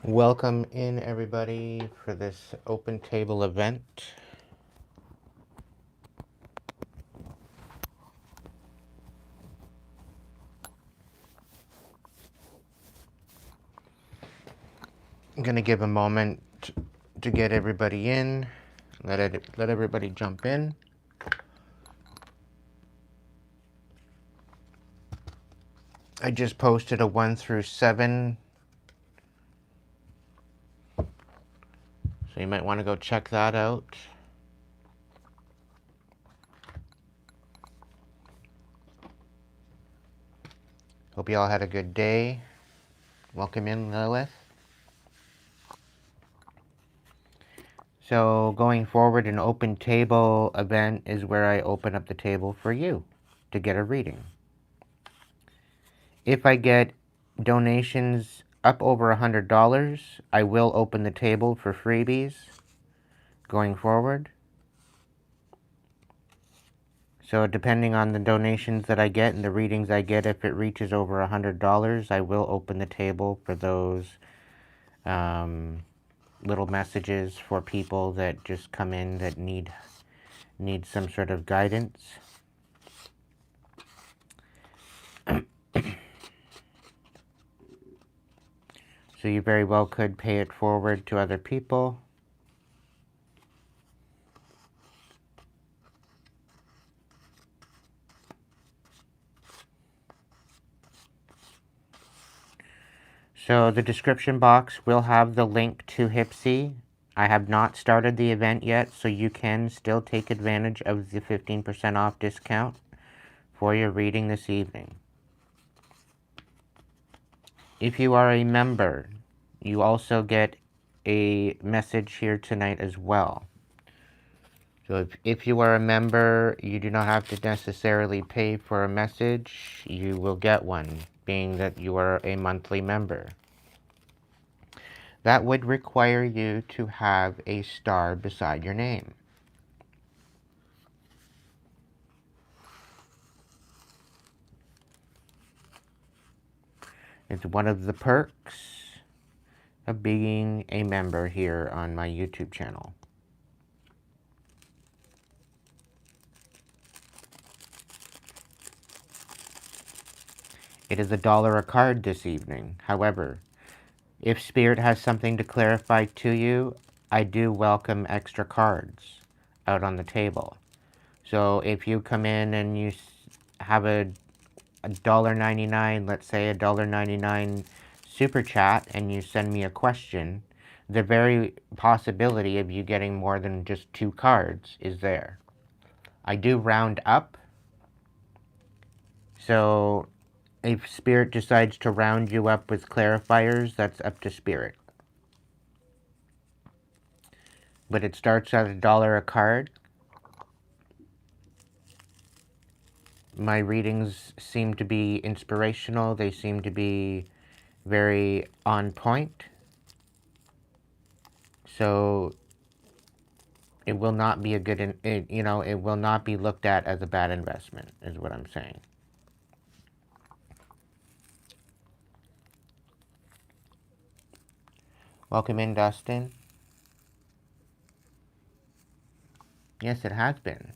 Welcome in, everybody, for this open table event. I'm going to give a moment to get everybody in. Let everybody jump in. I just posted a 1 through 7. So you might want to go check that out. Hope you all had a good day. Welcome in, Lilith. So going forward, an open table event is where I open up the table for you to get a reading. If I get donations up over $100, I will open the table for freebies going forward. So depending on the donations that I get and the readings I get, if it reaches over $100, I will open the table for those little messages for people that just come in that need some sort of guidance. So you very well could pay it forward to other people. So the description box will have the link to Hypesee. I have not started the event yet, so you can still take advantage of the 15% off discount for your reading this evening. If you are a member, you also get a message here tonight as well. So if you are a member, you do not have to necessarily pay for a message. You will get one, being that you are a monthly member. That would require you to have a star beside your name. It's one of the perks of being a member here on my YouTube channel. It is $1 a card this evening. However, if Spirit has something to clarify to you, I do welcome extra cards out on the table. So if you come in and you have a $1.99, let's say a $1.99 super chat, and you send me a question, the very possibility of you getting more than just 2 cards is there. I do round up. So if Spirit decides to round you up with clarifiers, that's up to Spirit. But it starts at $1 a card. My readings seem to be inspirational. They seem to be very on point. So it will not be a good, it will not be looked at as a bad investment, is what I'm saying. Welcome in, Dustin. Yes, it has been.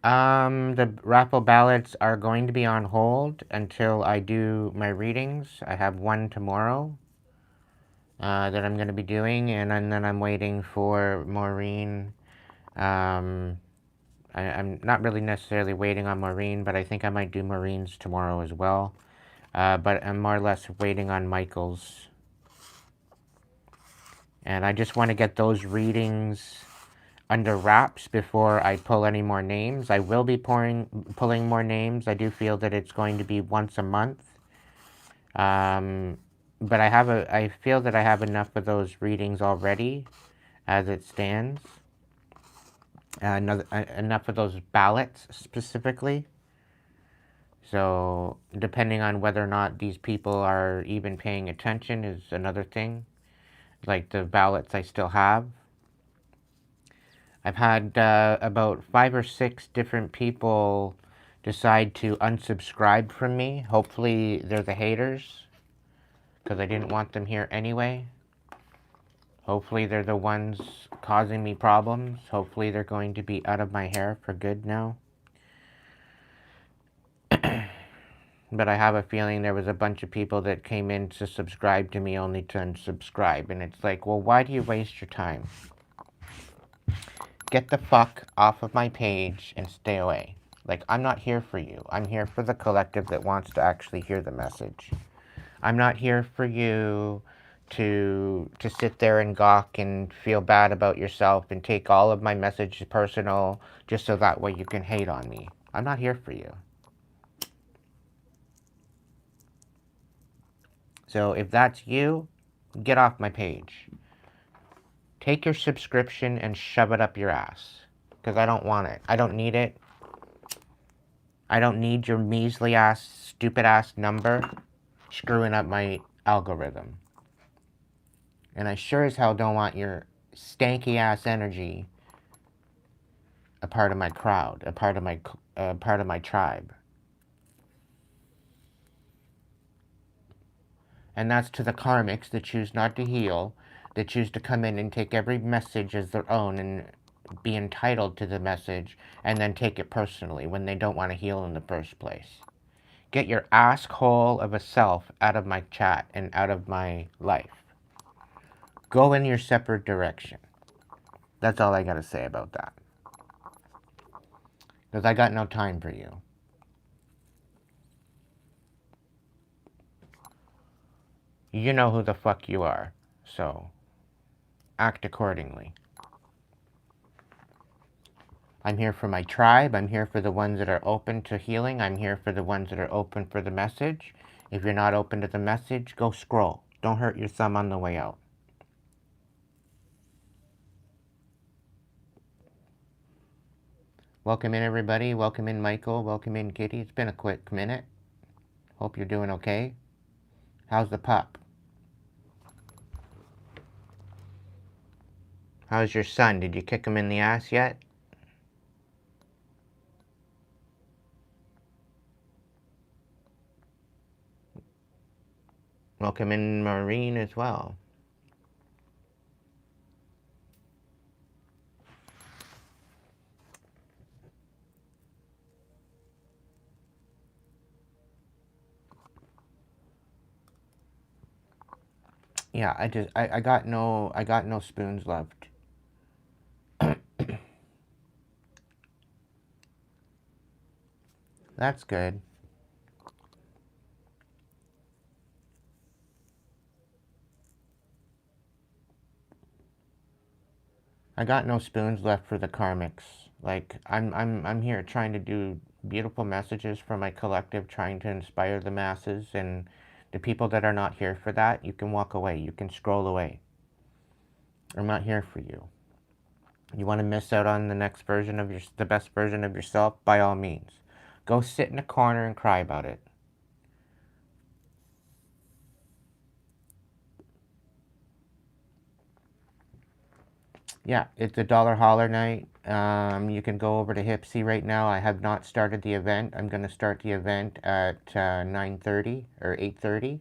The raffle ballots are going to be on hold until I do my readings. I have one tomorrow that I'm going to be doing, and then I'm waiting for Maureen. I'm not really necessarily waiting on Maureen, but I think I might do Maureen's tomorrow as well. But I'm more or less waiting on Michael's. And I just want to get those readings under wraps before I pull any more names. I will be pulling more names. I do feel that it's going to be once a month. But I feel that I have enough of those readings already as it stands. Enough of those ballots specifically. So depending on whether or not these people are even paying attention is another thing. like the ballots I still have. I've had about 5 or 6 different people decide to unsubscribe from me. Hopefully they're the haters, because I didn't want them here anyway. Hopefully they're the ones causing me problems. Hopefully they're going to be out of my hair for good now. But I have a feeling there was a bunch of people that came in to subscribe to me only to unsubscribe. And it's like, well, why do you waste your time? Get the fuck off of my page and stay away. Like, I'm not here for you. I'm here for the collective that wants to actually hear the message. I'm not here for you to sit there and gawk and feel bad about yourself and take all of my messages personal just so that way you can hate on me. I'm not here for you. So if that's you, get off my page. Take your subscription and shove it up your ass. Because I don't want it. I don't need it. I don't need your measly ass, stupid ass number screwing up my algorithm. And I sure as hell don't want your stanky ass energy a part of my crowd, a part of my tribe. And that's to the karmics that choose not to heal, that choose to come in and take every message as their own and be entitled to the message and then take it personally when they don't want to heal in the first place. Get your asshole of a self out of my chat and out of my life. Go in your separate direction. That's all I gotta say about that. Because I got no time for you. You know who the fuck you are, so act accordingly. I'm here for my tribe. I'm here for the ones that are open to healing. I'm here for the ones that are open for the message. If you're not open to the message, go scroll. Don't hurt your thumb on the way out. Welcome in, everybody. Welcome in, Michael. Welcome in, Kitty. It's been a quick minute. Hope you're doing okay. How's the pup? How's your son? Did you kick him in the ass yet? Welcome in, Maureen, as well. Yeah, I got no spoons left. That's good. I got no spoons left for the karmics. Like, I'm here trying to do beautiful messages for my collective, trying to inspire the masses, and the people that are not here for that, you can walk away. You can scroll away. I'm not here for you. You want to miss out on the next version of the best version of yourself? By all means. Go sit in a corner and cry about it. Yeah, it's a dollar holler night. You can go over to Hypesee right now. I have not started the event. I'm going to start the event at 9:30 or 8:30.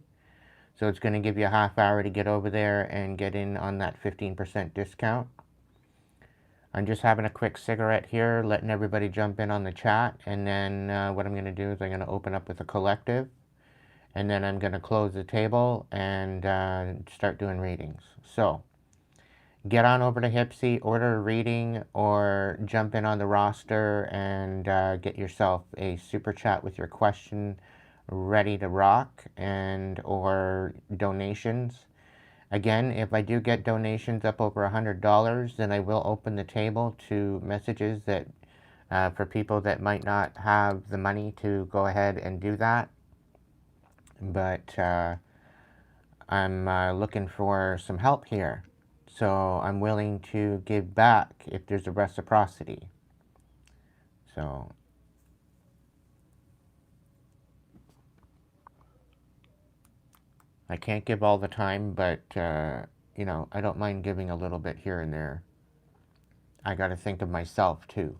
So it's going to give you a half hour to get over there and get in on that 15% discount. I'm just having a quick cigarette here, letting everybody jump in on the chat. And then what I'm going to do is I'm going to open up with a collective. And then I'm going to close the table and start doing readings. So get on over to Hypesee, order a reading, or jump in on the roster and get yourself a super chat with your question ready to rock, and or donations. Again, if I do get donations up over $100, then I will open the table to messages that for people that might not have the money to go ahead and do that. But I'm looking for some help here. So I'm willing to give back if there's a reciprocity. So I can't give all the time, but you know, I don't mind giving a little bit here and there. I got to think of myself too.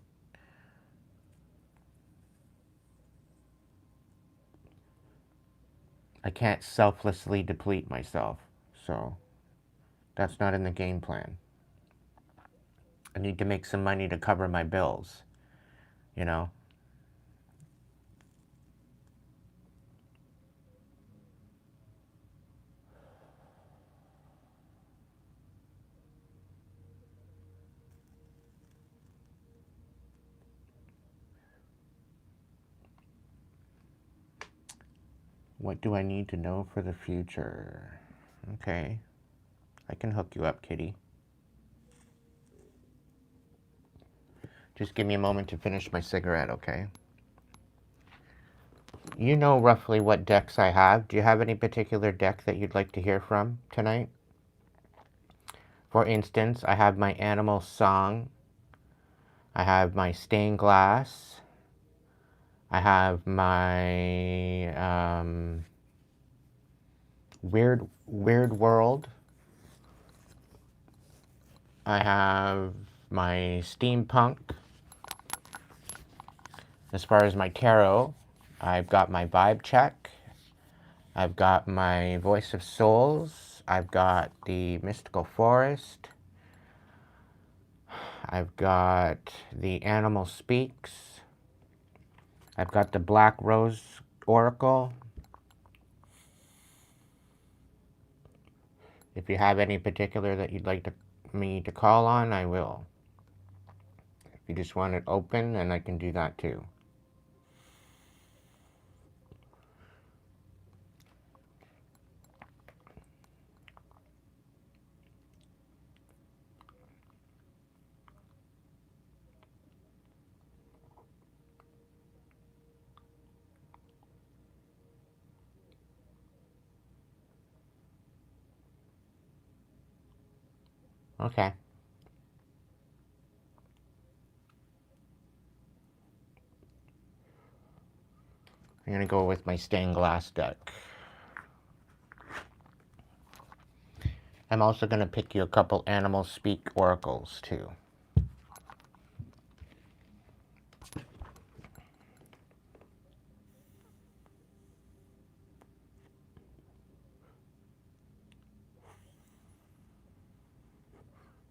I can't selflessly deplete myself, so that's not in the game plan. I need to make some money to cover my bills, you know. What do I need to know for the future? Okay, I can hook you up, kitty. Just give me a moment to finish my cigarette, okay? You know roughly what decks I have. Do you have any particular deck that you'd like to hear from tonight? For instance, I have my Animal Song. I have my Stained Glass. I have my Weird World. I have my Steampunk. As far as my tarot, I've got my Vibe Check. I've got my Voice of Souls. I've got the Mystical Forest. I've got the Animal Speaks. I've got the Black Rose Oracle. If you have any particular that you'd like me to call on, I will. If you just want it open, then I can do that too. Okay. I'm going to go with my stained glass deck. I'm also going to pick you a couple Animal Speak oracles too.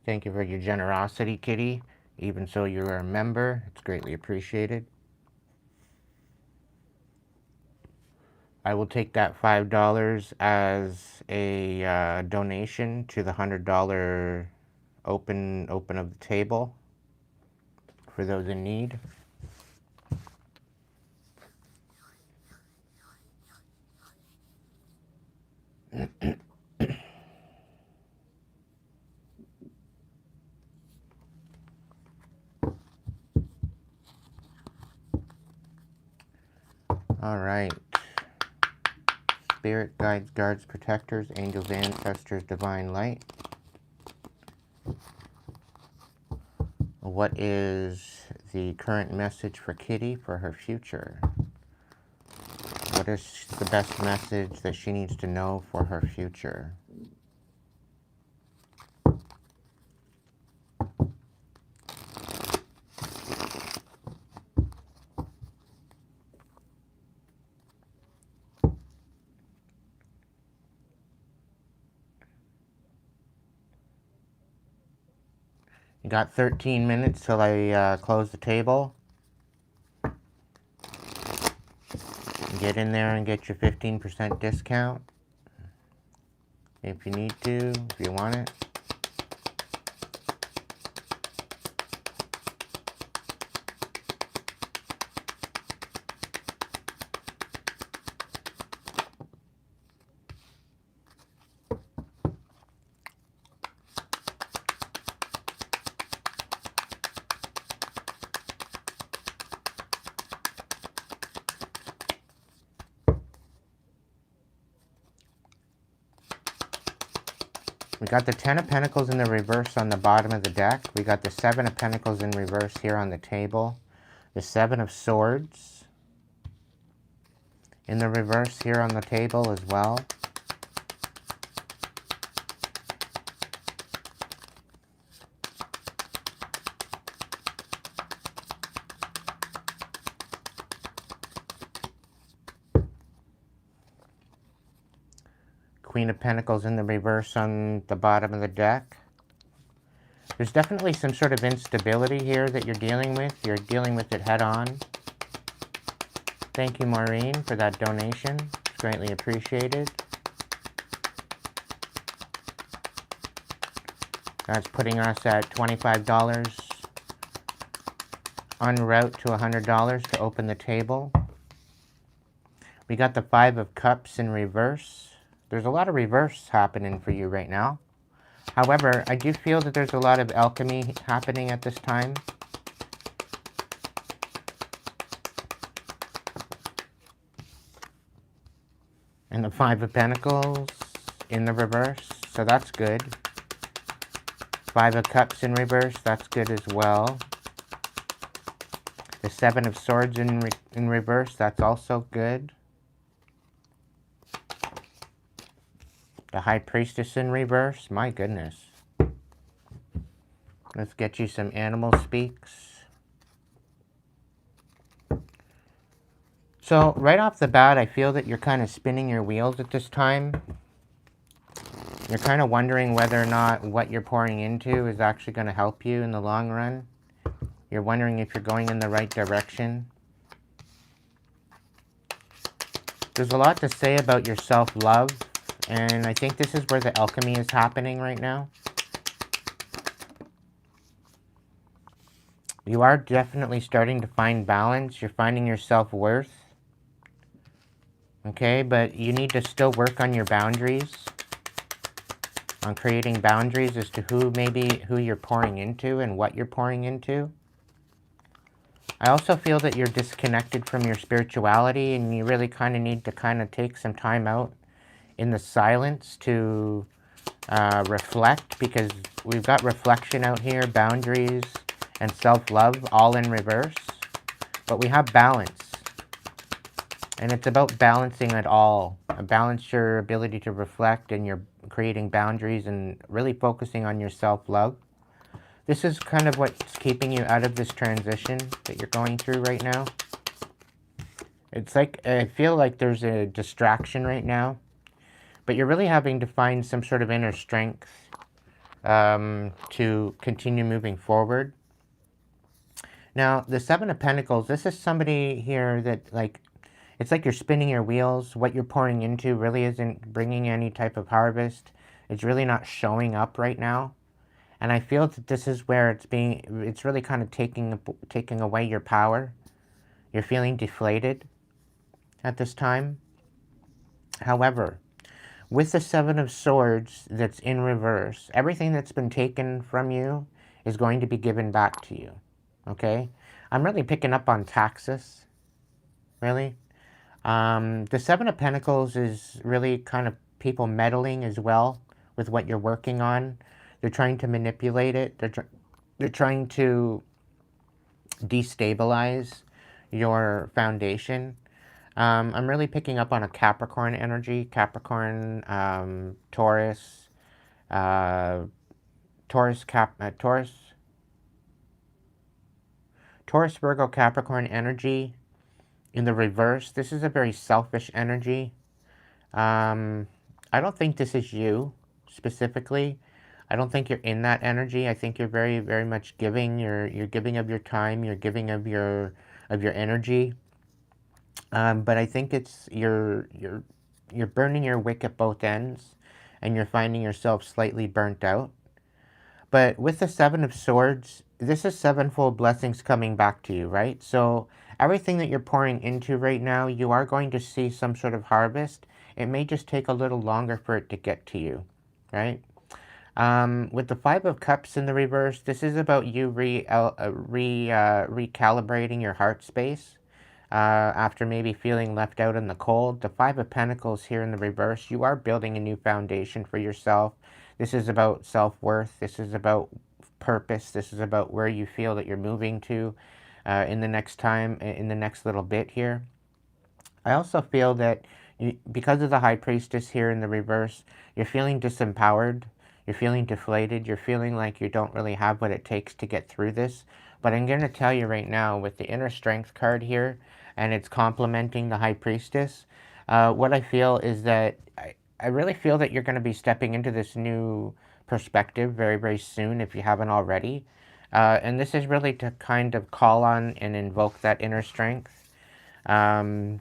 Thank you for your generosity, kitty. Even so, you're a member. It's greatly appreciated. I will take that $5 as a donation to the $100 open of the table for those in need. All right. Spirit, guides, guards, protectors, angels, ancestors, divine light. What is the current message for Kitty for her future? What is the best message that she needs to know for her future? You got 13 minutes till I close the table. Get in there and get your 15% discount. If you need to, if you want it. We got the 10 of Pentacles in the reverse on the bottom of the deck. We got the 7 of Pentacles in reverse here on the table. The 7 of Swords in the reverse here on the table as well. Queen of Pentacles in the reverse on the bottom of the deck. There's definitely some sort of instability here that you're dealing with. You're dealing with it head on. Thank you, Maureen, for that donation. It's greatly appreciated. That's putting us at $25 en route to $100 to open the table. We got the Five of Cups in reverse. There's a lot of reverse happening for you right now. However, I do feel that there's a lot of alchemy happening at this time. And the Five of Pentacles in the reverse, so that's good. Five of Cups in reverse, that's good as well. The Seven of Swords in reverse, that's also good. The High Priestess in reverse, my goodness. Let's get you some animal speaks. So, right off the bat, I feel that you're kind of spinning your wheels at this time. You're kind of wondering whether or not what you're pouring into is actually going to help you in the long run. You're wondering if you're going in the right direction. There's a lot to say about your self-love, and I think this is where the alchemy is happening right now. You are definitely starting to find balance. You're finding your self-worth. Okay, but you need to still work on your boundaries. On creating boundaries as to who you're pouring into and what you're pouring into. I also feel that you're disconnected from your spirituality, and you really kind of need to kind of take some time out in the silence to reflect, because we've got reflection out here, boundaries, and self-love all in reverse. But we have balance. And it's about balancing it all. Balance your ability to reflect, and you're creating boundaries and really focusing on your self-love. This is kind of what's keeping you out of this transition that you're going through right now. It's like, I feel like there's a distraction right now, but you're really having to find some sort of inner strength to continue moving forward. Now, the Seven of Pentacles, this is somebody here that, like, it's like you're spinning your wheels. What you're pouring into really isn't bringing any type of harvest. It's really not showing up right now. And I feel that this is where it's really kind of taking away your power. You're feeling deflated at this time. However, with the Seven of Swords that's in reverse, everything that's been taken from you is going to be given back to you. Okay? I'm really picking up on taxes. Really? The Seven of Pentacles is really kind of people meddling as well with what you're working on. They're trying to manipulate it. They're trying to destabilize your foundation. I'm really picking up on a Capricorn energy. Capricorn, Taurus, Taurus, Virgo, Capricorn energy. In the reverse, this is a very selfish energy. I don't think this is you specifically. I don't think you're in that energy. I think you're very, very much giving. You're giving of your time. You're giving of your energy. But I think it's you're burning your wick at both ends, and you're finding yourself slightly burnt out. But with the Seven of Swords, this is sevenfold blessings coming back to you, right? So everything that you're pouring into right now, you are going to see some sort of harvest. It may just take a little longer for it to get to you, right? With the Five of Cups in the reverse, this is about you recalibrating your heart space after maybe feeling left out in the cold. The Five of Pentacles here in the reverse, you are building a new foundation for yourself. This is about self-worth. This is about purpose. This is about where you feel that you're moving to in the next little bit here. I also feel that because of the High Priestess here in the reverse, you're feeling disempowered. You're feeling deflated. You're feeling like you don't really have what it takes to get through this. But I'm going to tell you right now, with the Inner Strength card here, and it's complementing the High Priestess, what I feel is that I really feel that you're going to be stepping into this new perspective very, very soon if you haven't already. And this is really to kind of call on and invoke that inner strength. Um,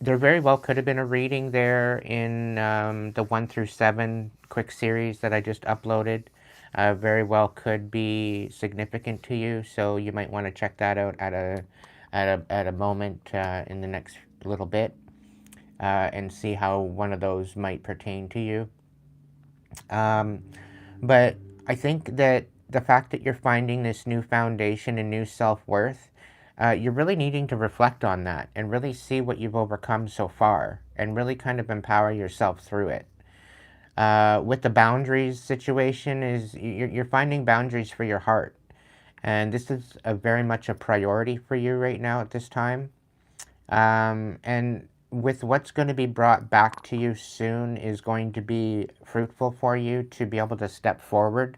there very well could have been a reading there in the 1 through 7 quick series that I just uploaded. Very well could be significant to you, so you might want to check that out at a moment in the next little bit. And see how one of those might pertain to you. But I think that the fact that you're finding this new foundation and new self-worth, you're really needing to reflect on that and really see what you've overcome so far and really kind of empower yourself through it. With the boundaries situation is you're finding boundaries for your heart. And this is very much a priority for you right now at this time. And with what's going to be brought back to you soon is going to be fruitful for you to be able to step forward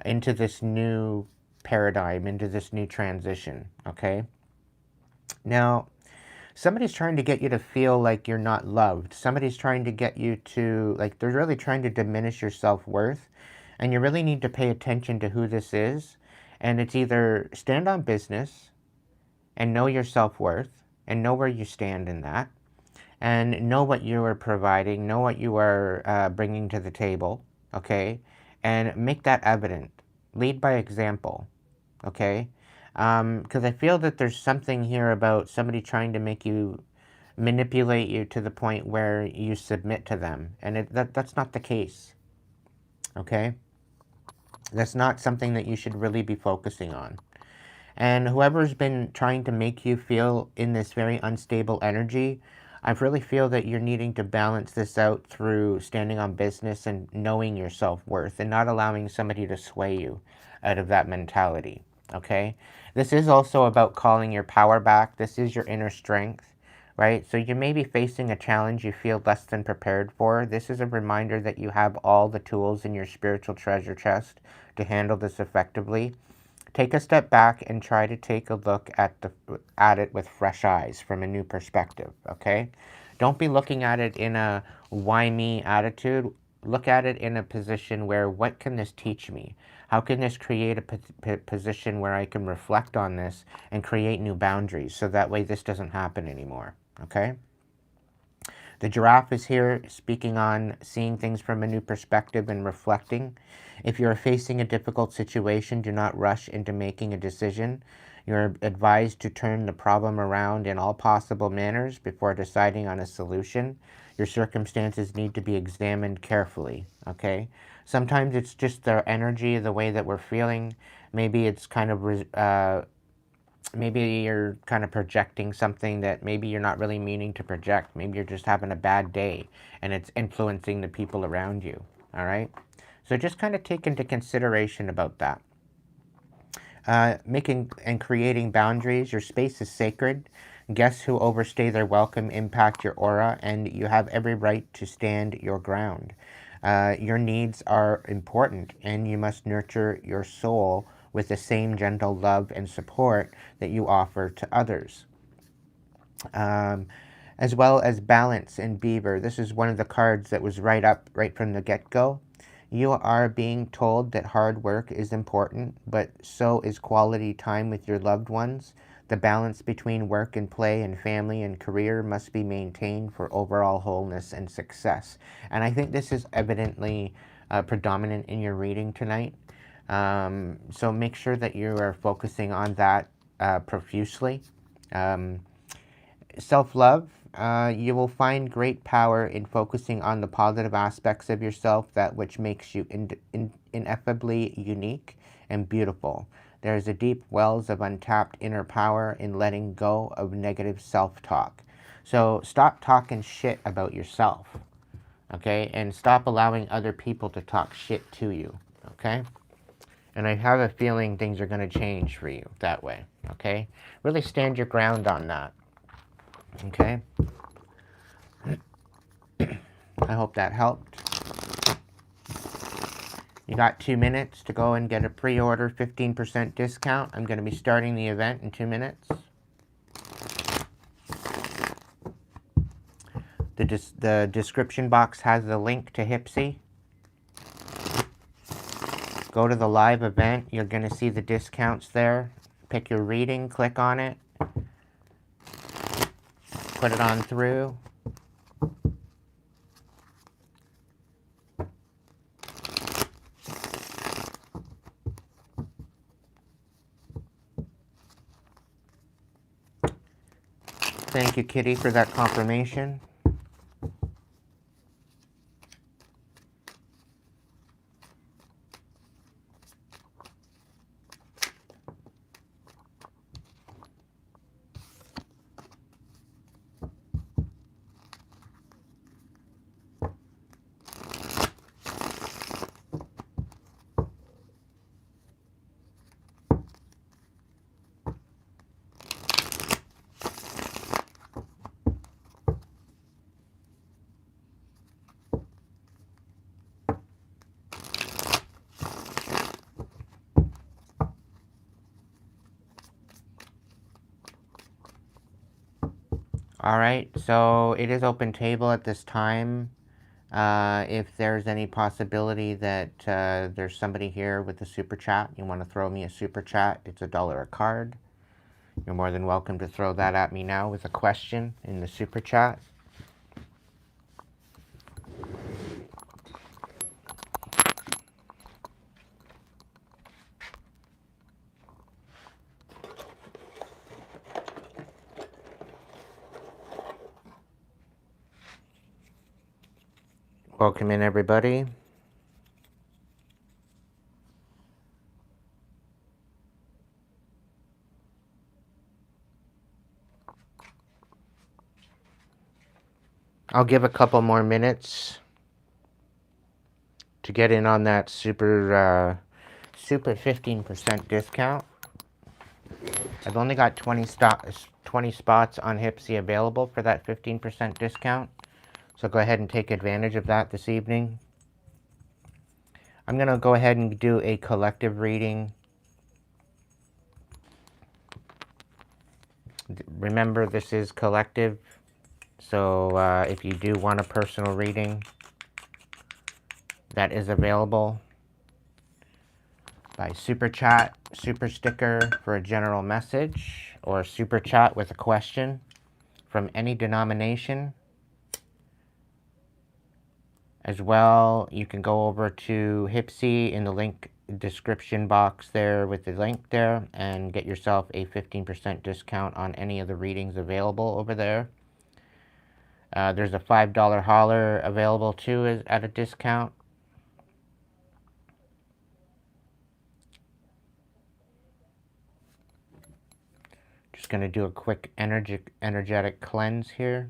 into this new paradigm, into this new transition, okay? Now, somebody's trying to get you to feel like you're not loved. Somebody's trying to get you to, like, they're really trying to diminish your self-worth. And you really need to pay attention to who this is. And it's either stand on business and know your self-worth and know where you stand in that, and know what you are providing, know what you are bringing to the table, okay? And make that evident. Lead by example, okay? Because I feel that there's something here about somebody trying to make you, manipulate you to the point where you submit to them. And that's not the case, okay? That's not something that you should really be focusing on. And whoever's been trying to make you feel in this very unstable energy, I really feel that you're needing to balance this out through standing on business and knowing your self-worth and not allowing somebody to sway you out of that mentality, okay? This is also about calling your power back. This is your inner strength, right? So you may be facing a challenge you feel less than prepared for. This is a reminder that you have all the tools in your spiritual treasure chest to handle this effectively. Take a step back and try to take a look at it with fresh eyes from a new perspective, okay? Don't be looking at it in a why me attitude. Look at it in a position where, what can this teach me? How can this create a position where I can reflect on this and create new boundaries so that way this doesn't happen anymore, okay? The giraffe is here speaking on seeing things from a new perspective and reflecting. If you are facing a difficult situation, do not rush into making a decision. You are advised to turn the problem around in all possible manners before deciding on a solution. Your circumstances need to be examined carefully, okay? Sometimes it's just the energy, the way that we're feeling. Maybe it's kind of maybe you're kind of projecting something that maybe you're not really meaning to project. Maybe you're just having a bad day and it's influencing the people around you, all right? So just kind of take into consideration about that. Making and creating boundaries. Your space is sacred. Guests who overstay their welcome impact your aura, and you have every right to stand your ground. Your needs are important, and you must nurture your soul with the same gentle love and support that you offer to others. As well as balance and beaver. This is one of the cards that was right from the get-go. You are being told that hard work is important, but so is quality time with your loved ones. The balance between work and play and family and career must be maintained for overall wholeness and success. And I think this is evidently predominant in your reading tonight. So make sure that you are focusing on that profusely. Self-love, you will find great power in focusing on the positive aspects of yourself, that which makes you ineffably unique and beautiful. There is a deep wells of untapped inner power in letting go of negative self-talk. So stop talking shit about yourself, okay? And stop allowing other people to talk shit to you, okay? And I have a feeling things are going to change for you that way, okay? Really stand your ground on that. Okay, I hope that helped. You got 2 minutes to go and get a pre-order 15% discount. I'm going to be starting the event in 2 minutes. The description box has the link to Hypesee. Go to the live event. You're going to see the discounts there. Pick your reading, click on it, put it on through. Thank you, Kitty, for that confirmation. Alright, so it is open table at this time. If there's any possibility that there's somebody here with a super chat, you want to throw me a super chat, it's $1 a card. You're more than welcome to throw that at me now with a question in the super chat. Welcome in, everybody. I'll give a couple more minutes to get in on that super 15% discount. I've only got 20 spots on Hypesee available for that 15% discount. So go ahead and take advantage of that this evening. I'm going to go ahead and do a collective reading. Remember, this is collective. So if you do want a personal reading, that is available by super chat, super sticker for a general message, or super chat with a question from any denomination. As well, you can go over to Hypesee in the link description box there with the link there and get yourself a 15% discount on any of the readings available over there. There's a $5 hauler available too at a discount. Just going to do a quick energetic cleanse here.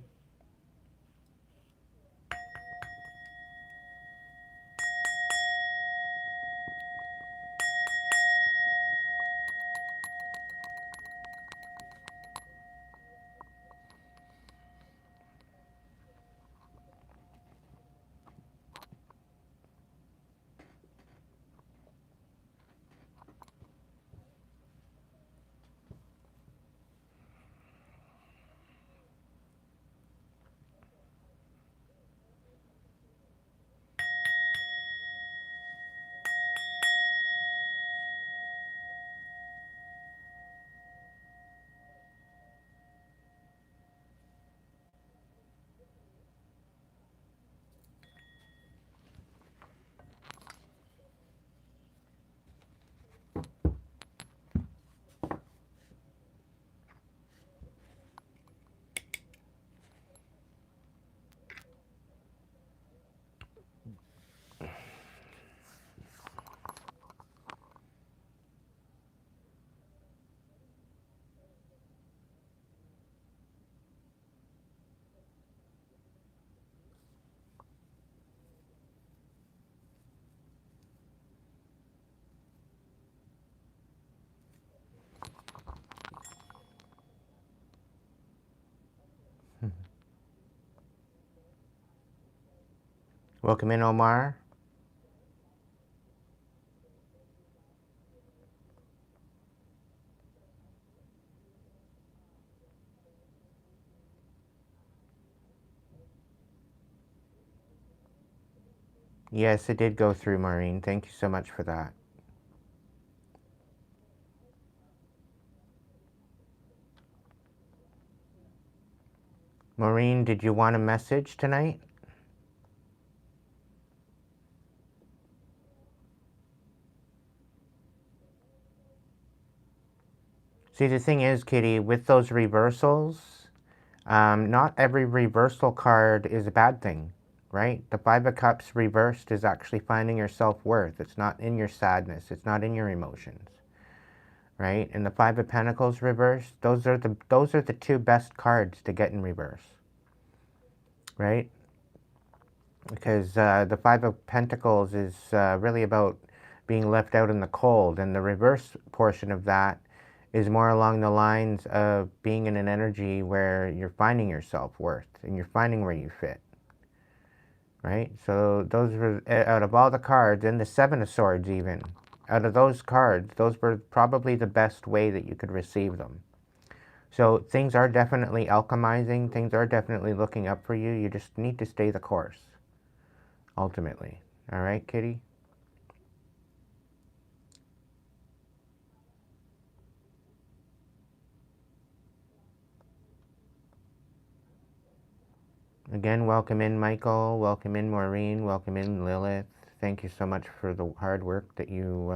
Welcome in, Omar. Yes, it did go through, Maureen. Thank you so much for that. Maureen, did you want a message tonight? See, the thing is, Kitty, with those reversals, not every reversal card is a bad thing, right? The Five of Cups reversed is actually finding your self-worth. It's not in your sadness. It's not in your emotions, right? And the Five of Pentacles reversed, those are the two best cards to get in reverse, right? Because the Five of Pentacles is really about being left out in the cold, and the reverse portion of that is more along the lines of being in an energy where you're finding your self-worth and you're finding where you fit, right? So those were, out of all the cards, and the Seven of Swords even, out of those cards, those were probably the best way that you could receive them. So things are definitely alchemizing, things are definitely looking up for you. You just need to stay the course, ultimately. All right, Kitty? Again, welcome in, Michael. Welcome in, Maureen. Welcome in, Lilith. Thank you so much for the hard work that you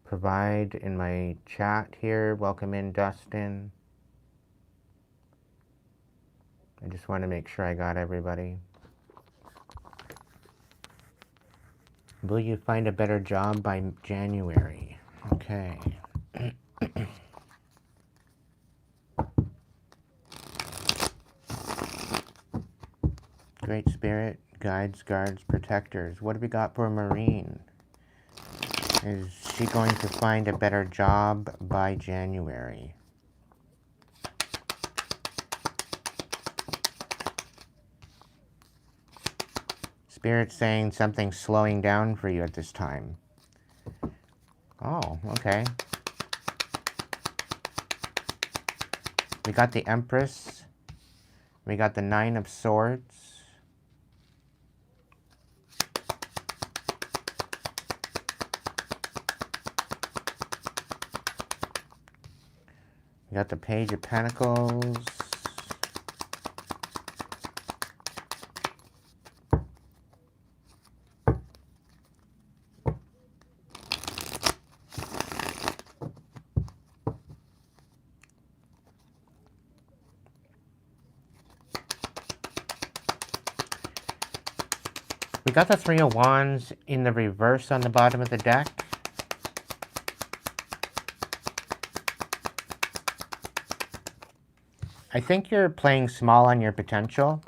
provide in my chat here. Welcome in, Dustin. I just want to make sure I got everybody. Will you find a better job by January? Okay. Great Spirit, guides, guards, protectors. What have we got for Marine? Is she going to find a better job by January? Spirit saying something's slowing down for you at this time. Oh, okay. We got the Empress. We got the Nine of Swords. We got the Page of Pentacles. We got the Three of Wands in the reverse on the bottom of the deck. I think you're playing small on your potential.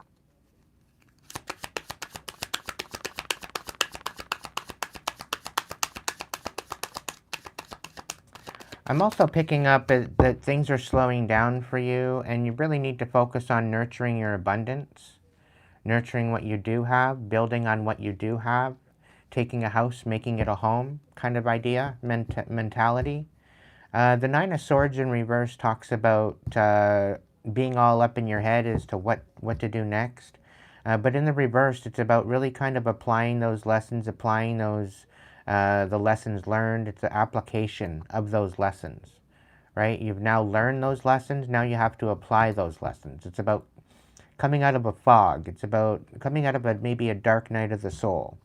I'm also picking up that things are slowing down for you, and you really need to focus on nurturing your abundance, nurturing what you do have, building on what you do have, taking a house, making it a home kind of idea, mentality. The Nine of Swords in reverse talks about being all up in your head as to what to do next. But in the reverse, it's about really kind of applying those lessons, applying those the lessons learned. It's the application of those lessons, right? You've now learned those lessons. Now you have to apply those lessons. It's about coming out of a fog. It's about coming out of maybe a dark night of the soul.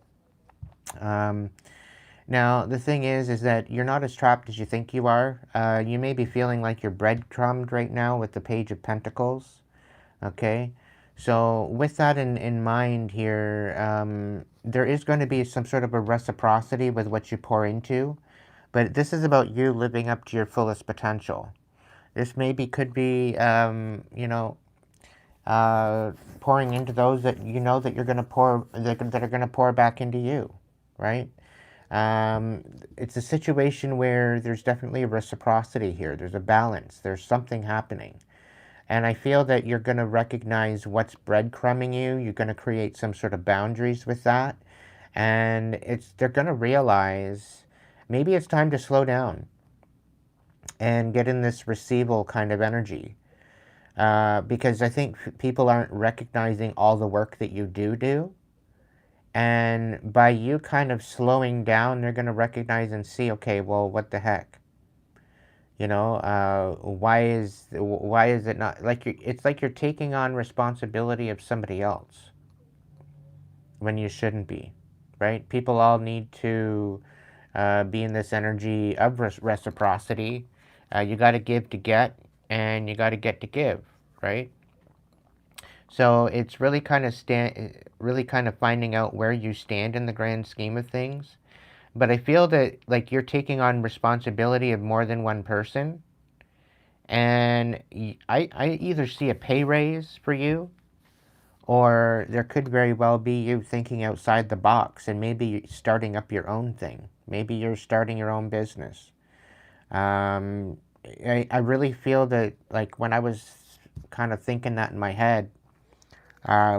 Now, the thing is that you're not as trapped as you think you are. You may be feeling like you're breadcrumbed right now with the Page of Pentacles, okay? So with that in mind here, there is going to be some sort of a reciprocity with what you pour into, but this is about you living up to your fullest potential. This maybe could be, you know, pouring into those that you know that you're going to pour, that are going to pour back into you, right? It's a situation where there's definitely a reciprocity here. There's a balance. There's something happening. And I feel that you're going to recognize what's breadcrumbing you. You're going to create some sort of boundaries with that. And they're going to realize maybe it's time to slow down and get in this receival kind of energy. Because I think people aren't recognizing all the work that you do. And by you kind of slowing down, they're going to recognize and see, okay, well, what the heck? You know, why is it not like it's like you're taking on responsibility of somebody else when you shouldn't be, right? People all need to be in this energy of reciprocity. You got to give to get, and you got to get to give, right? So it's really kind of finding out where you stand in the grand scheme of things. But I feel that like you're taking on responsibility of more than one person, and I either see a pay raise for you, or there could very well be you thinking outside the box and maybe starting up your own thing. Maybe you're starting your own business. Um, I really feel that, like, when I was kind of thinking that in my head,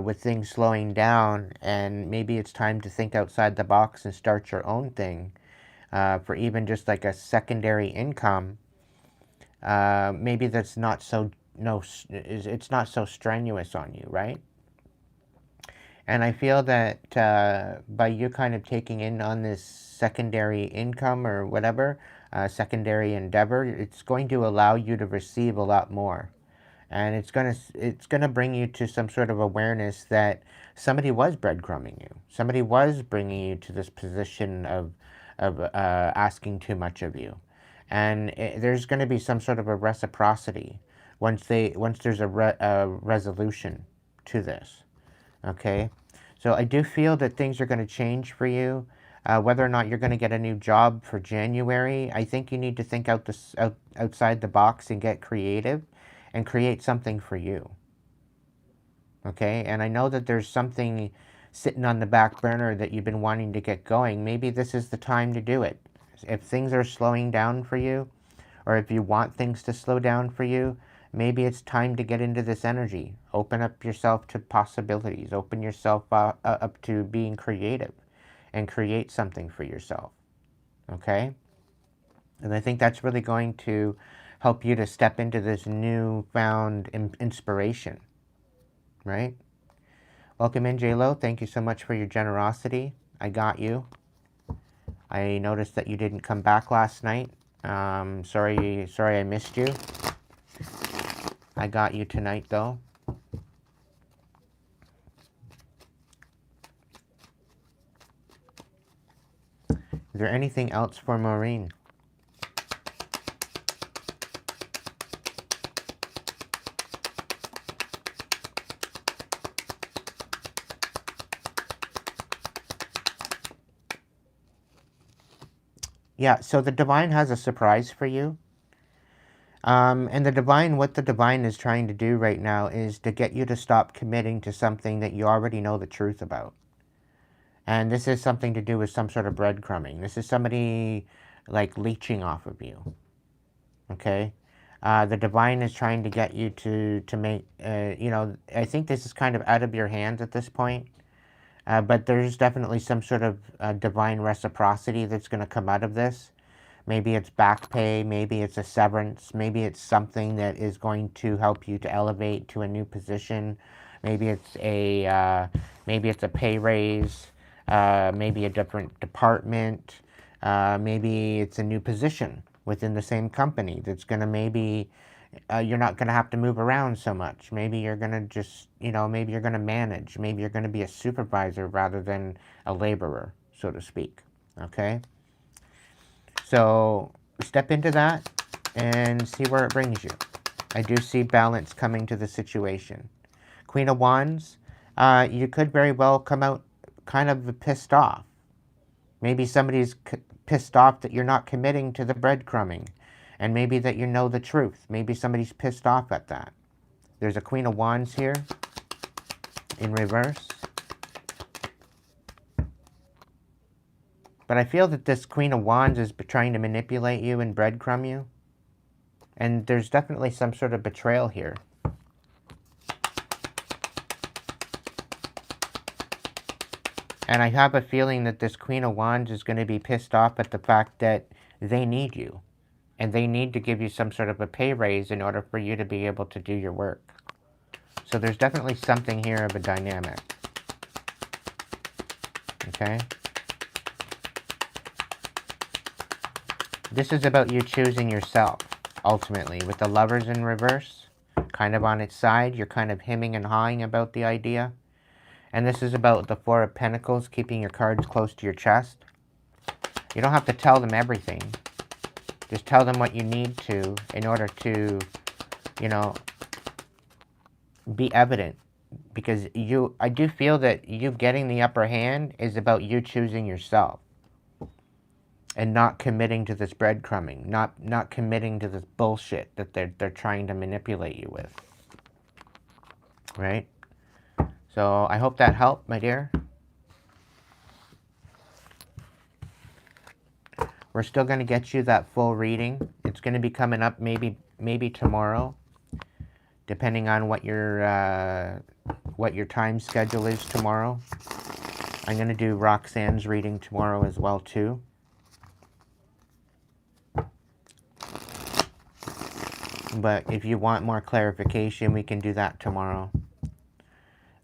with things slowing down, and maybe it's time to think outside the box and start your own thing, for even just like a secondary income. Maybe that's not so, no, it's not so strenuous on you, right? And I feel that by you kind of taking in on this secondary income or whatever, secondary endeavor, it's going to allow you to receive a lot more. And it's gonna bring you to some sort of awareness that somebody was breadcrumbing you. Somebody was bringing you to this position of asking too much of you. And there's going to be some sort of a reciprocity once there's a resolution to this. Okay, so I do feel that things are going to change for you. Whether or not you're going to get a new job for January, I think you need to think outside the box and get creative and create something for you. Okay, and I know that there's something sitting on the back burner that you've been wanting to get going. Maybe this is the time to do it. If things are slowing down for you, or if you want things to slow down for you, maybe it's time to get into this energy. Open up yourself to possibilities. Open yourself up to being creative and create something for yourself. Okay? And I think that's really going to help you to step into this newfound inspiration. Right? Welcome in, J-Lo. Thank you so much for your generosity. I got you. I noticed that you didn't come back last night. Sorry I missed you. I got you tonight, though. Is there anything else for Maureen? Yeah, so the divine has a surprise for you. And what the divine is trying to do right now is to get you to stop committing to something that you already know the truth about. And this is something to do with some sort of breadcrumbing. This is somebody like leeching off of you. Okay? The divine is trying to get you to make, I think this is kind of out of your hands at this point. But there's definitely some sort of divine reciprocity that's going to come out of this. Maybe it's back pay, maybe it's a severance, maybe it's something that is going to help you to elevate to a new position. Maybe it's a pay raise, maybe a different department, maybe it's a new position within the same company that's going to maybe you're not going to have to move around so much. Maybe you're going to just, maybe you're going to manage. Maybe you're going to be a supervisor rather than a laborer, so to speak. Okay? So step into that and see where it brings you. I do see balance coming to the situation. Queen of Wands, you could very well come out kind of pissed off. Maybe somebody's pissed off that you're not committing to the breadcrumbing, and maybe that you know the truth. Maybe somebody's pissed off at that. There's a Queen of Wands here in reverse. But I feel that this Queen of Wands is trying to manipulate you and breadcrumb you. And there's definitely some sort of betrayal here. And I have a feeling that this Queen of Wands is going to be pissed off at the fact that they need you. And they need to give you some sort of a pay raise in order for you to be able to do your work. So there's definitely something here of a dynamic. Okay? This is about you choosing yourself, ultimately. With the Lovers in reverse, kind of on its side, you're kind of hemming and hawing about the idea. And this is about the Four of Pentacles, keeping your cards close to your chest. You don't have to tell them everything. Just tell them what you need to in order to, you know, be evident. Because I do feel that you getting the upper hand is about you choosing yourself. And not committing to this breadcrumbing. Not committing to this bullshit that they're trying to manipulate you with. Right? So I hope that helped, my dear. We're still going to get you that full reading. It's going to be coming up maybe tomorrow, depending on what your time schedule is tomorrow. I'm going to do Roxanne's reading tomorrow as well too. But if you want more clarification, we can do that tomorrow.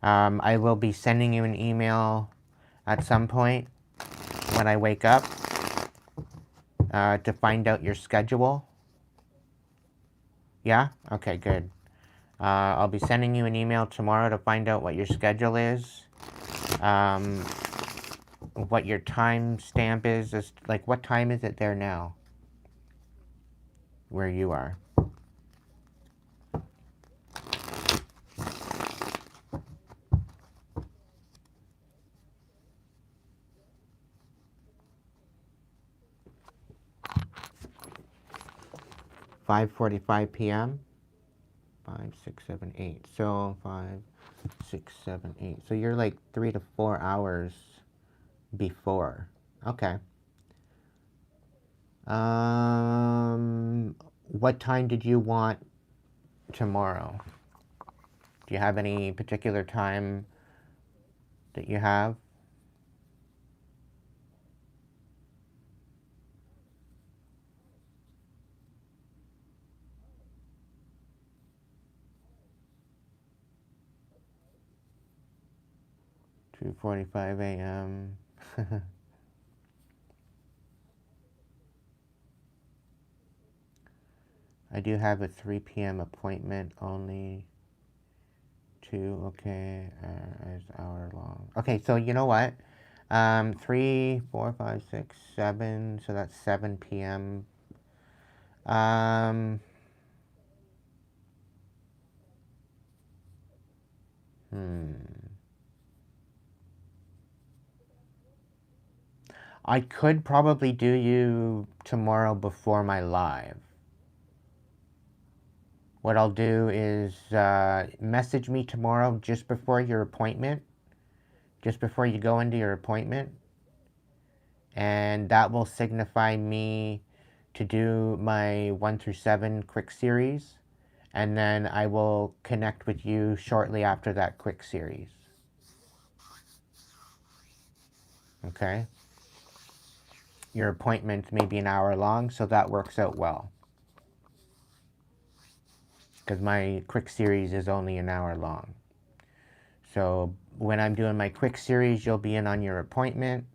I will be sending you an email at some point when I wake up to find out your schedule. Yeah? Okay, good. I'll be sending you an email tomorrow to find out what your schedule is. What your time stamp is. Like, what time is it there now? Where you are. (5:45 p.m.) 5, 6, 7, 8. So 5, 6, 7, 8. So you're like 3 to 4 hours before. Okay. What time did you want tomorrow? Do you have any particular time that you have? (2:45 a.m.) I do have a 3 p.m. appointment only. 2, okay, it's hour long. Okay, so you know what? 3, 4, 5, 6, 7, so that's 7 p.m. Um, I could probably do you tomorrow before my live. What I'll do is message me tomorrow just before your appointment, just before you go into your appointment, and that will signify me to do my 1 through 7 quick series, and then I will connect with you shortly after that quick series. Okay? Your appointment may be an hour long, so that works out well. Because my quick series is only an hour long. So when I'm doing my quick series, you'll be in on your appointment.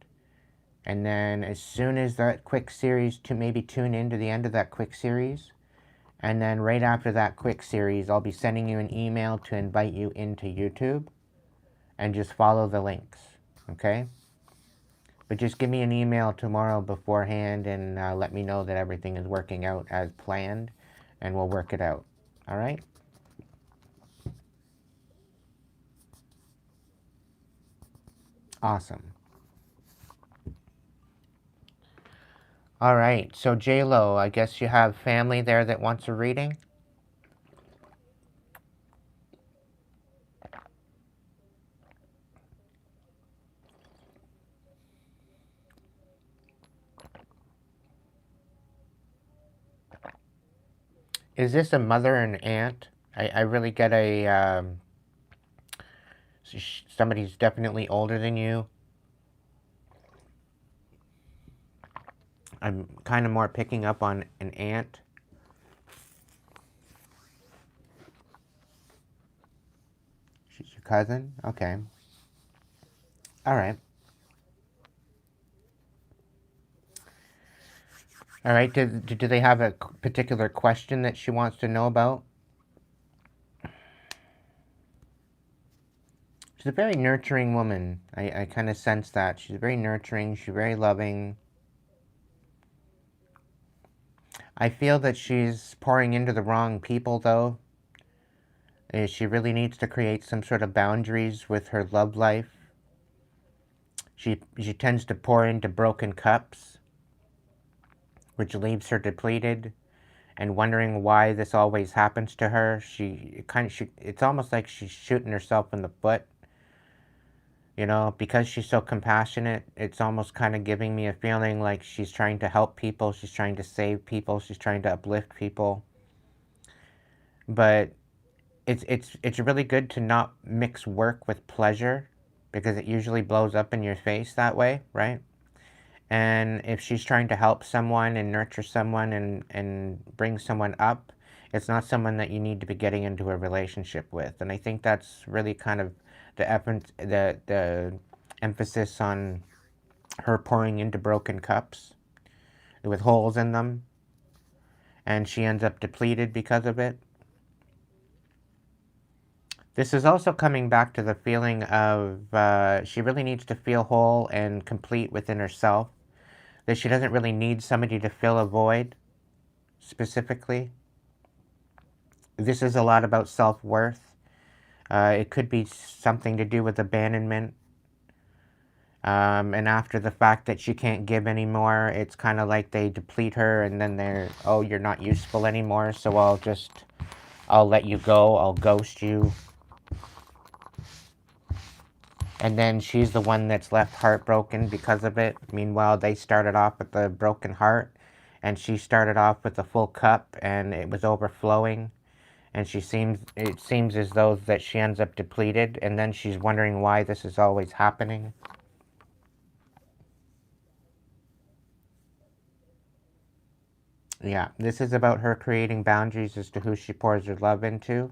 And then as soon as that quick series, to maybe tune in to the end of that quick series. And then right after that quick series, I'll be sending you an email to invite you into YouTube. And just follow the links. Okay? But just give me an email tomorrow beforehand and let me know that everything is working out as planned. And we'll work it out. All right? Awesome. All right, so J-Lo, I guess you have family there that wants a reading? Is this a mother and aunt? I really get a, somebody's definitely older than you. I'm kind of more picking up on an aunt. She's your cousin? Okay. All right. All right, do they have a particular question that she wants to know about? She's a very nurturing woman. I kind of sense that. She's very nurturing. She's very loving. I feel that she's pouring into the wrong people, though. She really needs to create some sort of boundaries with her love life. She tends to pour into broken cups, which leaves her depleted and wondering why this always happens to her. It's almost like she's shooting herself in the foot. You know, because she's so compassionate, it's almost kind of giving me a feeling like she's trying to help people, she's trying to save people, she's trying to uplift people. But it's really good to not mix work with pleasure, because it usually blows up in your face that way, right? And if she's trying to help someone and nurture someone and bring someone up, it's not someone that you need to be getting into a relationship with. And I think that's really kind of the emphasis on her pouring into broken cups with holes in them, and she ends up depleted because of it. This is also coming back to the feeling of she really needs to feel whole and complete within herself, that she doesn't really need somebody to fill a void specifically. This is a lot about self-worth. It could be something to do with abandonment. And after the fact that she can't give anymore, it's kind of like they deplete her, and then they're, oh, you're not useful anymore, so I'll let you go, I'll ghost you. And then she's the one that's left heartbroken because of it. Meanwhile, they started off with a broken heart, and she started off with a full cup, and it was overflowing. And it seems as though that she ends up depleted, and then she's wondering why this is always happening. Yeah, this is about her creating boundaries as to who she pours her love into,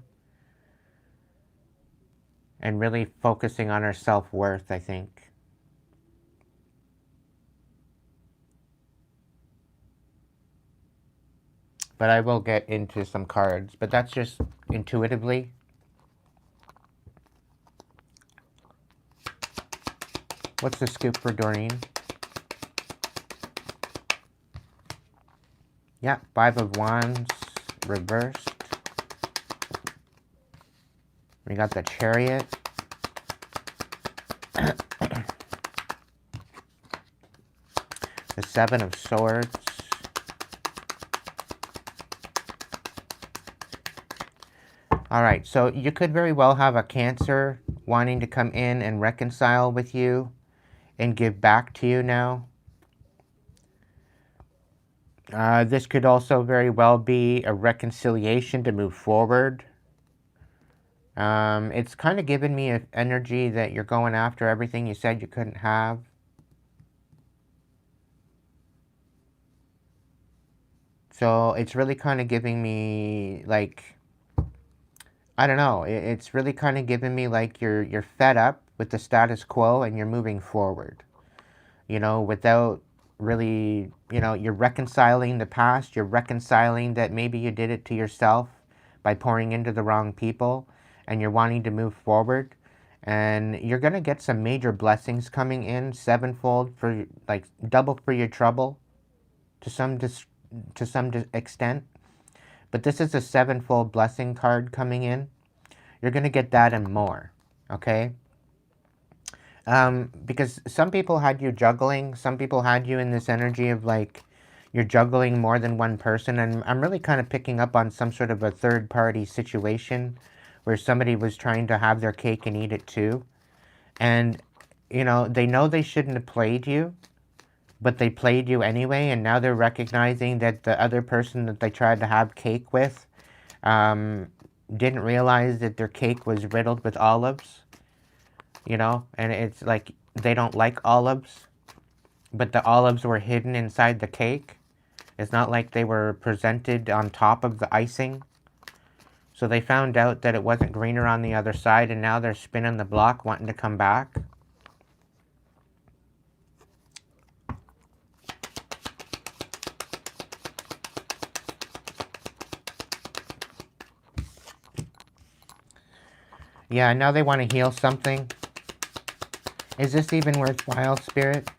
and really focusing on her self-worth, I think. But I will get into some cards, but that's just intuitively. What's the scoop for Doreen? Yeah, Five of Wands reversed. We got the Chariot. The Seven of Swords. Alright, so you could very well have a Cancer wanting to come in and reconcile with you and give back to you now. This could also very well be a reconciliation to move forward. It's kind of giving me an energy that you're going after everything you said you couldn't have. So it's really kind of giving me, like, I don't know. It's really kind of giving me like you're fed up with the status quo and you're moving forward. You know, without really, you know, you're reconciling the past. You're reconciling that maybe you did it to yourself by pouring into the wrong people, and you're wanting to move forward. And you're going to get some major blessings coming in, sevenfold, for like double for your trouble to some extent. But this is a sevenfold blessing card coming in. You're going to get that and more, okay? Because some people had you juggling. Some people had you in this energy of like you're juggling more than one person. And I'm really kind of picking up on some sort of a third-party situation where somebody was trying to have their cake and eat it too. And, you know they shouldn't have played you, but they played you anyway. And now they're recognizing that the other person that they tried to have cake with didn't realize that their cake was riddled with olives. You know, and it's like they don't like olives, but the olives were hidden inside the cake. It's not like they were presented on top of the icing. So they found out that it wasn't greener on the other side, and now they're spinning the block wanting to come back. Yeah, now they want to heal something. Is this even worthwhile, Spirit?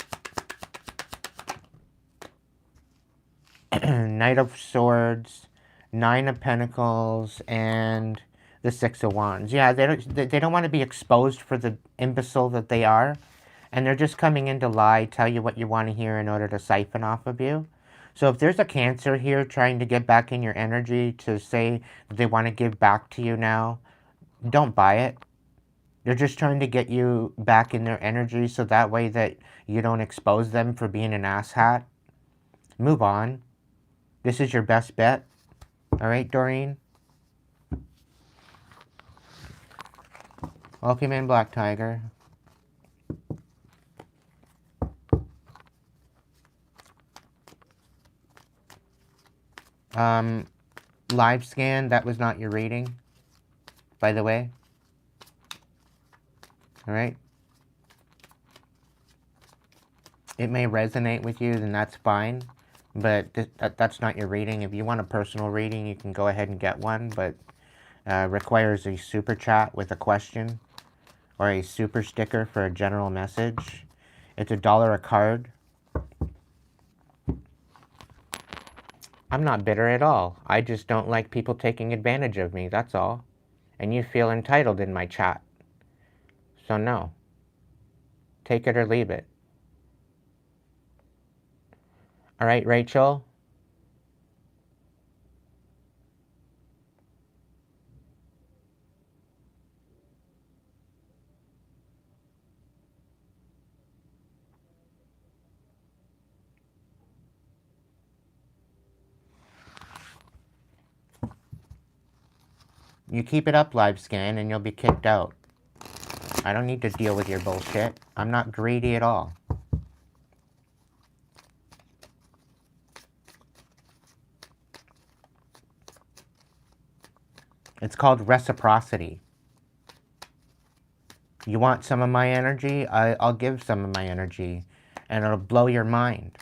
Knight of Swords, Nine of Pentacles, and the Six of Wands. Yeah, they don't want to be exposed for the imbecile that they are. And they're just coming in to lie, tell you what you want to hear in order to siphon off of you. So if there's a Cancer here trying to get back in your energy to say that they want to give back to you now, don't buy it. They're just trying to get you back in their energy so that way that you don't expose them for being an asshat. Move on. This is your best bet. All right, Doreen? Welcome in, Black Tiger. Live scan, that was not your reading, by the way. All right? It may resonate with you, then that's fine. But that's not your reading. If you want a personal reading, you can go ahead and get one, but requires a super chat with a question or a super sticker for a general message. It's $1 a card. I'm not bitter at all. I just don't like people taking advantage of me, that's all. And you feel entitled in my chat. So no. Take it or leave it. All right, Rachel? You keep it up, live scan, and you'll be kicked out. I don't need to deal with your bullshit. I'm not greedy at all. It's called reciprocity. You want some of my energy? I'll give some of my energy, and it'll blow your mind.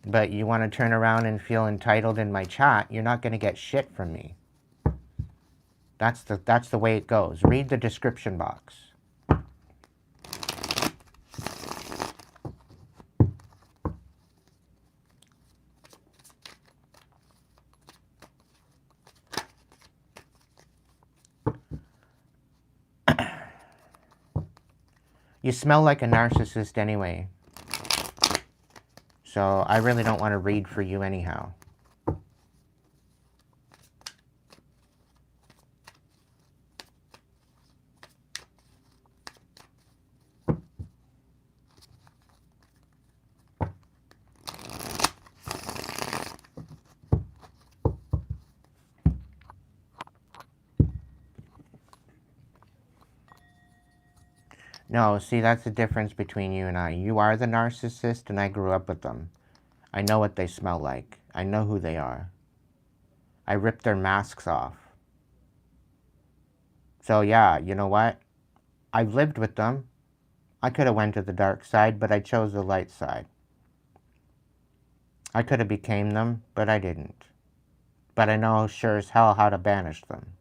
But you want to turn around and feel entitled in my chat, you're not going to get shit from me. That's the way it goes. Read the description box. You smell like a narcissist anyway. So I really don't want to read for you anyhow. No, see, that's the difference between you and I. You are the narcissist, and I grew up with them. I know what they smell like. I know who they are. I ripped their masks off. So yeah, you know what? I've lived with them. I could have went to the dark side, but I chose the light side. I could have became them, but I didn't. But I know sure as hell how to banish them.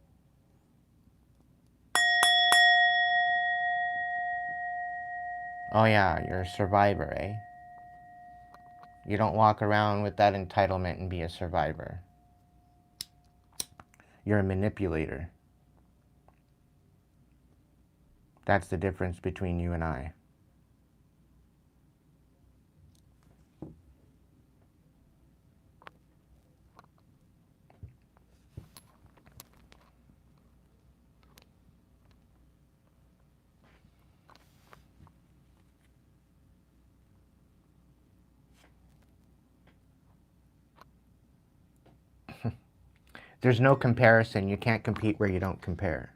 Oh yeah, you're a survivor, eh? You don't walk around with that entitlement and be a survivor. You're a manipulator. That's the difference between you and I. There's no comparison. You can't compete where you don't compare.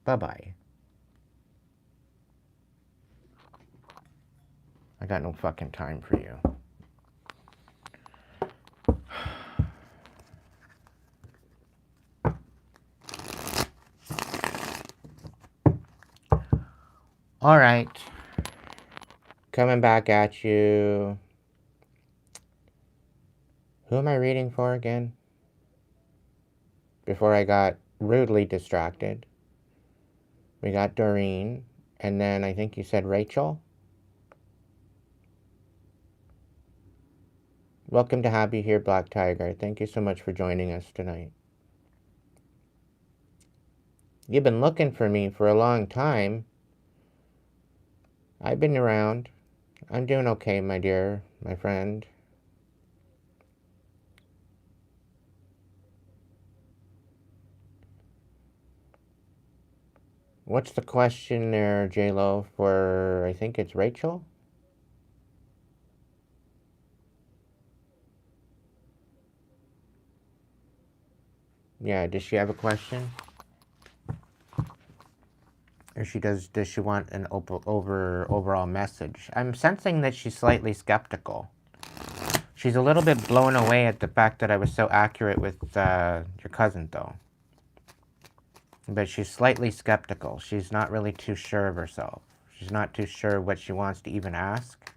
Bye-bye. I got no fucking time for you. All right. Coming back at you. Who am I reading for again? Before I got rudely distracted. We got Doreen. And then I think you said Rachel. Welcome to have you here, Black Tiger. Thank you so much for joining us tonight. You've been looking for me for a long time. I've been around. I'm doing okay, my dear, my friend. What's the question there, J-Lo, for, I think it's Rachel? Yeah, does she have a question? Or does she want an overall message? I'm sensing that she's slightly skeptical. She's a little bit blown away at the fact that I was so accurate with your cousin, though. But she's slightly skeptical. She's not really too sure of herself. She's not too sure what she wants to even ask.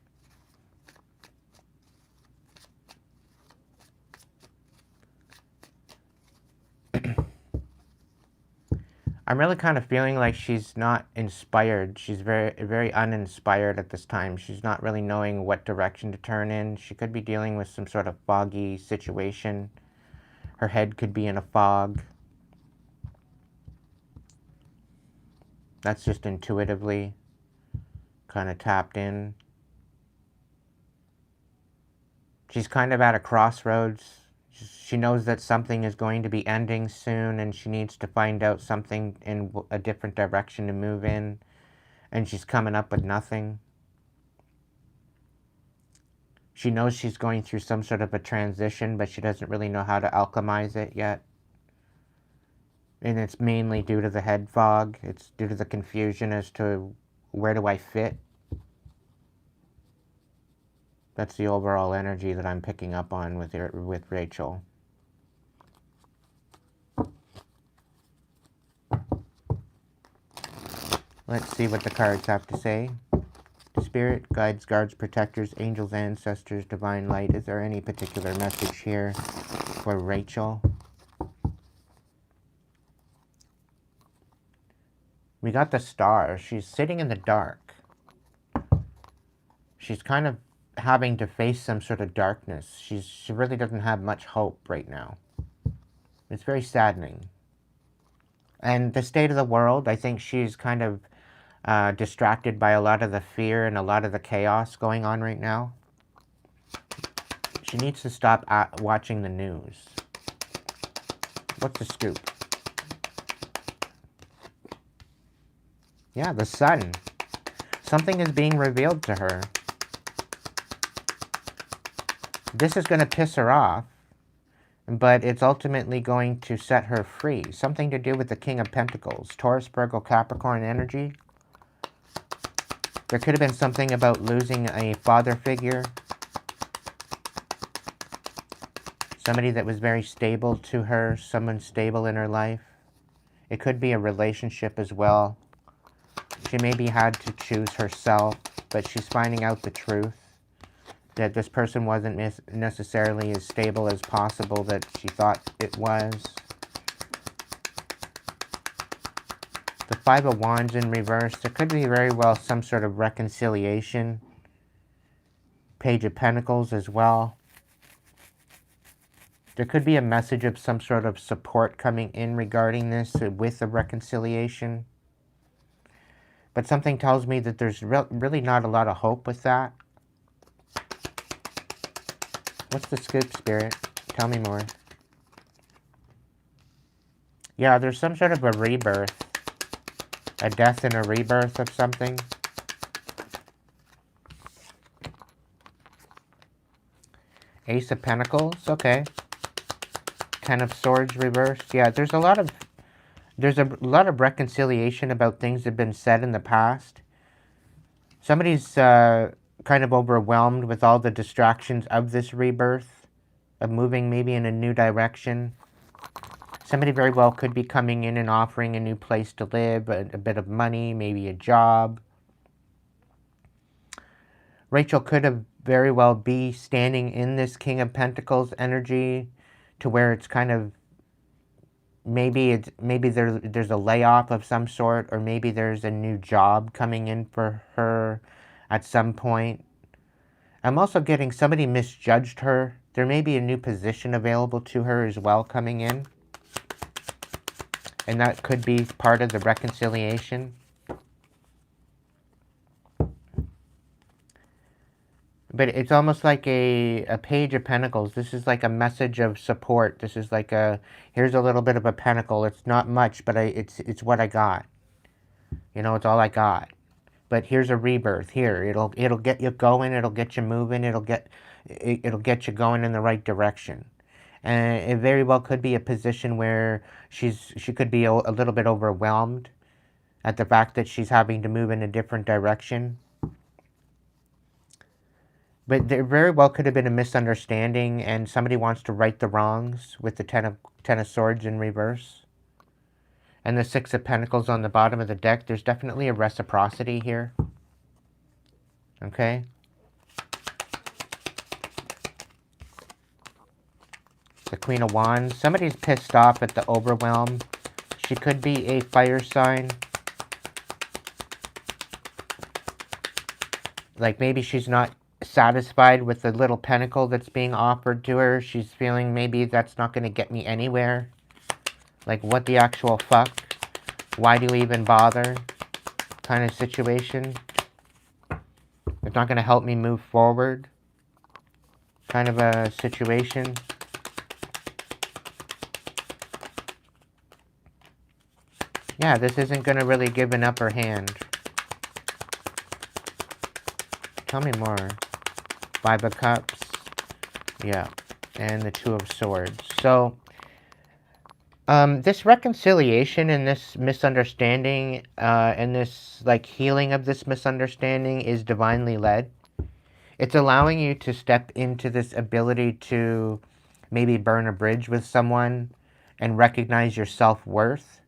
I'm really kind of feeling like she's not inspired. She's very, very uninspired at this time. She's not really knowing what direction to turn in. She could be dealing with some sort of foggy situation. Her head could be in a fog. That's just intuitively kind of tapped in. She's kind of at a crossroads. She knows that something is going to be ending soon, and she needs to find out something in a different direction to move in, and she's coming up with nothing. She knows she's going through some sort of a transition, but she doesn't really know how to alchemize it yet. And it's mainly due to the head fog. It's due to the confusion as to where do I fit. That's the overall energy that I'm picking up on with Rachel. Let's see what the cards have to say. Spirit, guides, guards, protectors, angels, ancestors, divine light. Is there any particular message here for Rachel? We got the Star. She's sitting in the dark. She's kind of having to face some sort of darkness. She really doesn't have much hope right now. It's very saddening. And the state of the world, I think she's kind of distracted by a lot of the fear and a lot of the chaos going on right now. She needs to stop watching the news. What's the scoop? Yeah, the sun. Something is being revealed to her. This is going to piss her off, but it's ultimately going to set her free. Something to do with the King of Pentacles. Taurus, Virgo, Capricorn energy. There could have been something about losing a father figure. Somebody that was very stable to her. Someone stable in her life. It could be a relationship as well. She maybe had to choose herself, but she's finding out the truth. That this person wasn't necessarily as stable as possible that she thought it was. The Five of Wands in reverse. There could be very well some sort of reconciliation. Page of Pentacles as well. There could be a message of some sort of support coming in regarding this with a reconciliation. But something tells me that there's really not a lot of hope with that. What's the scoop, Spirit? Tell me more. Yeah, there's some sort of a rebirth. A death and a rebirth of something. Ace of Pentacles, okay. Ten of Swords reversed. Yeah, there's a lot of reconciliation about things that have been said in the past. Somebody's kind of overwhelmed with all the distractions of this rebirth, of moving maybe in a new direction. Somebody very well could be coming in and offering a new place to live, a bit of money, maybe a job. Rachel could have very well be standing in this King of Pentacles energy to where it's kind of maybe there's a layoff of some sort, or maybe there's a new job coming in for her at some point. I'm also getting somebody misjudged her. There may be a new position available to her as well coming in. And that could be part of the reconciliation. But it's almost like a page of pentacles. This is like a message of support. This is like here's a little bit of a pentacle. It's not much, but it's what I got. You know, it's all I got. But here's a rebirth. Here, it'll get you going. It'll get you moving. It'll get you going in the right direction. And it very well could be a position where she could be a little bit overwhelmed at the fact that she's having to move in a different direction. But there very well could have been a misunderstanding, and somebody wants to right the wrongs with the Ten of Swords in reverse. And the Six of Pentacles on the bottom of the deck. There's definitely a reciprocity here. Okay? The Queen of Wands. Somebody's pissed off at the overwhelm. She could be a fire sign. Like maybe she's not satisfied with the little pentacle that's being offered to her. She's feeling maybe that's not going to get me anywhere. Like, what the actual fuck? Why do you even bother? Kind of situation. It's not going to help me move forward. Kind of a situation. Yeah, this isn't going to really give an upper hand. Tell me more. Five of Cups. Yeah. And the Two of Swords. So, this reconciliation and this misunderstanding, and this, like, healing of this misunderstanding is divinely led. It's allowing you to step into this ability to maybe burn a bridge with someone and recognize your self-worth.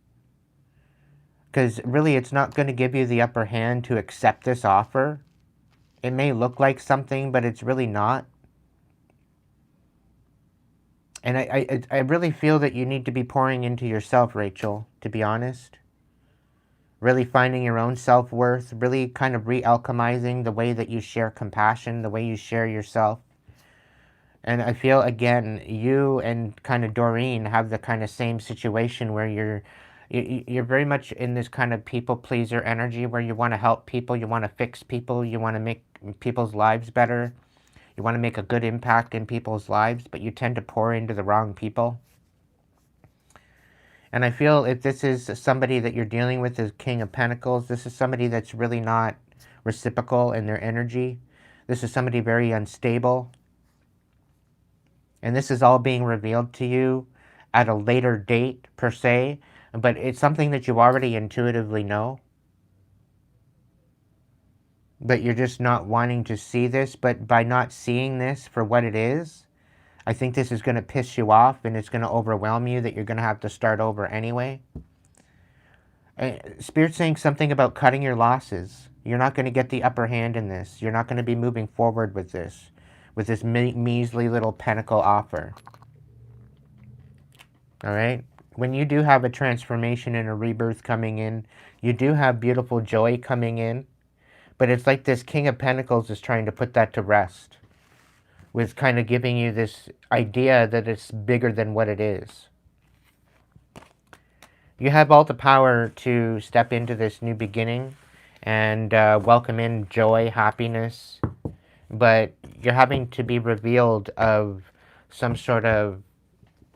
Because really, it's not going to give you the upper hand to accept this offer. It may look like something, but it's really not. And I really feel that you need to be pouring into yourself, Rachel, to be honest. Really finding your own self-worth, really kind of re-alchemizing the way that you share compassion, the way you share yourself. And I feel, again, you and kind of Doreen have the kind of same situation where you're very much in this kind of people-pleaser energy where you want to help people, you want to fix people, you want to make people's lives better. You want to make a good impact in people's lives, but you tend to pour into the wrong people. And I feel if this is somebody that you're dealing with as King of Pentacles, this is somebody that's really not reciprocal in their energy. This is somebody very unstable. And this is all being revealed to you at a later date, per se. But it's something that you already intuitively know. But you're just not wanting to see this. But by not seeing this for what it is, I think this is going to piss you off and it's going to overwhelm you that you're going to have to start over anyway. Spirit's saying something about cutting your losses. You're not going to get the upper hand in this. You're not going to be moving forward with this measly little pentacle offer. All right? When you do have a transformation and a rebirth coming in, you do have beautiful joy coming in. But it's like this King of Pentacles is trying to put that to rest, with kind of giving you this idea that it's bigger than what it is. You have all the power to step into this new beginning and welcome in joy, happiness, but you're having to be revealed of some sort of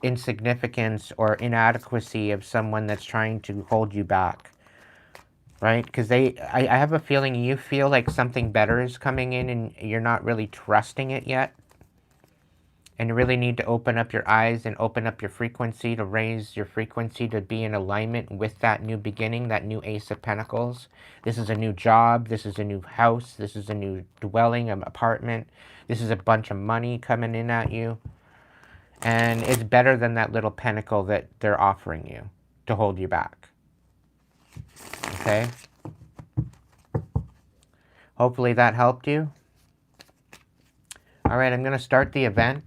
insignificance or inadequacy of someone that's trying to hold you back. Right? Because I have a feeling you feel like something better is coming in and you're not really trusting it yet. And you really need to open up your eyes and open up your frequency, to raise your frequency to be in alignment with that new beginning, that new Ace of Pentacles. This is a new job. This is a new house. This is a new dwelling, an apartment. This is a bunch of money coming in at you. And it's better than that little pentacle that they're offering you to hold you back. Okay? Hopefully that helped you. All right, I'm going to start the event,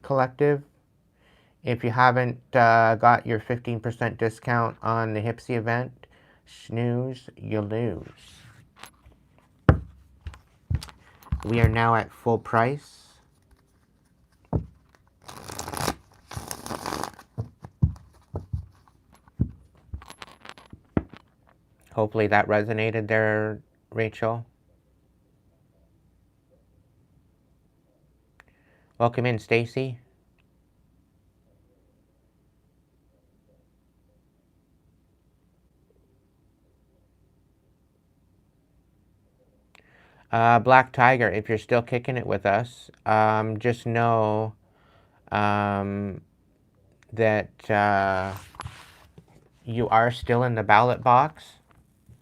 collective. If you haven't got your 15% discount on the Hypesee event, snooze, you lose. We are now at full price. Hopefully that resonated there, Rachel. Welcome in, Stacy. Black Tiger, if you're still kicking it with us, just know that you are still in the ballot box.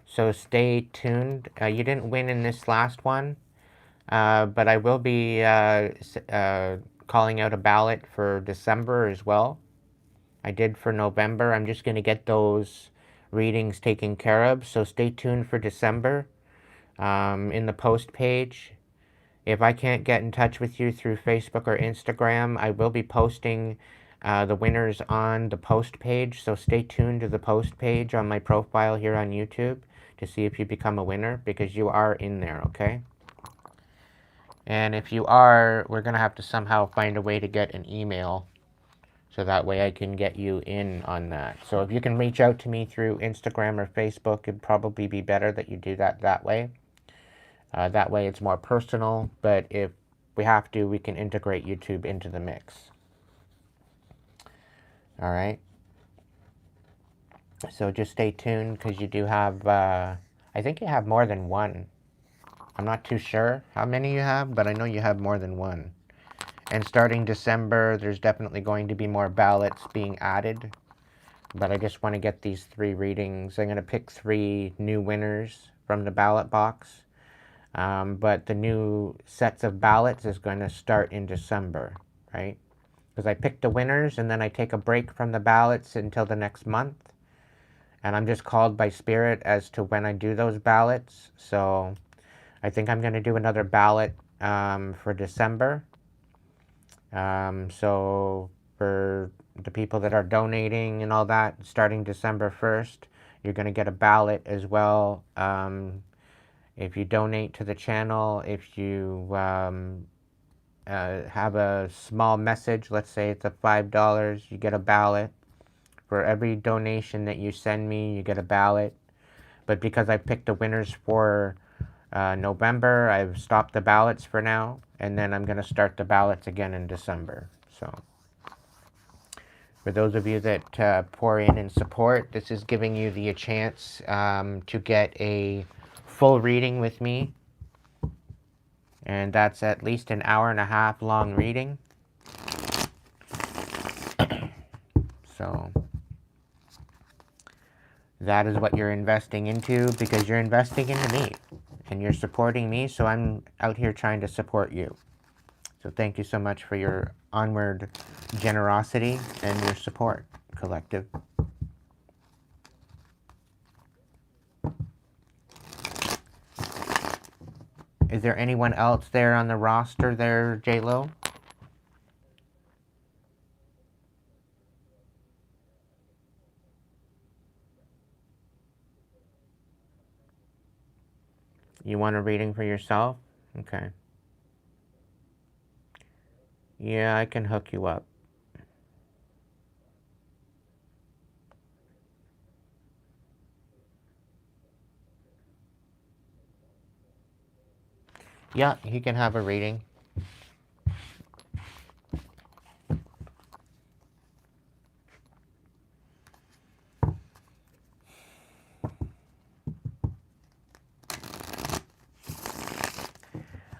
So stay tuned. You didn't win in this last one, but I will be calling out a ballot for December as well. I did for November. I'm just going to get those readings taken care of. So stay tuned for December in the post page. If I can't get in touch with you through Facebook or Instagram, I will be posting the winners on the post page. So stay tuned to the post page on my profile here on YouTube to see if you become a winner, because you are in there, okay? And if you are, we're going to have to somehow find a way to get an email so that way I can get you in on that. So if you can reach out to me through Instagram or Facebook, it'd probably be better that you do that way. That way it's more personal, but if we have to, we can integrate YouTube into the mix. All right? So just stay tuned, because you do have, I think you have more than one. I'm not too sure how many you have, but I know you have more than one. And starting December, there's definitely going to be more ballots being added. But I just want to get these 3 readings. I'm going to pick 3 new winners from the ballot box. But the new sets of ballots is going to start in December, right? Because I pick the winners and then I take a break from the ballots until the next month. And I'm just called by Spirit as to when I do those ballots. So I think I'm going to do another ballot for December. So for the people that are donating and all that, starting December 1st, you're going to get a ballot as well. If you donate to the channel, if you have a small message, let's say it's a $5, you get a ballot. For every donation that you send me, you get a ballot. But because I picked the winners for November, I've stopped the ballots for now, and then I'm going to start the ballots again in December. So for those of you that pour in and support, this is giving you the chance to get a full reading with me. And that's at least an hour-and-a-half long reading. So that is what you're investing into, because you're investing into me. And you're supporting me, so I'm out here trying to support you. So thank you so much for your onward generosity and your support, collective. Is there anyone else there on the roster there, J-Lo? You want a reading for yourself? Okay. Yeah, I can hook you up. Yeah, he can have a reading.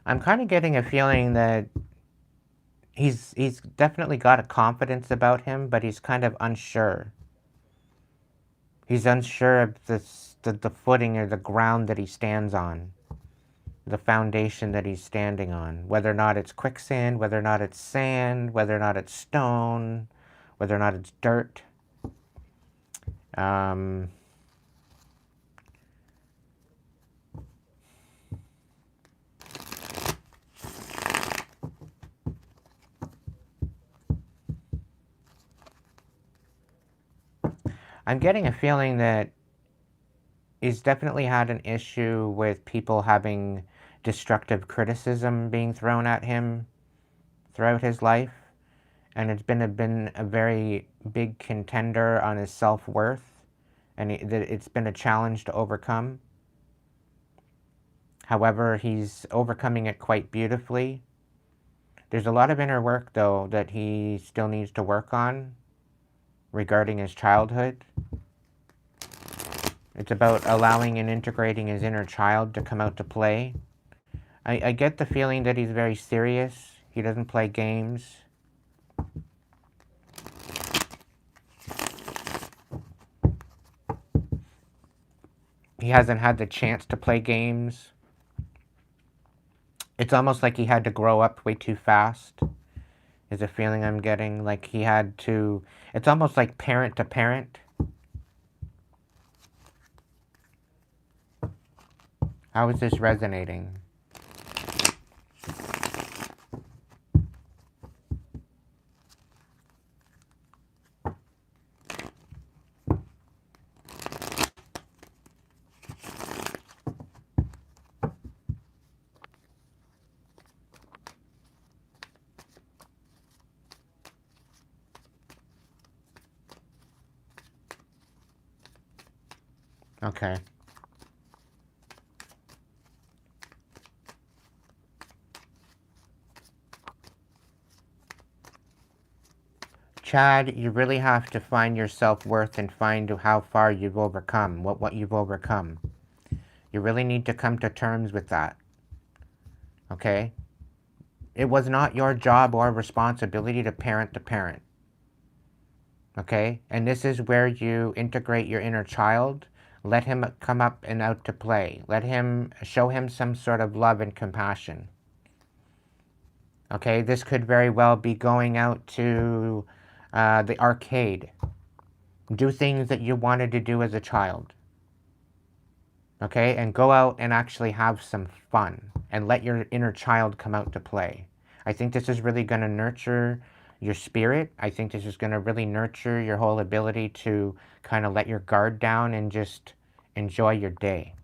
I'm kind of getting a feeling that he's definitely got a confidence about him, but he's kind of unsure. He's unsure of the footing or the ground that he stands on, the foundation that he's standing on, whether or not it's quicksand, whether or not it's sand, whether or not it's stone, whether or not it's dirt. I'm getting a feeling that he's definitely had an issue with people having destructive criticism being thrown at him throughout his life. And it's been a very big contender on his self-worth. And it's been a challenge to overcome. However, he's overcoming it quite beautifully. There's a lot of inner work, though, that he still needs to work on regarding his childhood. It's about allowing and integrating his inner child to come out to play. I get the feeling that he's very serious. He doesn't play games. He hasn't had the chance to play games. It's almost like he had to grow up way too fast, is a feeling I'm getting. Like he had to, it's almost like parent to parent. How is this resonating? Okay. Chad, you really have to find your self-worth and find how far you've overcome, what you've overcome. You really need to come to terms with that. Okay? It was not your job or responsibility to parent the parent. Okay? And this is where you integrate your inner child. Let him come up and out to play. Let him, show him some sort of love and compassion. Okay? This could very well be going out to the arcade. Do things that you wanted to do as a child. Okay? And go out and actually have some fun. And let your inner child come out to play. I think this is really going to nurture your spirit. I think this is going to really nurture your whole ability to kind of let your guard down and just enjoy your day.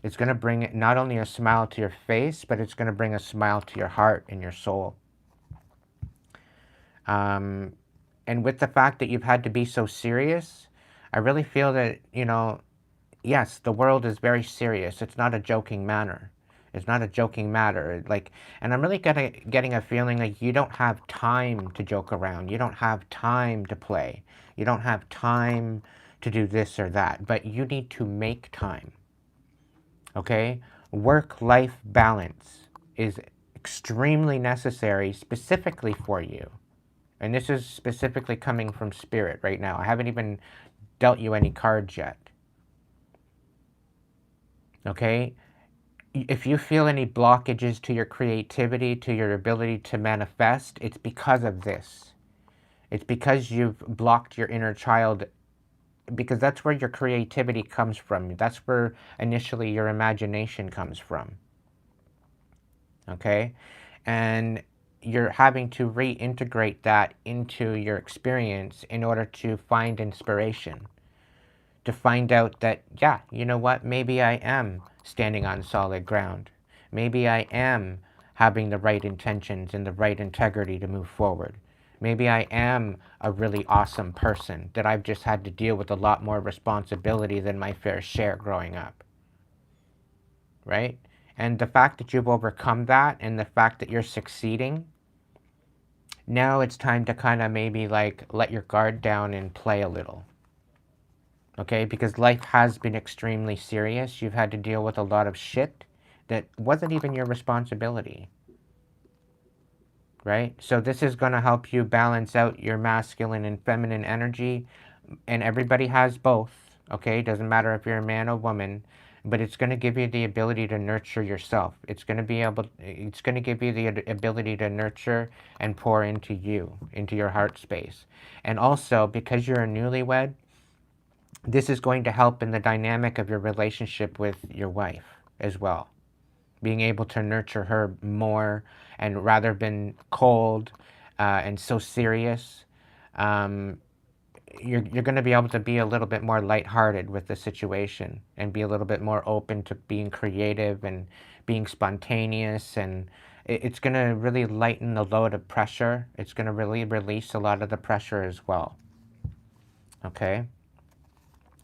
It's going to bring not only a smile to your face, but it's going to bring a smile to your heart and your soul. And with the fact that you've had to be so serious, I really feel that, you know, yes, the world is very serious. It's not a joking manner. It's not a joking matter. Like, and I'm really getting a feeling like you don't have time to joke around. You don't have time to play. You don't have time to do this or that. But you need to make time. Okay? Work-life balance is extremely necessary specifically for you. And this is specifically coming from Spirit right now. I haven't even dealt you any cards yet. Okay? If you feel any blockages to your creativity, to your ability to manifest, it's because of this. It's because you've blocked your inner child, because that's where your creativity comes from. That's where initially your imagination comes from. Okay? And you're having to reintegrate that into your experience in order to find inspiration. To find out that, yeah, you know what, maybe I am standing on solid ground. Maybe I am having the right intentions and the right integrity to move forward. Maybe I am a really awesome person, that I've just had to deal with a lot more responsibility than my fair share growing up. Right? And the fact that you've overcome that, and the fact that you're succeeding, now it's time to kind of maybe like let your guard down and play a little. Okay, because life has been extremely serious. You've had to deal with a lot of shit that wasn't even your responsibility. Right? So this is going to help you balance out your masculine and feminine energy. And everybody has both. Okay, doesn't matter if you're a man or woman. But it's going to give you the ability to nurture yourself. It's going to give you the ability to nurture and pour into you, into your heart space. And also, because you're a newlywed, this is going to help in the dynamic of your relationship with your wife as well. Being able to nurture her more, and rather than cold and so serious, you're going to be able to be a little bit more lighthearted with the situation and be a little bit more open to being creative and being spontaneous, and it's going to really lighten the load of pressure. It's going to really release a lot of the pressure as well. Okay?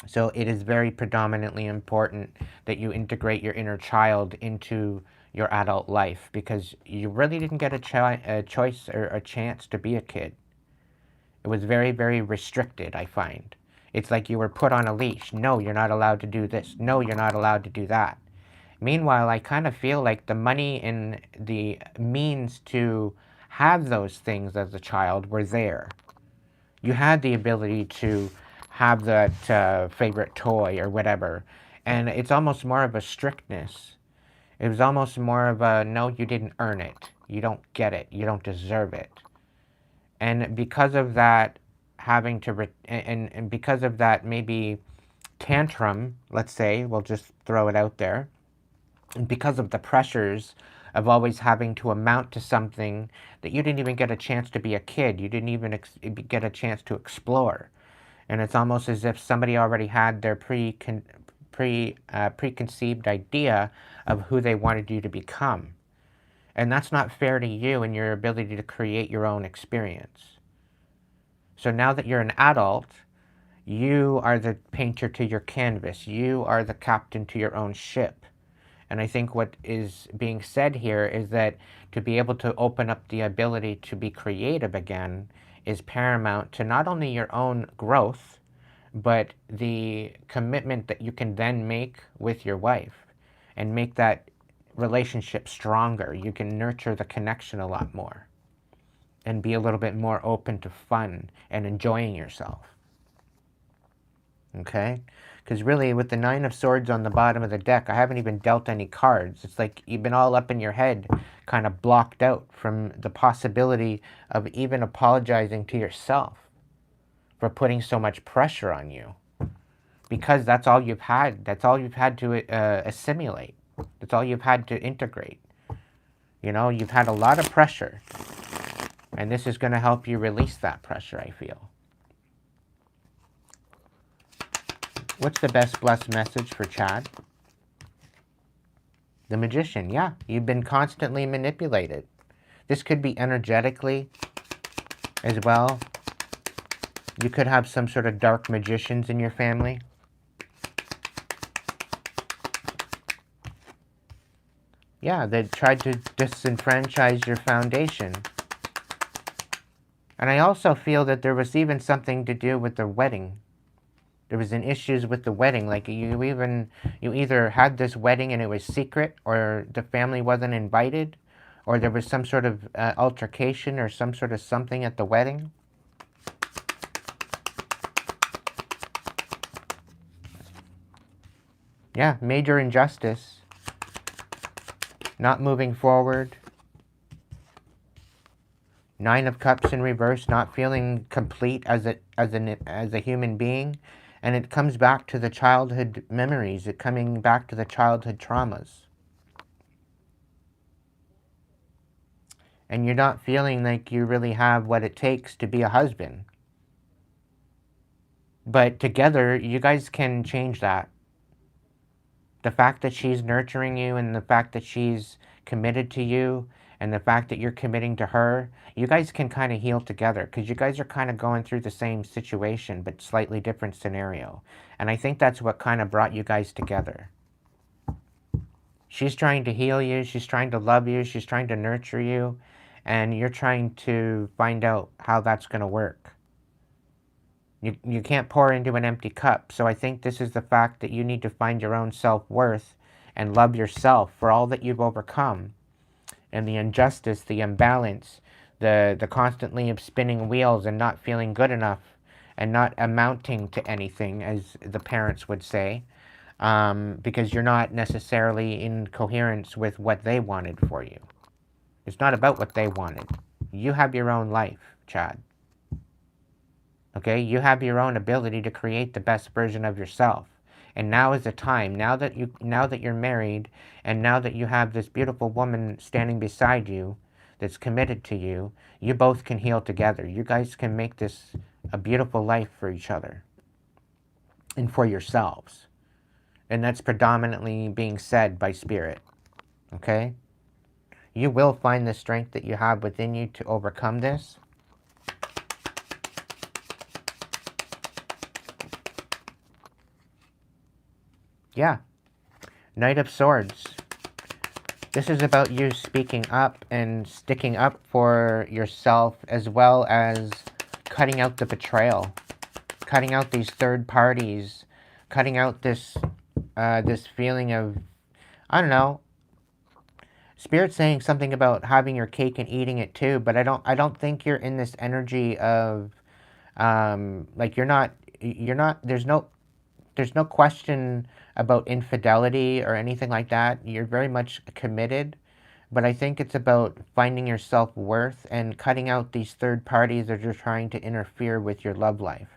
So it is very predominantly important that you integrate your inner child into your adult life, because you really didn't get a choice or a chance to be a kid. It was very, very restricted, I find. It's like you were put on a leash. No, you're not allowed to do this. No, you're not allowed to do that. Meanwhile, I kind of feel like the money and the means to have those things as a child were there. You had the ability to have that favorite toy or whatever. And it's almost more of a strictness. It was almost more of a, no, you didn't earn it. You don't get it. You don't deserve it. And because of that, having to, and because of that maybe tantrum, let's say, we'll just throw it out there, and because of the pressures of always having to amount to something that you didn't even get a chance to be a kid, you didn't even get a chance to explore. And it's almost as if somebody already had their preconceived idea of who they wanted you to become. And that's not fair to you and your ability to create your own experience. So now that you're an adult, you are the painter to your canvas. You are the captain to your own ship. And I think what is being said here is that to be able to open up the ability to be creative again is paramount to not only your own growth, but the commitment that you can then make with your wife and make that relationship stronger. You can nurture the connection a lot more and be a little bit more open to fun and enjoying yourself. Okay? Because really, with the 9 of Swords on the bottom of the deck, I haven't even dealt any cards. It's like you've been all up in your head, kind of blocked out from the possibility of even apologizing to yourself for putting so much pressure on you. Because that's all you've had. That's all you've had to assimilate. That's all you've had to integrate. You know, you've had a lot of pressure. And this is going to help you release that pressure, I feel. What's the best blessed message for Chad? The Magician. Yeah, you've been constantly manipulated. This could be energetically as well. You could have some sort of dark magicians in your family. Yeah, they tried to disenfranchise your foundation. And I also feel that there was even something to do with the wedding. There was an issues with the wedding. Like you either had this wedding and it was secret, or the family wasn't invited, or there was some sort of altercation or some sort of something at the wedding. Yeah, major injustice. Not moving forward. 9 of Cups in reverse, not feeling complete as a human being. And it comes back to the childhood memories. It's coming back to the childhood traumas. And you're not feeling like you really have what it takes to be a husband. But together, you guys can change that. The fact that she's nurturing you and the fact that she's committed to you and the fact that you're committing to her, you guys can kind of heal together, because you guys are kind of going through the same situation but slightly different scenario. And I think that's what kind of brought you guys together. She's trying to heal you, she's trying to love you, she's trying to nurture you, and you're trying to find out how that's going to work. You can't pour into an empty cup. So I think this is the fact that you need to find your own self-worth and love yourself for all that you've overcome. And the injustice, the imbalance, the constantly spinning wheels and not feeling good enough and not amounting to anything, as the parents would say, because you're not necessarily in coherence with what they wanted for you. It's not about what they wanted. You have your own life, Chad. Okay, you have your own ability to create the best version of yourself. And now is the time, now that you're married, and now that you have this beautiful woman standing beside you that's committed to you, you both can heal together. You guys can make this a beautiful life for each other and for yourselves. And that's predominantly being said by Spirit. Okay? You will find the strength that you have within you to overcome this. Yeah. Knight of Swords. This is about you speaking up and sticking up for yourself, as well as cutting out the betrayal. Cutting out these third parties. Cutting out this this feeling of, I don't know, Spirit's saying something about having your cake and eating it too, but I don't think you're in this energy of like you're not, there's no question about infidelity or anything like that. You're very much committed, but I think it's about finding your self-worth and cutting out these third parties that are trying to interfere with your love life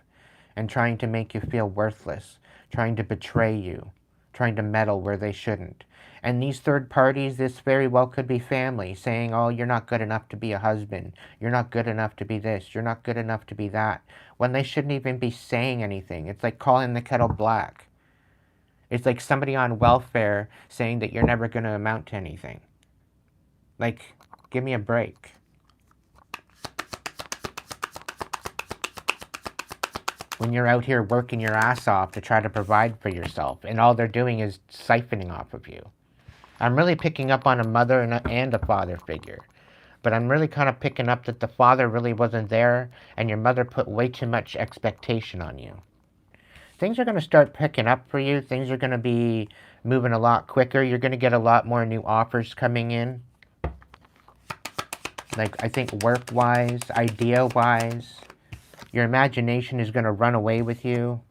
and trying to make you feel worthless, trying to betray you, trying to meddle where they shouldn't. And these third parties, this very well could be family, saying, oh, you're not good enough to be a husband. You're not good enough to be this. You're not good enough to be that. When they shouldn't even be saying anything. It's like calling the kettle black. It's like somebody on welfare saying that you're never going to amount to anything. Like, give me a break. When you're out here working your ass off to try to provide for yourself, and all they're doing is siphoning off of you. I'm really picking up on a mother and a father figure. But I'm really kind of picking up that the father really wasn't there, and your mother put way too much expectation on you. Things are going to start picking up for you. Things are going to be moving a lot quicker. You're going to get a lot more new offers coming in. Like, I think work-wise, idea-wise. Your imagination is going to run away with you.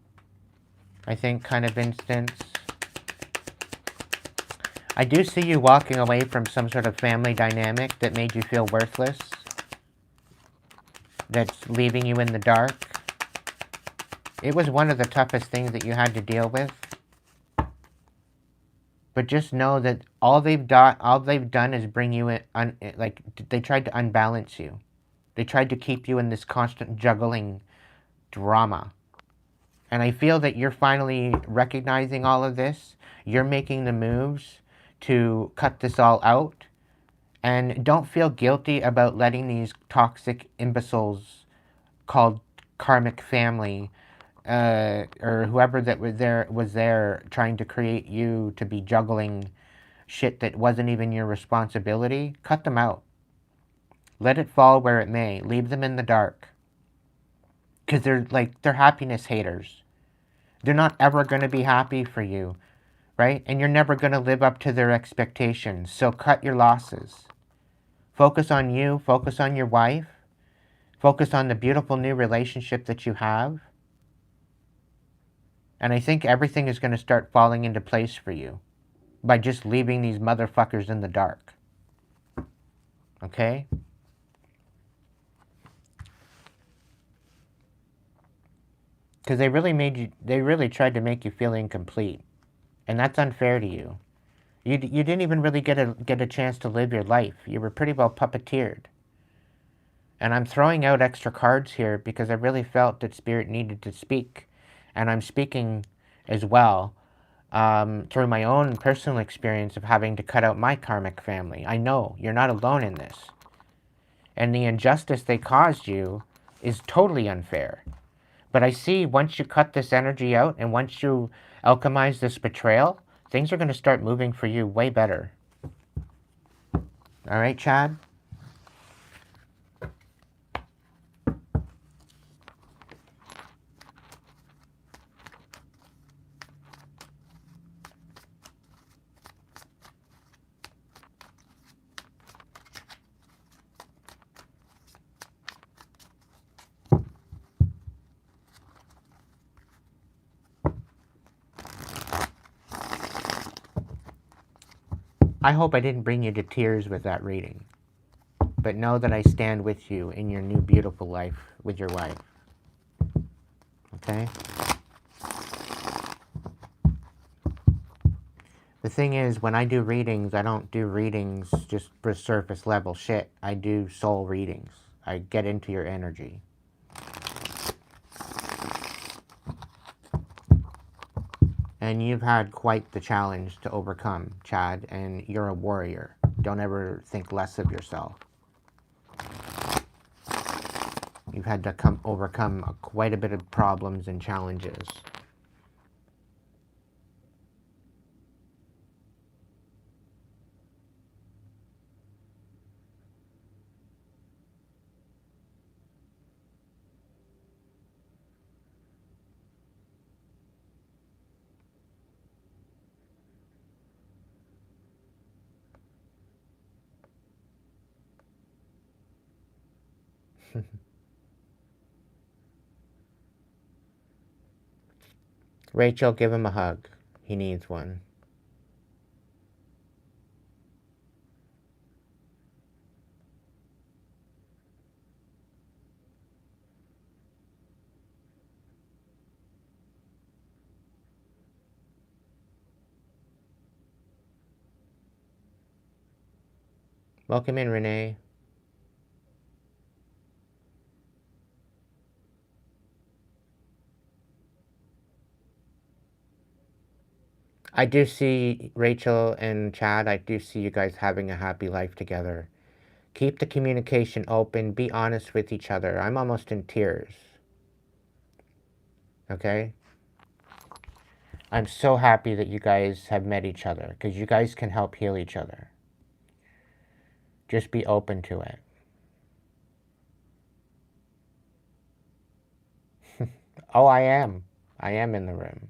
I think, kind of instance. I do see you walking away from some sort of family dynamic that made you feel worthless. That's leaving you in the dark. It was one of the toughest things that you had to deal with. But just know that all they've done is bring you in, like, they tried to unbalance you. They tried to keep you in this constant juggling drama. And I feel that you're finally recognizing all of this. You're making the moves to cut this all out. And don't feel guilty about letting these toxic imbeciles called karmic family, or whoever that was there trying to create you to be juggling shit that wasn't even your responsibility. Cut them out. Let it fall where it may. Leave them in the dark. Because they're happiness haters. They're not ever going to be happy for you, right? And you're never going to live up to their expectations. So cut your losses. Focus on you. Focus on your wife. Focus on the beautiful new relationship that you have. And I think everything is going to start falling into place for you by just leaving these motherfuckers in the dark. Okay? Because they really tried to make you feel incomplete. And that's unfair to you. You didn't even really get a chance to live your life. You were pretty well puppeteered. And I'm throwing out extra cards here because I really felt that Spirit needed to speak. And I'm speaking as well through my own personal experience of having to cut out my karmic family. I know you're not alone in this. And the injustice they caused you is totally unfair. But I see once you cut this energy out and once you alchemize this betrayal, things are going to start moving for you way better. All right, Chad? I hope I didn't bring you to tears with that reading. But know that I stand with you in your new beautiful life with your wife. Okay? The thing is, when I do readings, I don't do readings just for surface level shit. I do soul readings. I get into your energy. And you've had quite the challenge to overcome, Chad, and you're a warrior. Don't ever think less of yourself. You've had to overcome quite a bit of problems and challenges. Rachel, give him a hug. He needs one. Welcome in, Renee. I do see, Rachel and Chad, I do see you guys having a happy life together. Keep the communication open. Be honest with each other. I'm almost in tears. Okay? I'm so happy that you guys have met each other, because you guys can help heal each other. Just be open to it. Oh, I am. I am in the room.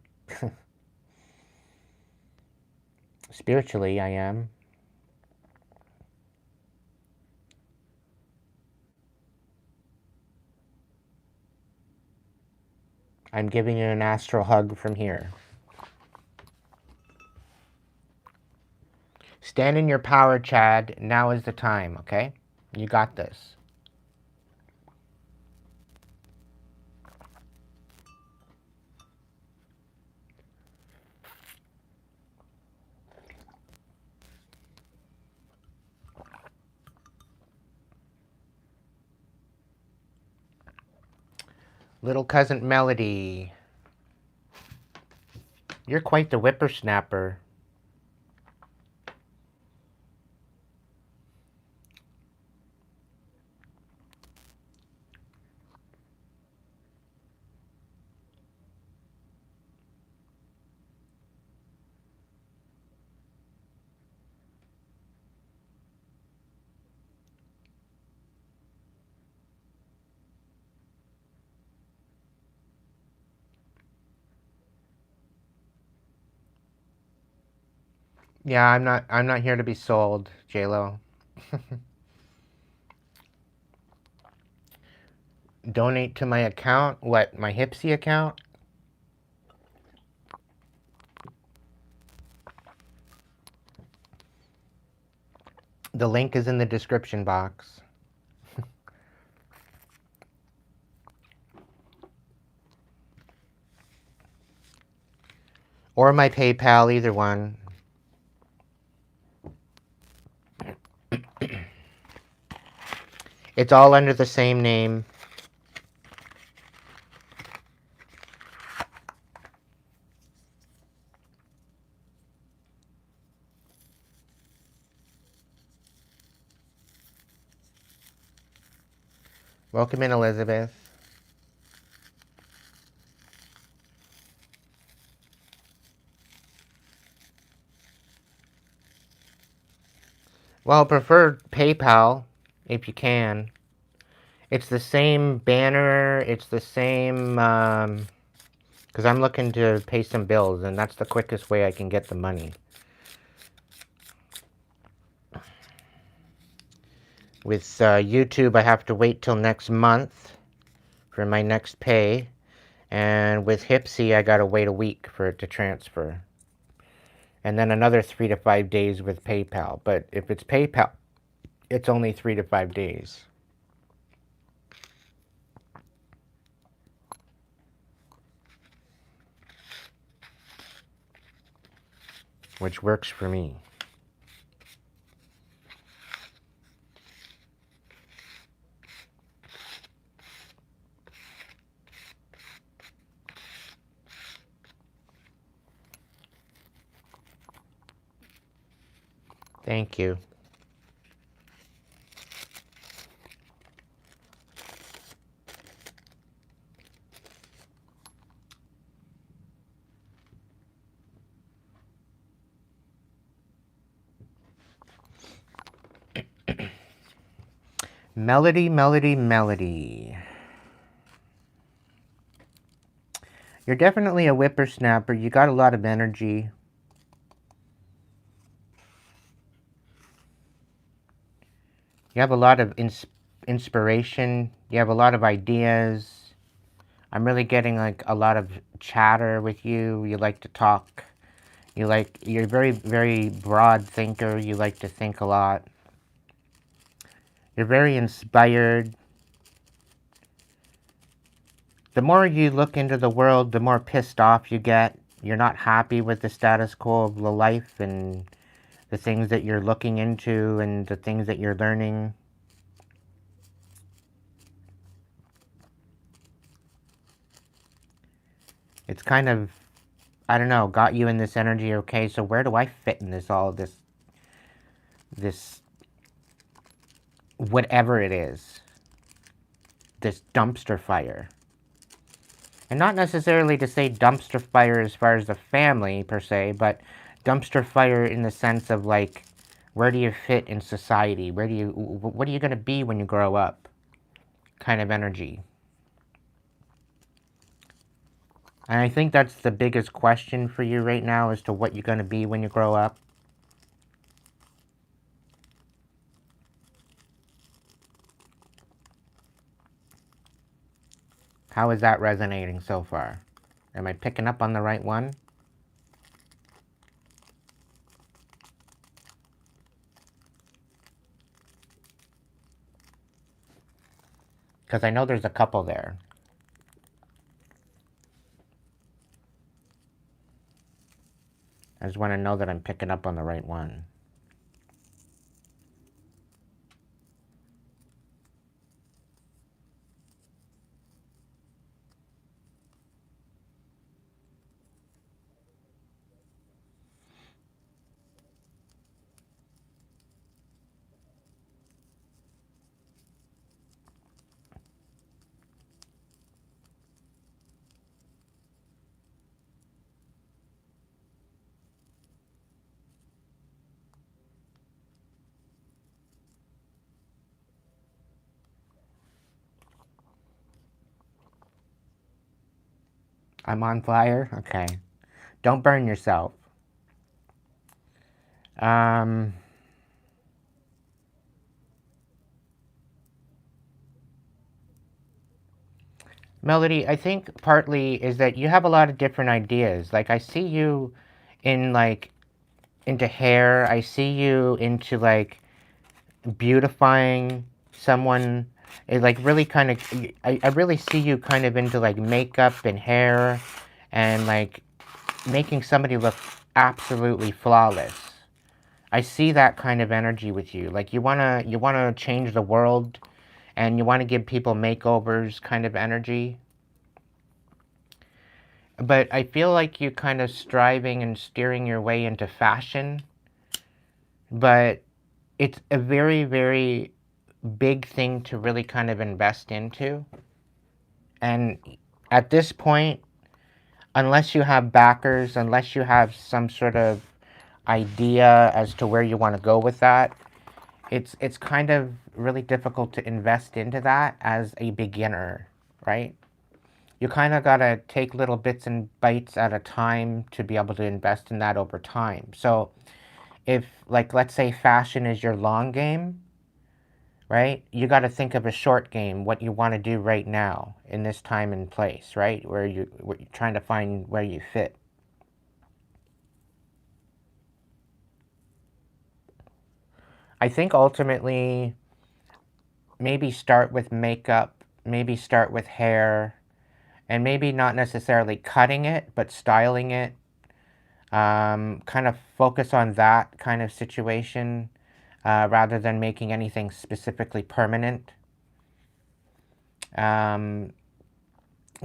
Spiritually, I am. I'm giving you an astral hug from here. Stand in your power, Chad. Now is the time, okay? You got this. Little cousin Melody. You're quite the whippersnapper. Yeah, I'm not here to be sold, JLo. Donate to my account? What, my Hypesee account? The link is in the description box. Or my PayPal, either one. It's all under the same name. Welcome in, Elizabeth. Well, prefer PayPal, if you can. It's the same banner, it's the same, because I'm looking to pay some bills, and that's the quickest way I can get the money. With YouTube, I have to wait till next month for my next pay. And with Hypesee, I gotta wait a week for it to transfer. And then another 3 to 5 days with PayPal. But if it's PayPal, it's only 3 to 5 days. Which works for me. Thank you. Melody, melody, melody. You're definitely a whippersnapper. You got a lot of energy. You have a lot of inspiration. You have a lot of ideas. I'm really getting like a lot of chatter with you. You like to talk. You're very, very broad thinker. You like to think a lot. You're very inspired. The more you look into the world, the more pissed off you get. You're not happy with the status quo of the life and the things that you're looking into and the things that you're learning. It's kind of, I don't know, got you in this energy. Okay, so where do I fit in this, all of this, whatever it is, this dumpster fire? And not necessarily to say dumpster fire as far as the family per se, but dumpster fire in the sense of like, where do you fit in society? What are you going to be when you grow up? Kind of energy. And I think that's the biggest question for you right now as to what you're going to be when you grow up. How is that resonating so far? Am I picking up on the right one? Because I know there's a couple there. I just want to know that I'm picking up on the right one. I'm on fire? Okay. Don't burn yourself. Melody, I think partly is that you have a lot of different ideas. Like, I see you in, like, into hair. I see you into, like, beautifying someone. It, like, really kind of, I really see you kind of into, like, makeup and hair and, like, making somebody look absolutely flawless. I see that kind of energy with you. Like, you wanna change the world and you want to give people makeovers kind of energy. But I feel like you're kind of striving and steering your way into fashion. But it's a very, very big thing to really kind of invest into. And at this point, unless you have backers, unless you have some sort of idea as to where you want to go with that, it's kind of really difficult to invest into that as a beginner, right? You kind of got to take little bits and bites at a time to be able to invest in that over time. So if, like, let's say fashion is your long game, right? You got to think of a short game, what you want to do right now in this time and place, right? Where you're trying to find where you fit. I think ultimately, maybe start with makeup, maybe start with hair, and maybe not necessarily cutting it, but styling it. Kind of focus on that kind of situation rather than making anything specifically permanent. Um,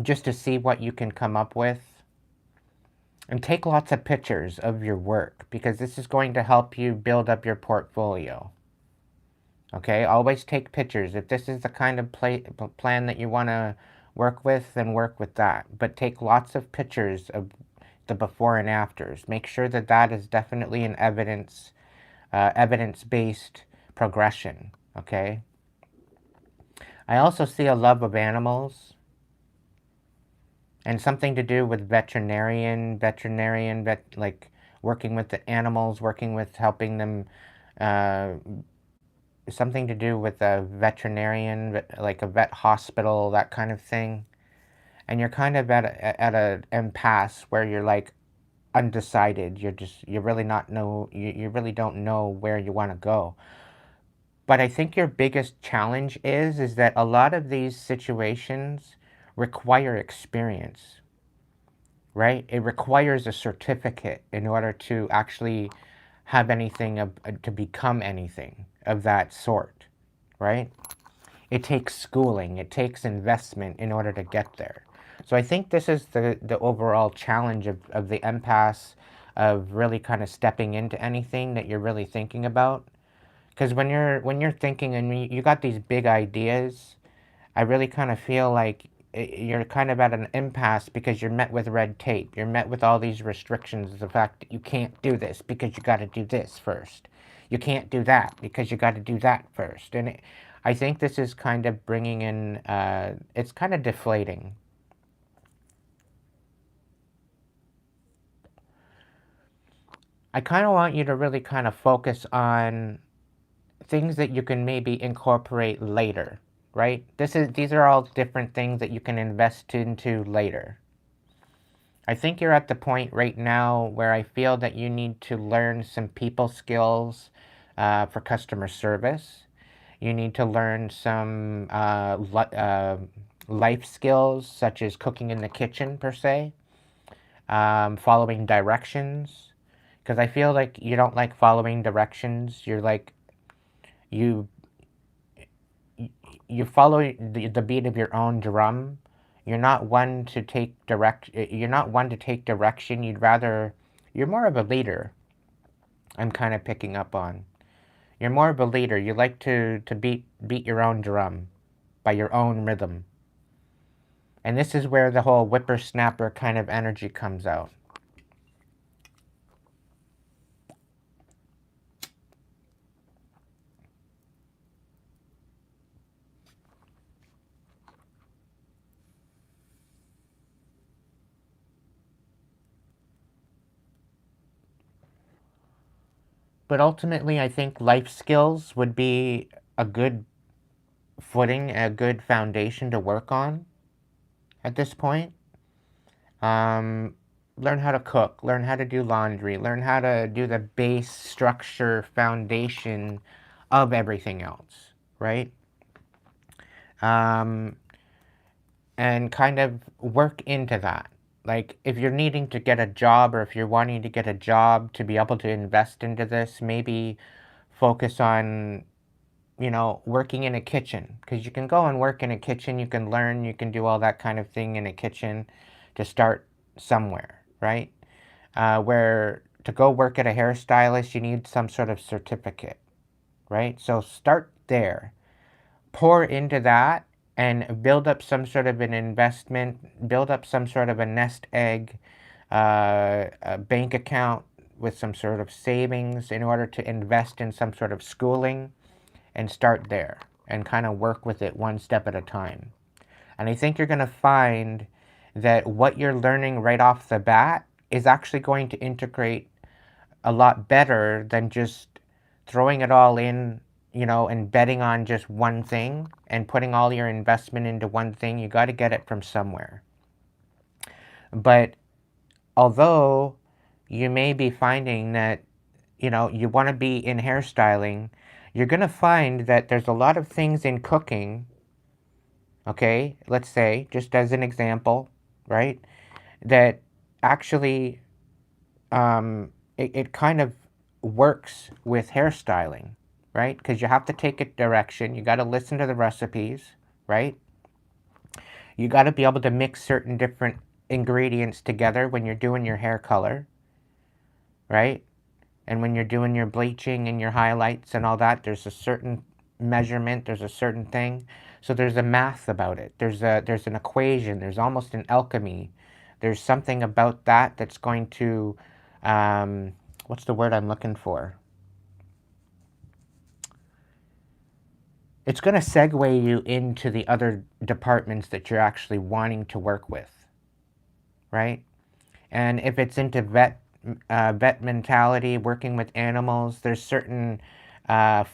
just to see what you can come up with. And take lots of pictures of your work, because this is going to help you build up your portfolio. Okay, always take pictures. If this is the kind of plan that you want to work with, then work with that. But take lots of pictures of the before and afters. Make sure that that is definitely an evidence-based progression. Okay. I also see a love of animals, and something to do with like working with the animals, working with helping them. Something to do with a veterinarian, like a vet hospital, that kind of thing. And you're kind of at an impasse where you're like undecided. You really not know, you really don't know where you want to go. But I think your biggest challenge is that a lot of these situations require experience, right? It requires a certificate in order to actually have anything to become anything of that sort, right? It takes schooling, it takes investment in order to get there. So I think this is the overall challenge of the impasse of really kind of stepping into anything that you're really thinking about. Because when you're thinking and you got these big ideas, I really kind of feel like you're kind of at an impasse because you're met with red tape. You're met with all these restrictions, the fact that you can't do this because you got to do this first. You can't do that because you got to do that first. And I think this is kind of bringing in, it's kind of deflating. I kind of want you to really kind of focus on things that you can maybe incorporate later, right? These are all different things that you can invest into later. I think you're at the point right now where I feel that you need to learn some people skills for customer service. You need to learn some life skills, such as cooking in the kitchen, per se, following directions. Because I feel like you don't like following directions. You're like, you you follow the beat of your own drum. You're not one to take You're not one to take direction. You're more of a leader. I'm kind of picking up on. You're more of a leader. You like to beat your own drum by your own rhythm. And this is where the whole whippersnapper kind of energy comes out. But ultimately, I think life skills would be a good footing, a good foundation to work on at this point. Learn how to cook, learn how to do laundry, learn how to do the base structure foundation of everything else, right? And kind of work into that. Like, if you're needing to get a job, or if you're wanting to get a job to be able to invest into this, maybe focus on, working in a kitchen. Because you can go and work in a kitchen, you can learn, you can do all that kind of thing in a kitchen to start somewhere, right? Where to go work at a hairstylist, you need some sort of certificate, right? So start there. Pour into that and build up some sort of an investment, build up some sort of a nest egg, a bank account with some sort of savings in order to invest in some sort of schooling, and start there and kind of work with it one step at a time. And I think you're going to find that what you're learning right off the bat is actually going to integrate a lot better than just throwing it all in, and betting on just one thing and putting all your investment into one thing. You got to get it from somewhere. But although you may be finding that, you want to be in hairstyling, you're going to find that there's a lot of things in cooking, okay, let's say, just as an example, right, that actually it kind of works with hairstyling, right? Because you have to take a direction. You got to listen to the recipes, right? You got to be able to mix certain different ingredients together when you're doing your hair color, right? And when you're doing your bleaching and your highlights and all that, there's a certain measurement, there's a certain thing. So there's a math about it. There's an equation, there's almost an alchemy. There's something about that that's going to, what's the word I'm looking for? It's going to segue you into the other departments that you're actually wanting to work with, right? And if it's into vet mentality, working with animals, there's certain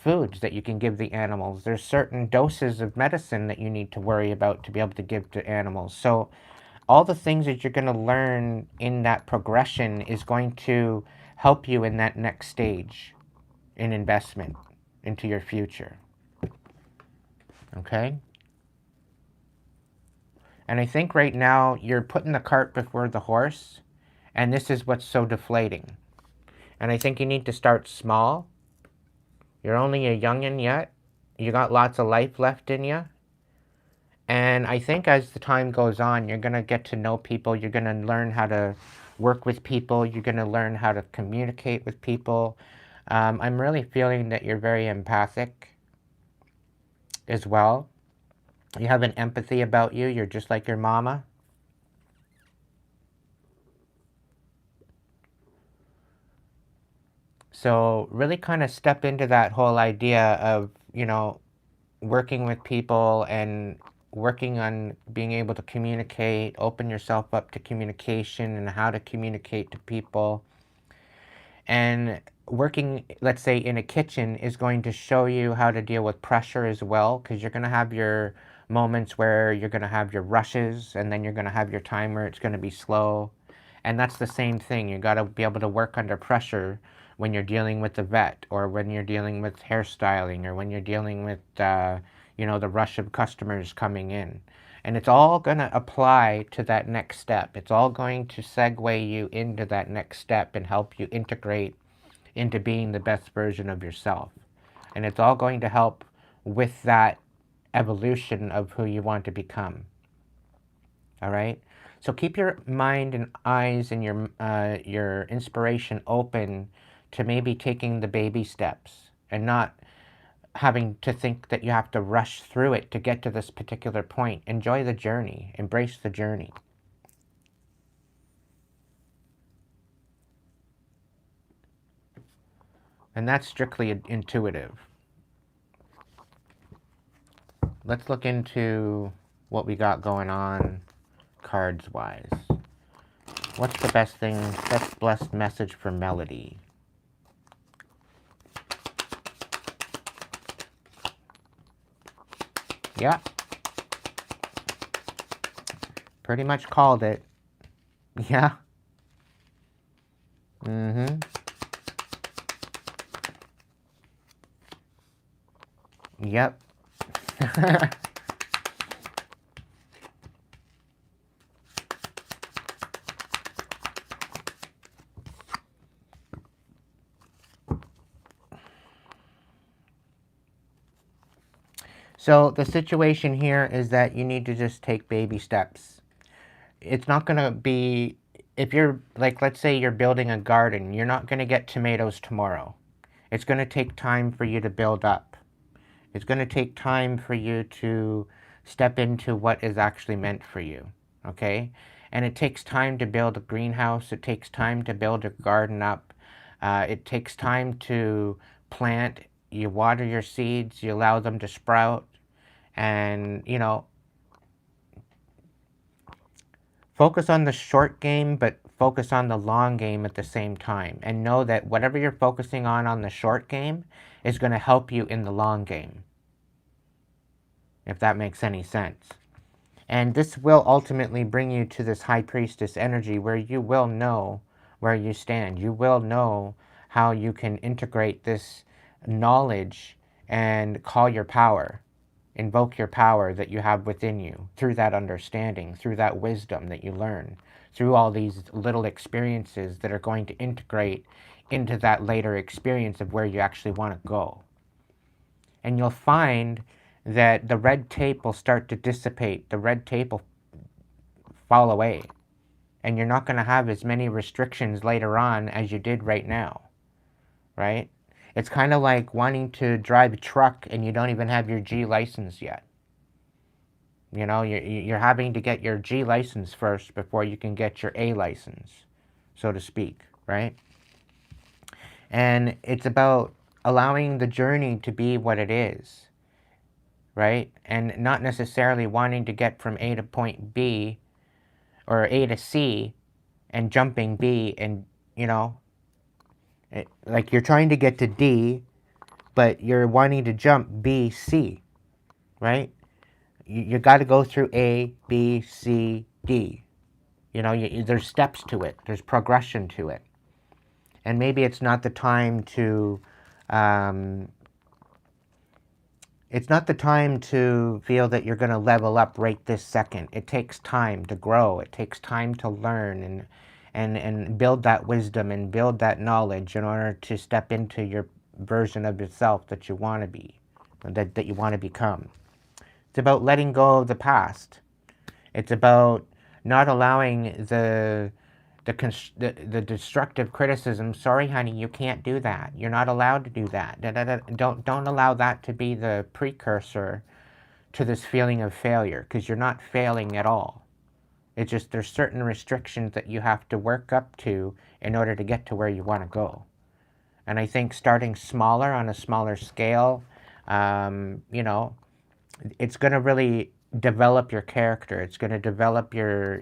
foods that you can give the animals. There's certain doses of medicine that you need to worry about to be able to give to animals. So all the things that you're going to learn in that progression is going to help you in that next stage in investment into your future. Okay? And I think right now you're putting the cart before the horse, and this is what's so deflating. And I think you need to start small. You're only a youngin' yet. You got lots of life left in you. And I think as the time goes on, you're going to get to know people. You're going to learn how to work with people. You're going to learn how to communicate with people. I'm really feeling that you're very empathic as well. You have an empathy about you. You're just like your mama. So really kind of step into that whole idea of, you know, working with people and working on being able to communicate, open yourself up to communication and how to communicate to people. And working, let's say, in a kitchen is going to show you how to deal with pressure as well, because you're going to have your moments where you're going to have your rushes, and then you're going to have your time where it's going to be slow. And that's the same thing. You got to be able to work under pressure when you're dealing with the vet, or when you're dealing with hairstyling, or when you're dealing with, you know, the rush of customers coming in. And it's all going to apply to that next step. It's all going to segue you into that next step and help you integrate into being the best version of yourself. And it's all going to help with that evolution of who you want to become. All right? So keep your mind and eyes and your inspiration open to maybe taking the baby steps and not having to think that you have to rush through it to get to this particular point. Enjoy the journey. Embrace the journey. And that's strictly intuitive. Let's look into what we got going on cards-wise. What's the best thing, best blessed message for Melody? Yeah. Pretty much called it. Yeah. Mm-hmm. Yep. So the situation here is that you need to just take baby steps. It's not going to be, if you're, like, let's say you're building a garden, you're not going to get tomatoes tomorrow. It's going to take time for you to build up. It's going to take time for you to step into what is actually meant for you, okay? And it takes time to build a greenhouse. It takes time to build a garden up. It takes time to plant. You water your seeds. You allow them to sprout. And, you know, focus on the short game, but focus on the long game at the same time. And know that whatever you're focusing on the short game is going to help you in the long game, if that makes any sense. And this will ultimately bring you to this High Priestess energy where you will know where you stand. You will know how you can integrate this knowledge and call your power. Invoke your power that you have within you through that understanding, through that wisdom that you learn, through all these little experiences that are going to integrate into that later experience of where you actually want to go. And you'll find that the red tape will start to dissipate. The red tape will fall away. and you're not going to have as many restrictions later on as you did right now, right? It's kind of like wanting to drive a truck and you don't even have your G license yet. You know, you're having to get your G license first before you can get your A license, so to speak, right? And it's about allowing the journey to be what it is, right? And not necessarily wanting to get from A to point B or A to C and jumping B and, you know, like you're trying to get to D, but you're wanting to jump B, C, right? You got to go through A, B, C, D. You know, there's steps to it. There's progression to it. And maybe it's not the time to, it's not the time to feel that you're going to level up right this second. It takes time to grow. It takes time to learn and build that wisdom and build that knowledge in order to step into your version of yourself that you want to be, that you want to become. It's about letting go of the past. It's about not allowing the destructive criticism. Sorry, honey, you can't do that. You're not allowed to do that. Don't allow that to be the precursor to this feeling of failure, because you're not failing at all. It's just there's certain restrictions that you have to work up to in order to get to where you want to go. And I think starting smaller on a smaller scale, you know, it's going to really develop your character. It's going to develop your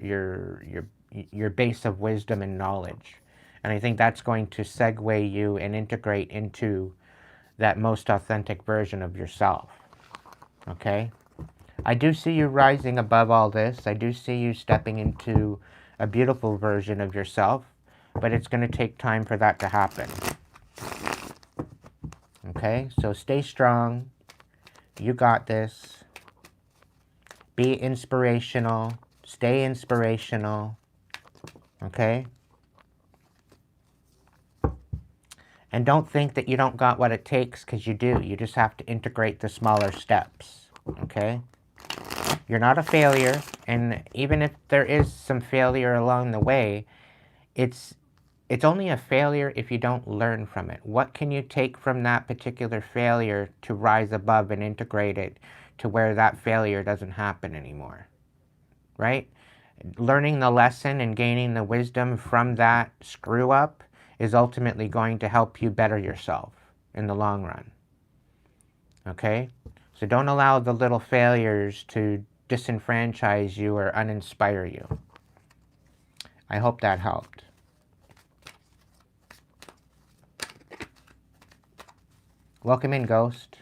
base of wisdom and knowledge. And I think that's going to segue you and integrate into that most authentic version of yourself. Okay? I do see you rising above all this. I do see you stepping into a beautiful version of yourself, but it's going to take time for that to happen. Okay? So stay strong. You got this. Be inspirational. Stay inspirational. Okay? And don't think that you don't got what it takes, because you do. You just have to integrate the smaller steps. Okay? You're not a failure, and even if there is some failure along the way, it's only a failure if you don't learn from it. What can you take from that particular failure to rise above and integrate it to where that failure doesn't happen anymore? Right? Learning the lesson and gaining the wisdom from that screw up is ultimately going to help you better yourself in the long run. Okay? So don't allow the little failures to disenfranchise you or uninspire you. I hope that helped. Welcome in, Ghost.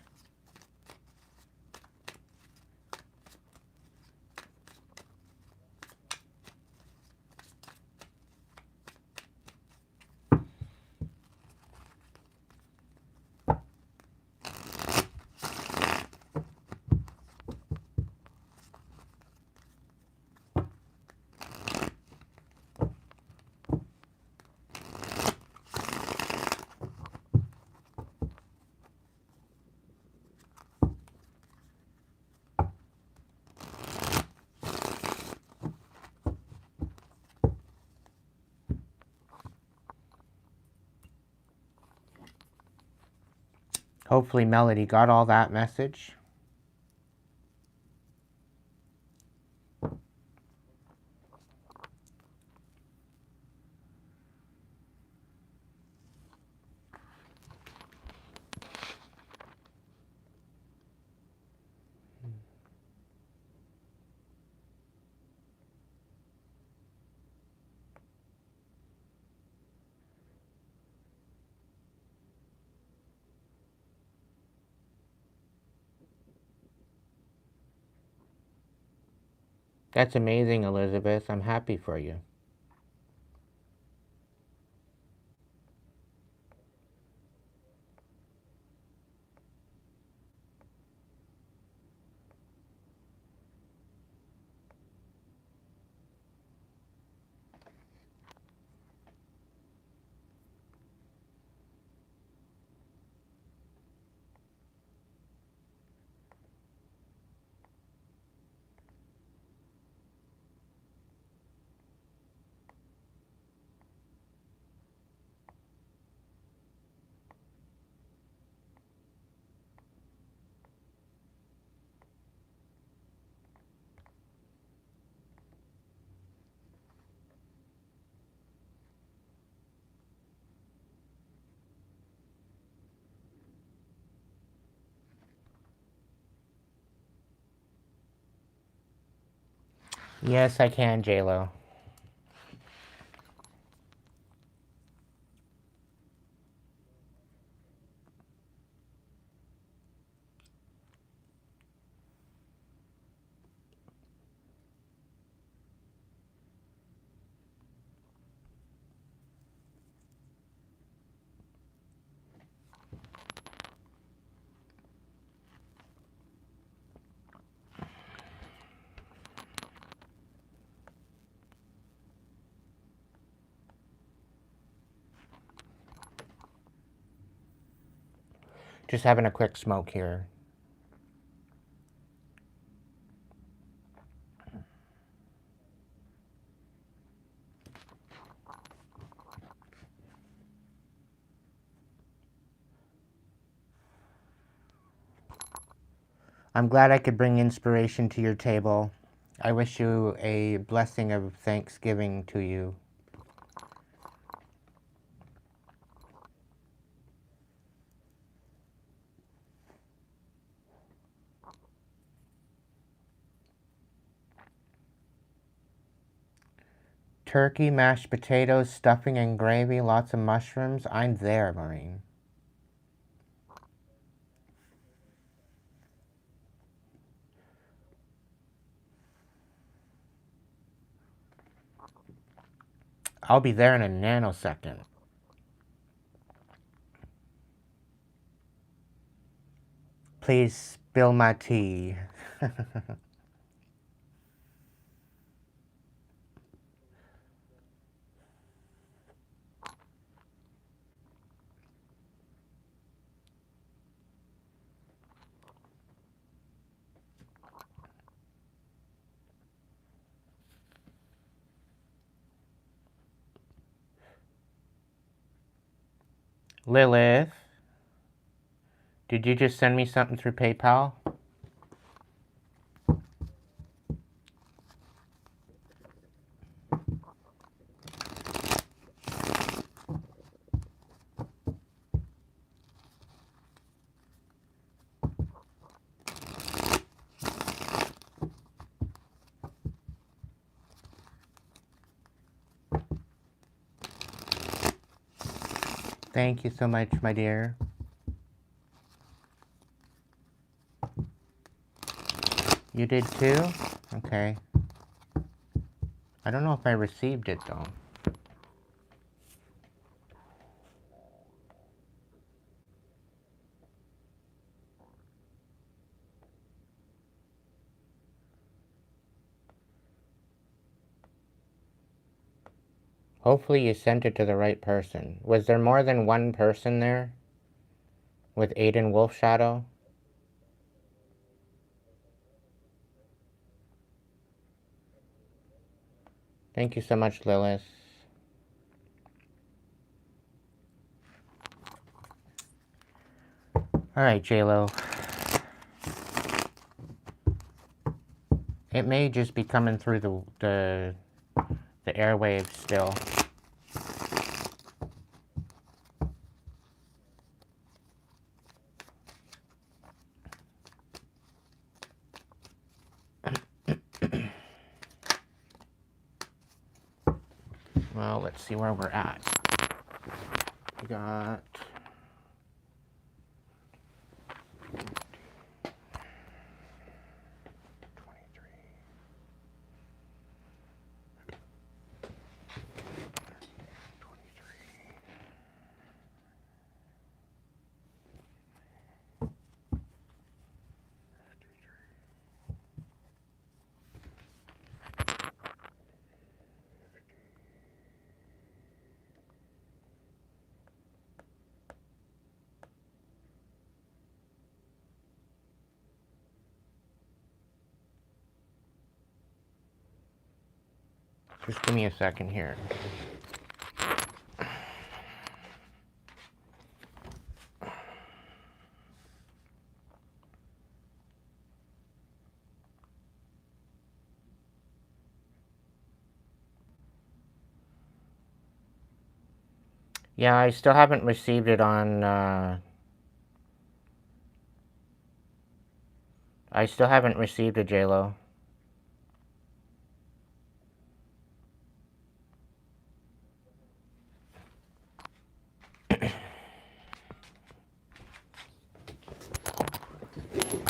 Hopefully Melody got all that message. That's amazing, Elizabeth. I'm happy for you. Yes, I can, J-Lo. Just having a quick smoke here. I'm glad I could bring inspiration to your table. I wish you a blessing of Thanksgiving to you. Turkey, mashed potatoes, stuffing and gravy, lots of mushrooms. I'm there, Maureen. I'll be there in a nanosecond. Please spill my tea. Lilith, did you just send me something through PayPal? Thank you so much, my dear. You did too? Okay. I don't know if I received it though. Hopefully you sent it to the right person. Was there more than one person there? With Aiden Wolfshadow? Thank you so much, Lilith. Alright, J-Lo. It may just be coming through the airwaves still. Well, let's see where we're at. We got... Just give me a second here. Yeah, I still haven't received it on, I still haven't received a J-Lo.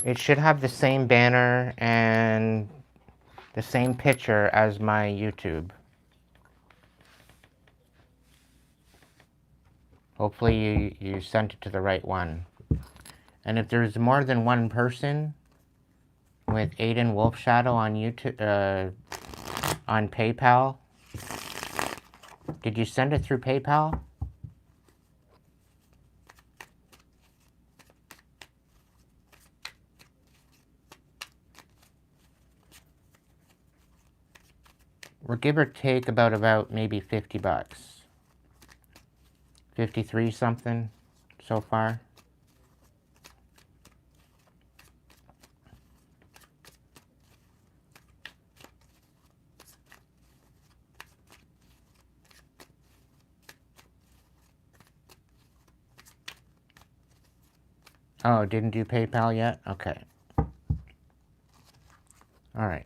It should have the same banner and the same picture as my YouTube. Hopefully you sent it to the right one. And if there's more than one person with Aiden Wolfshadow on YouTube, on PayPal, did you send it through PayPal? Or give or take about maybe 50 bucks. 53 something so far. Oh, didn't do PayPal yet? Okay. All right.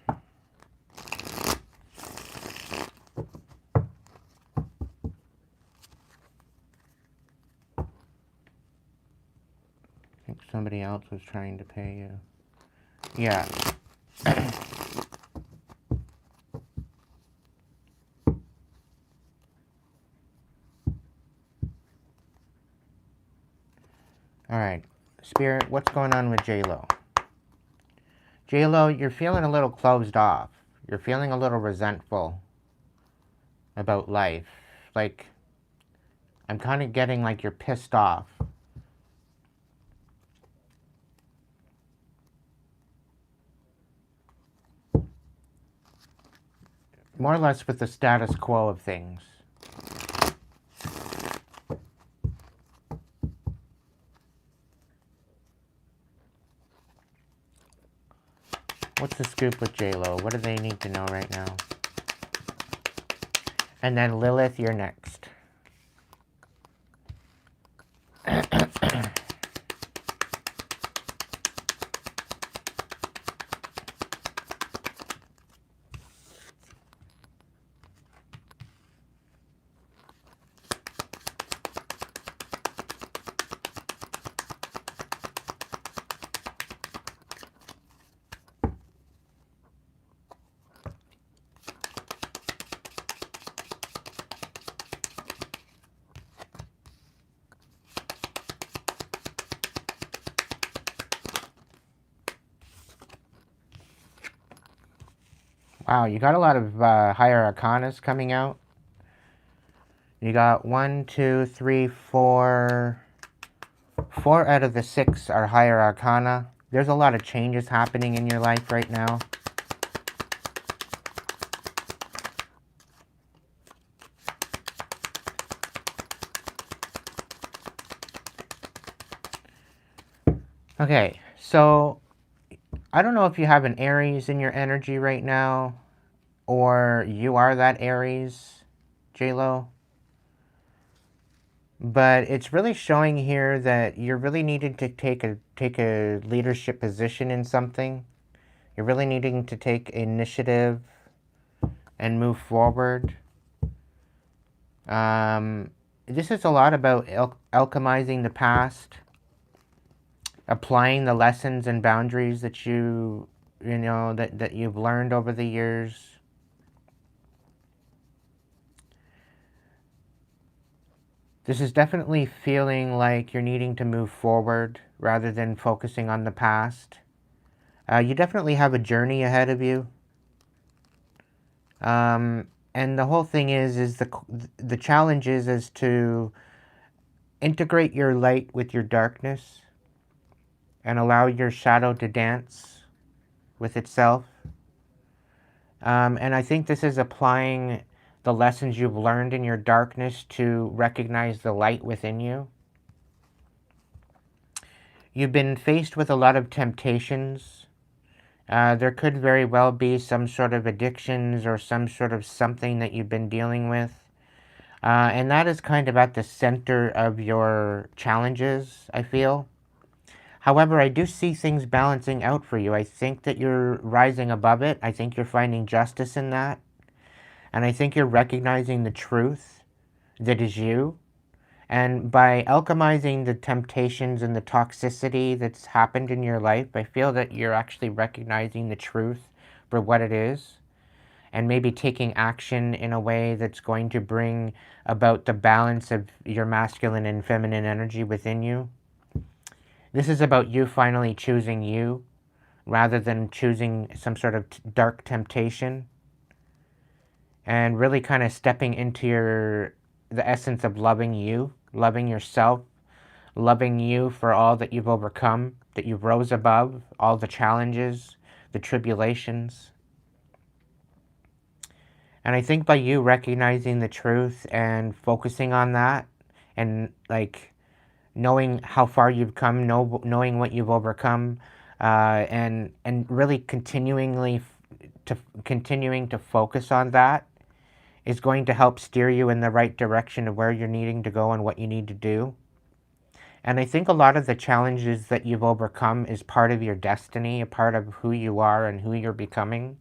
I think somebody else was trying to pay you. Yeah. All right. Spirit, what's going on with J-Lo? J-Lo, you're feeling a little closed off. You're feeling a little resentful about life. Like, I'm kind of getting like you're pissed off. More or less with the status quo of things. What's the scoop with J-Lo? What do they need to know right now? And then Lilith, you're next. Wow, you got a lot of higher arcanas coming out. You got 1, 2, 3, 4. 4 out of the 6 are higher arcana. There's a lot of changes happening in your life right now. Okay, so I don't know if you have an Aries in your energy right now, or you are that Aries, J-Lo. But it's really showing here that you're really needing to take a leadership position in something. You're really needing to take initiative and move forward. This is a lot about alchemizing the past, applying the lessons and boundaries that that you've learned over the years. This is definitely feeling like you're needing to move forward rather than focusing on the past. You definitely have a journey ahead of you. And the whole thing is the challenge is to integrate your light with your darkness and allow your shadow to dance with itself. And I think this is applying the lessons you've learned in your darkness to recognize the light within you. You've been faced with a lot of temptations. There could very well be some sort of addictions or some sort of something that you've been dealing with. And that is kind of at the center of your challenges, I feel. However, I do see things balancing out for you. I think that you're rising above it. I think you're finding justice in that. And I think you're recognizing the truth that is you. And by alchemizing the temptations and the toxicity that's happened in your life, I feel that you're actually recognizing the truth for what it is, and maybe taking action in a way that's going to bring about the balance of your masculine and feminine energy within you. This is about you finally choosing you rather than choosing some sort of dark temptation, and really kind of stepping into the essence of loving you, loving yourself, loving you for all that you've overcome, that you've rose above, all the challenges, the tribulations. And I think by you recognizing the truth and focusing on that, and like knowing how far you've come, knowing what you've overcome, and really continuing to focus on that, is going to help steer you in the right direction of where you're needing to go and what you need to do. And I think a lot of the challenges that you've overcome is part of your destiny, a part of who you are and who you're becoming.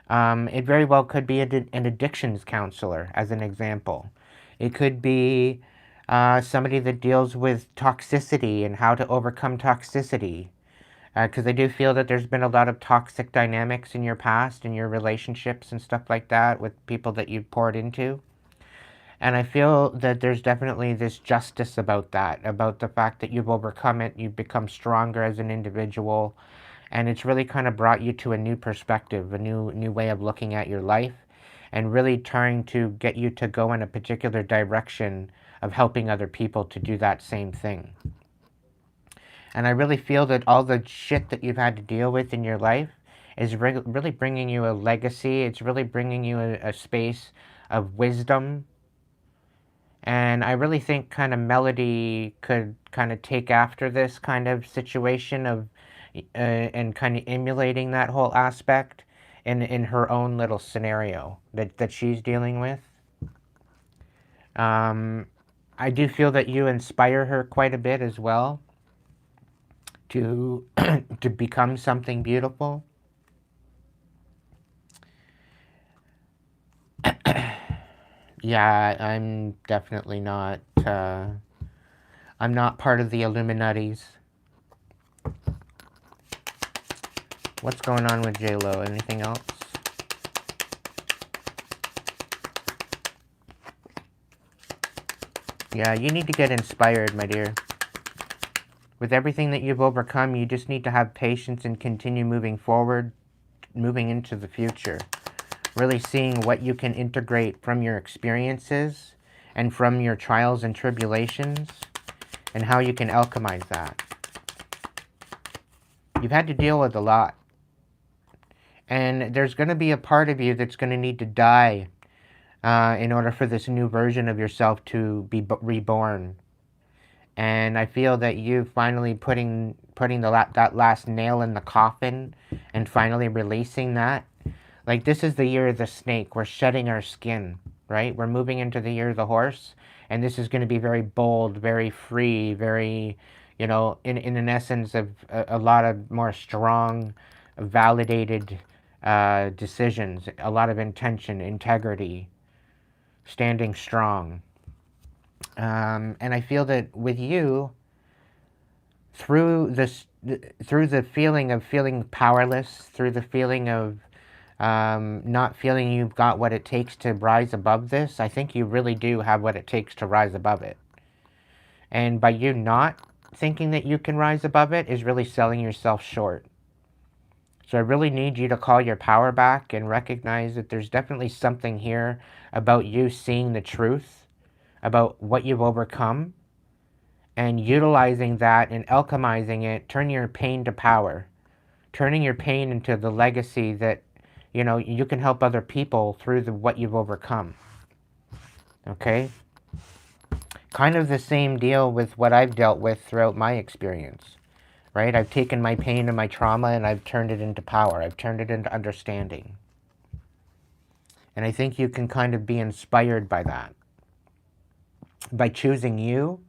It very well could be an addictions counselor, as an example. It could be somebody that deals with toxicity and how to overcome toxicity. Because I do feel that there's been a lot of toxic dynamics in your past, in your relationships and stuff like that, with people that you've poured into. And I feel that there's definitely this justice about that, about the fact that you've overcome it, you've become stronger as an individual, and it's really kind of brought you to a new perspective, a new way of looking at your life, and really trying to get you to go in a particular direction of helping other people to do that same thing. And I really feel that all the shit that you've had to deal with in your life is really bringing you a legacy. It's really bringing you a space of wisdom. And I really think kind of Melody could kind of take after this kind of situation of and kind of emulating that whole aspect in her own little scenario that she's dealing with. I do feel that you inspire her quite a bit as well to to become something beautiful. Yeah, I'm definitely not. I'm not part of the Illuminatis. What's going on with J-Lo? Anything else? Yeah, you need to get inspired, my dear. With everything that you've overcome, you just need to have patience and continue moving forward, moving into the future. Really seeing what you can integrate from your experiences and from your trials and tribulations, and how you can alchemize that. You've had to deal with a lot. And there's going to be a part of you that's going to need to die in order for this new version of yourself to be reborn. And I feel that you finally putting that last nail in the coffin and finally releasing that. Like, this is the year of the snake. We're shedding our skin, right? We're moving into the year of the horse. And this is going to be very bold, very free, very, in an essence of a lot of more strong, validated decisions, a lot of intention, integrity, standing strong. And I feel that with you, through the feeling of feeling powerless, through the feeling of not feeling you've got what it takes to rise above this, I think you really do have what it takes to rise above it. And by you not thinking that you can rise above it is really selling yourself short. So I really need you to call your power back and recognize that there's definitely something here about you seeing the truth about what you've overcome, and utilizing that and alchemizing it, turning your pain to power, turning your pain into the legacy that, you can help other people through what you've overcome. Okay? Kind of the same deal with what I've dealt with throughout my experience, right? I've taken my pain and my trauma and I've turned it into power. I've turned it into understanding. And I think you can kind of be inspired by that. By choosing you,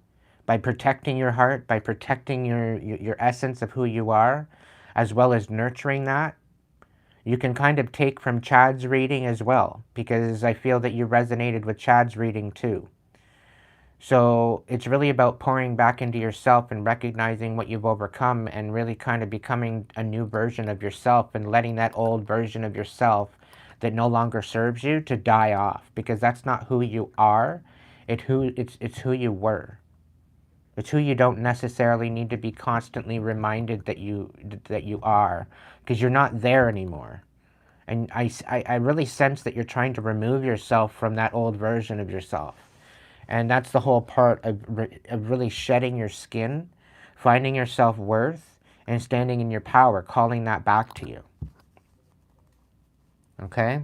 by protecting your heart, by protecting your essence of who you are, as well as nurturing that, you can kind of take from Chad's reading as well, because I feel that you resonated with Chad's reading too. So it's really about pouring back into yourself and recognizing what you've overcome and really kind of becoming a new version of yourself and letting that old version of yourself that no longer serves you to die off, because that's not who you are. It's who you were. It's who you don't necessarily need to be constantly reminded that you are, because you're not there anymore. And I really sense that you're trying to remove yourself from that old version of yourself. And that's the whole part of really shedding your skin, finding your self-worth, and standing in your power, calling that back to you. Okay?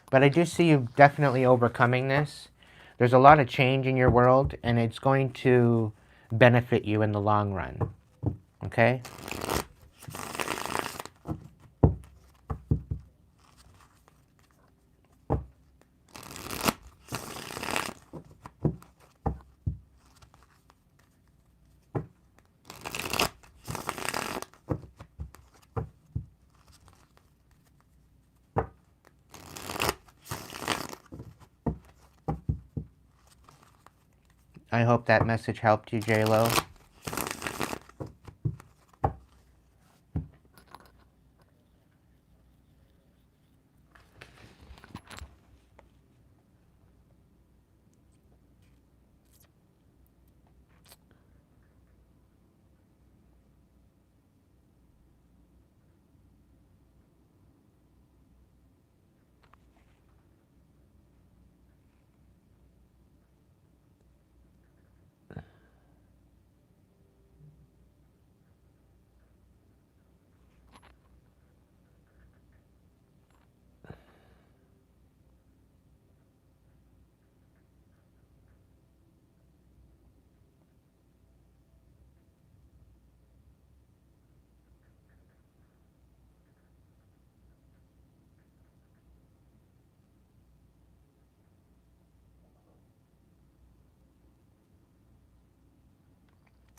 But I do see you definitely overcoming this. There's a lot of change in your world, and it's going to benefit you in the long run. Okay? I hope that message helped you, J-Lo.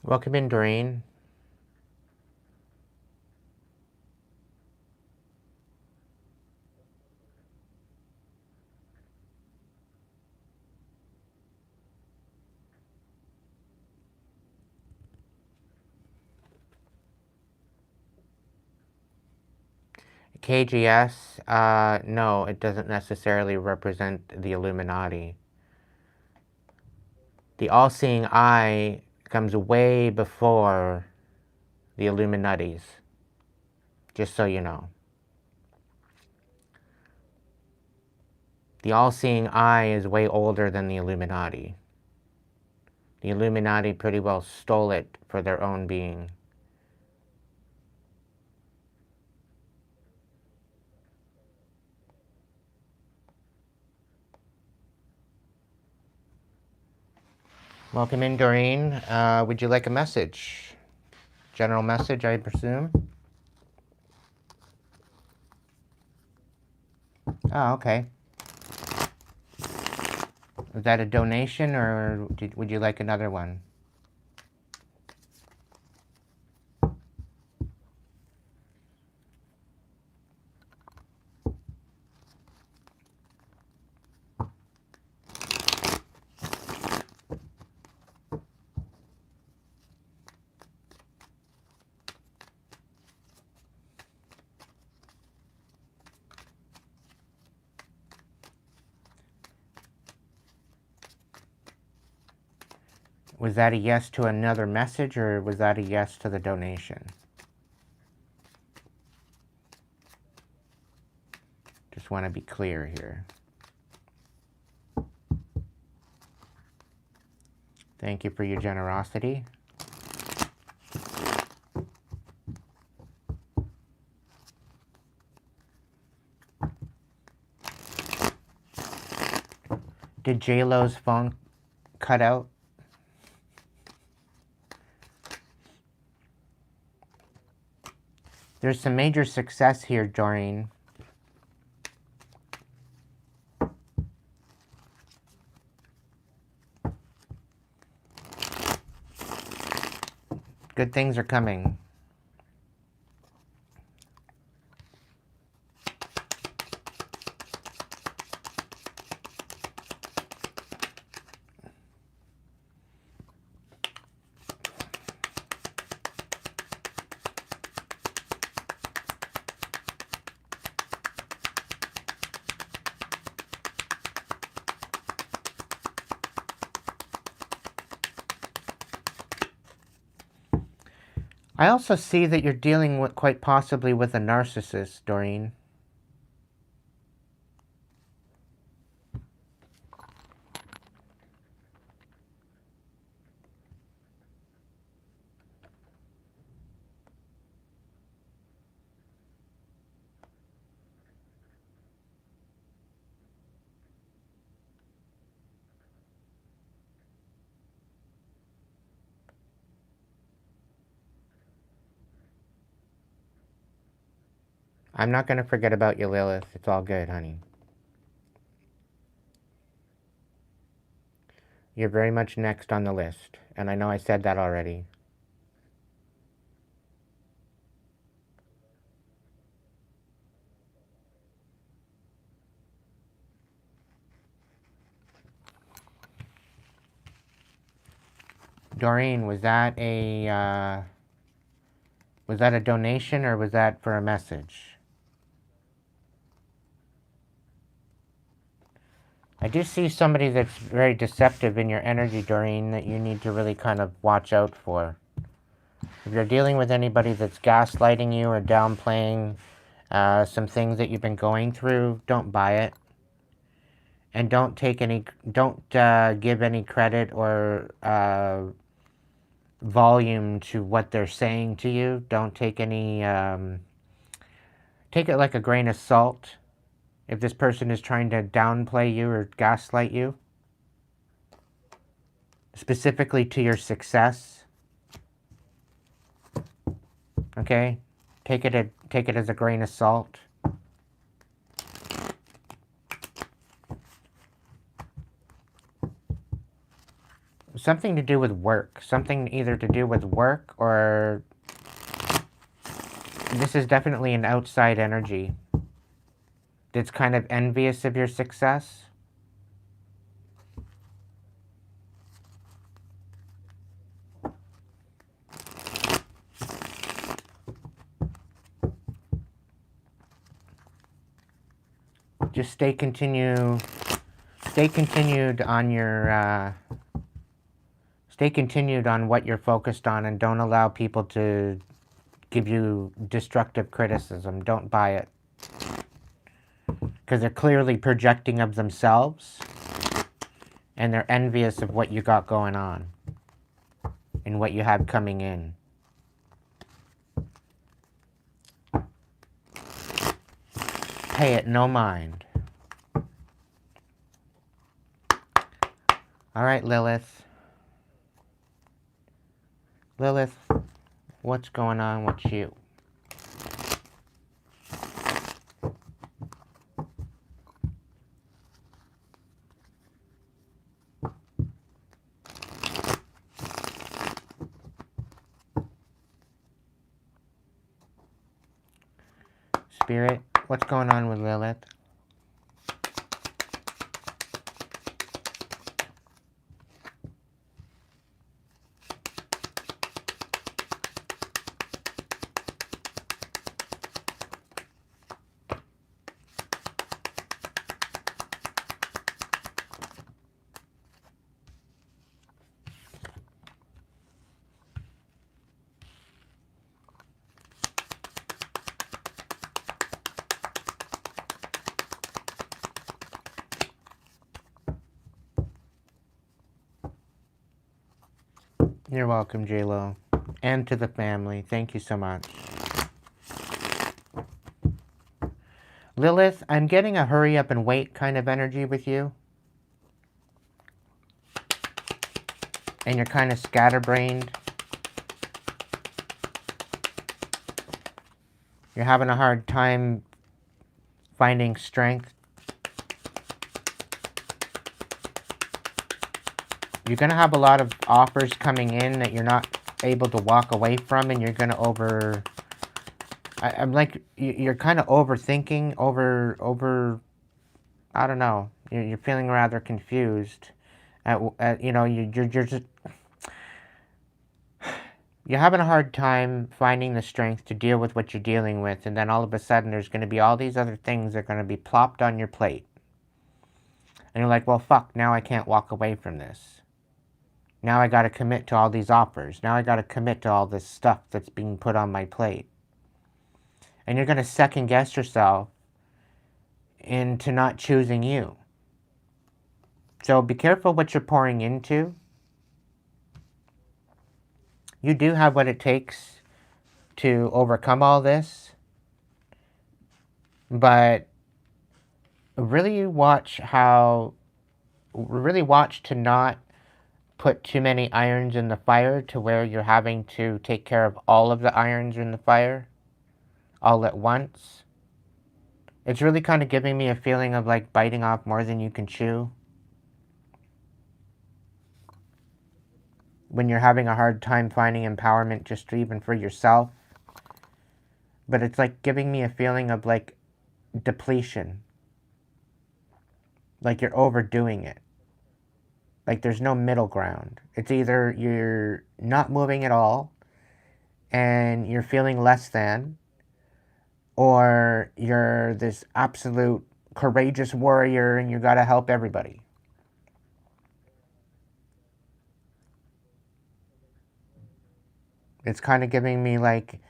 Welcome in, Doreen. KGS, no, it doesn't necessarily represent the Illuminati. The all-seeing eye comes way before the Illuminatis, just so you know. The all-seeing eye is way older than the Illuminati. The Illuminati pretty well stole it for their own being. Welcome in, Doreen. Would you like a message? General message, I presume? Oh, okay. Is that a donation, or would you like another one? Was that a yes to another message, or was that a yes to the donation? Just want to be clear here. Thank you for your generosity. Did J-Lo's phone cut out? There's some major success here, Doreen. Good things are coming. I also see that you're dealing with, quite possibly, with a narcissist, Doreen. I'm not going to forget about you, Lilith. It's all good, honey. You're very much next on the list, and I know I said that already. Doreen, was that a donation or was that for a message? I do see somebody that's very deceptive in your energy, Doreen, that you need to really kind of watch out for. If you're dealing with anybody that's gaslighting you or downplaying some things that you've been going through, don't buy it. And don't give any credit or volume to what they're saying to you. Don't take any, take it like a grain of salt. If this person is trying to downplay you or gaslight you, specifically to your success, okay? Take it as a grain of salt. Something to do with work. Something either to do with work or this is definitely an outside energy that's kind of envious of your success. Just stay continued on your, stay continued on what you're focused on and don't allow people to give you destructive criticism. Don't buy it. Because they're clearly projecting of themselves and they're envious of what you got going on and what you have coming in. Pay it no mind. All right, Lilith. Lilith, what's going on with you? Spirit, what's going on with Lilith? You're welcome, J-Lo. And to the family. Thank you so much. Lilith, I'm getting a hurry up and wait kind of energy with you. And you're kind of scatterbrained. You're having a hard time finding strength. You're going to have a lot of offers coming in that you're not able to walk away from, and you're going to I'm like, you're kind of overthinking, I don't know. You're feeling rather confused. You know, you're just, you're having a hard time finding the strength to deal with what you're dealing with, and then all of a sudden there's going to be all these other things that are going to be plopped on your plate. And you're like, well, fuck, now I can't walk away from this. Now I got to commit to all these offers. Now I got to commit to all this stuff that's being put on my plate. And you're going to second guess yourself into not choosing you. So be careful what you're pouring into. You do have what it takes to overcome all this. But really watch to not put too many irons in the fire to where you're having to take care of all of the irons in the fire all at once. It's really kind of giving me a feeling of like biting off more than you can chew. When you're having a hard time finding empowerment just even for yourself. But it's like giving me a feeling of like depletion. Like you're overdoing it. Like there's no middle ground. It's either you're not moving at all and you're feeling less than, or you're this absolute courageous warrior and you gotta help everybody. It's kind of giving me like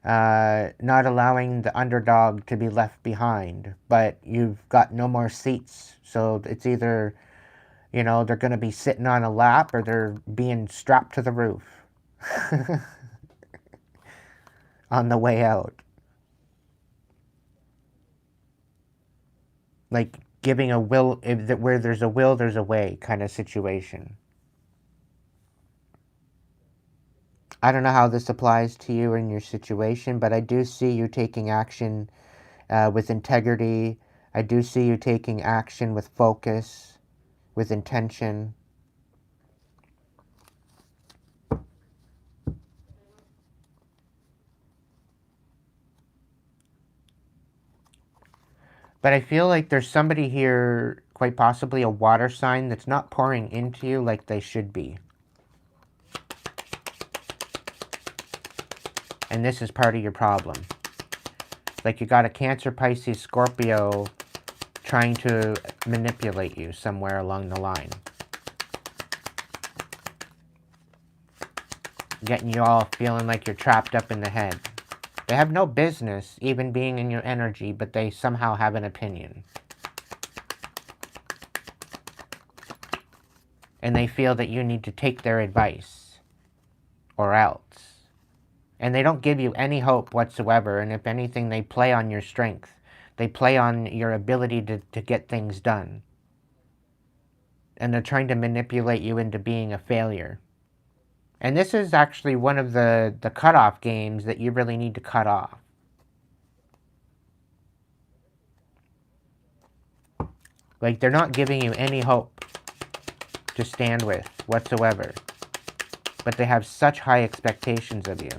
not allowing the underdog to be left behind, but you've got no more seats. So it's either, you know, they're going to be sitting on a lap or they're being strapped to the roof on the way out. Like giving a will, where there's a will, there's a way kind of situation. I don't know how this applies to you in your situation, but I do see you taking action with integrity. I do see you taking action with focus, with intention. But I feel like there's somebody here, quite possibly a water sign, that's not pouring into you like they should be. And this is part of your problem. Like you got a Cancer, Pisces, Scorpio trying to manipulate you somewhere along the line. Getting you all feeling like you're trapped up in the head. They have no business even being in your energy, but they somehow have an opinion. And they feel that you need to take their advice, or else. And they don't give you any hope whatsoever, and if anything, they play on your strength. They play on your ability to get things done. And they're trying to manipulate you into being a failure. And this is actually one of the cutoff games that you really need to cut off. Like, they're not giving you any hope to stand with whatsoever. But they have such high expectations of you.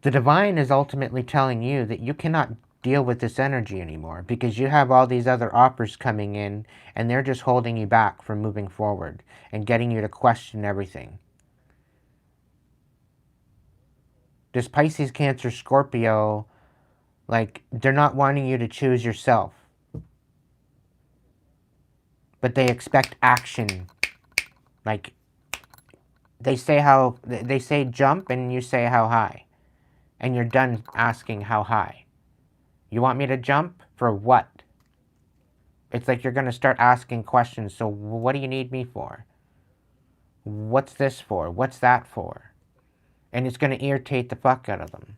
The divine is ultimately telling you that you cannot deal with this energy anymore because you have all these other offers coming in and they're just holding you back from moving forward and getting you to question everything. This Pisces, Cancer, Scorpio, like, they're not wanting you to choose yourself. But they expect action. Like, they say jump and you say how high. And you're done asking how high. You want me to jump? For what? It's like you're going to start asking questions. So what do you need me for? What's this for? What's that for? And it's going to irritate the fuck out of them.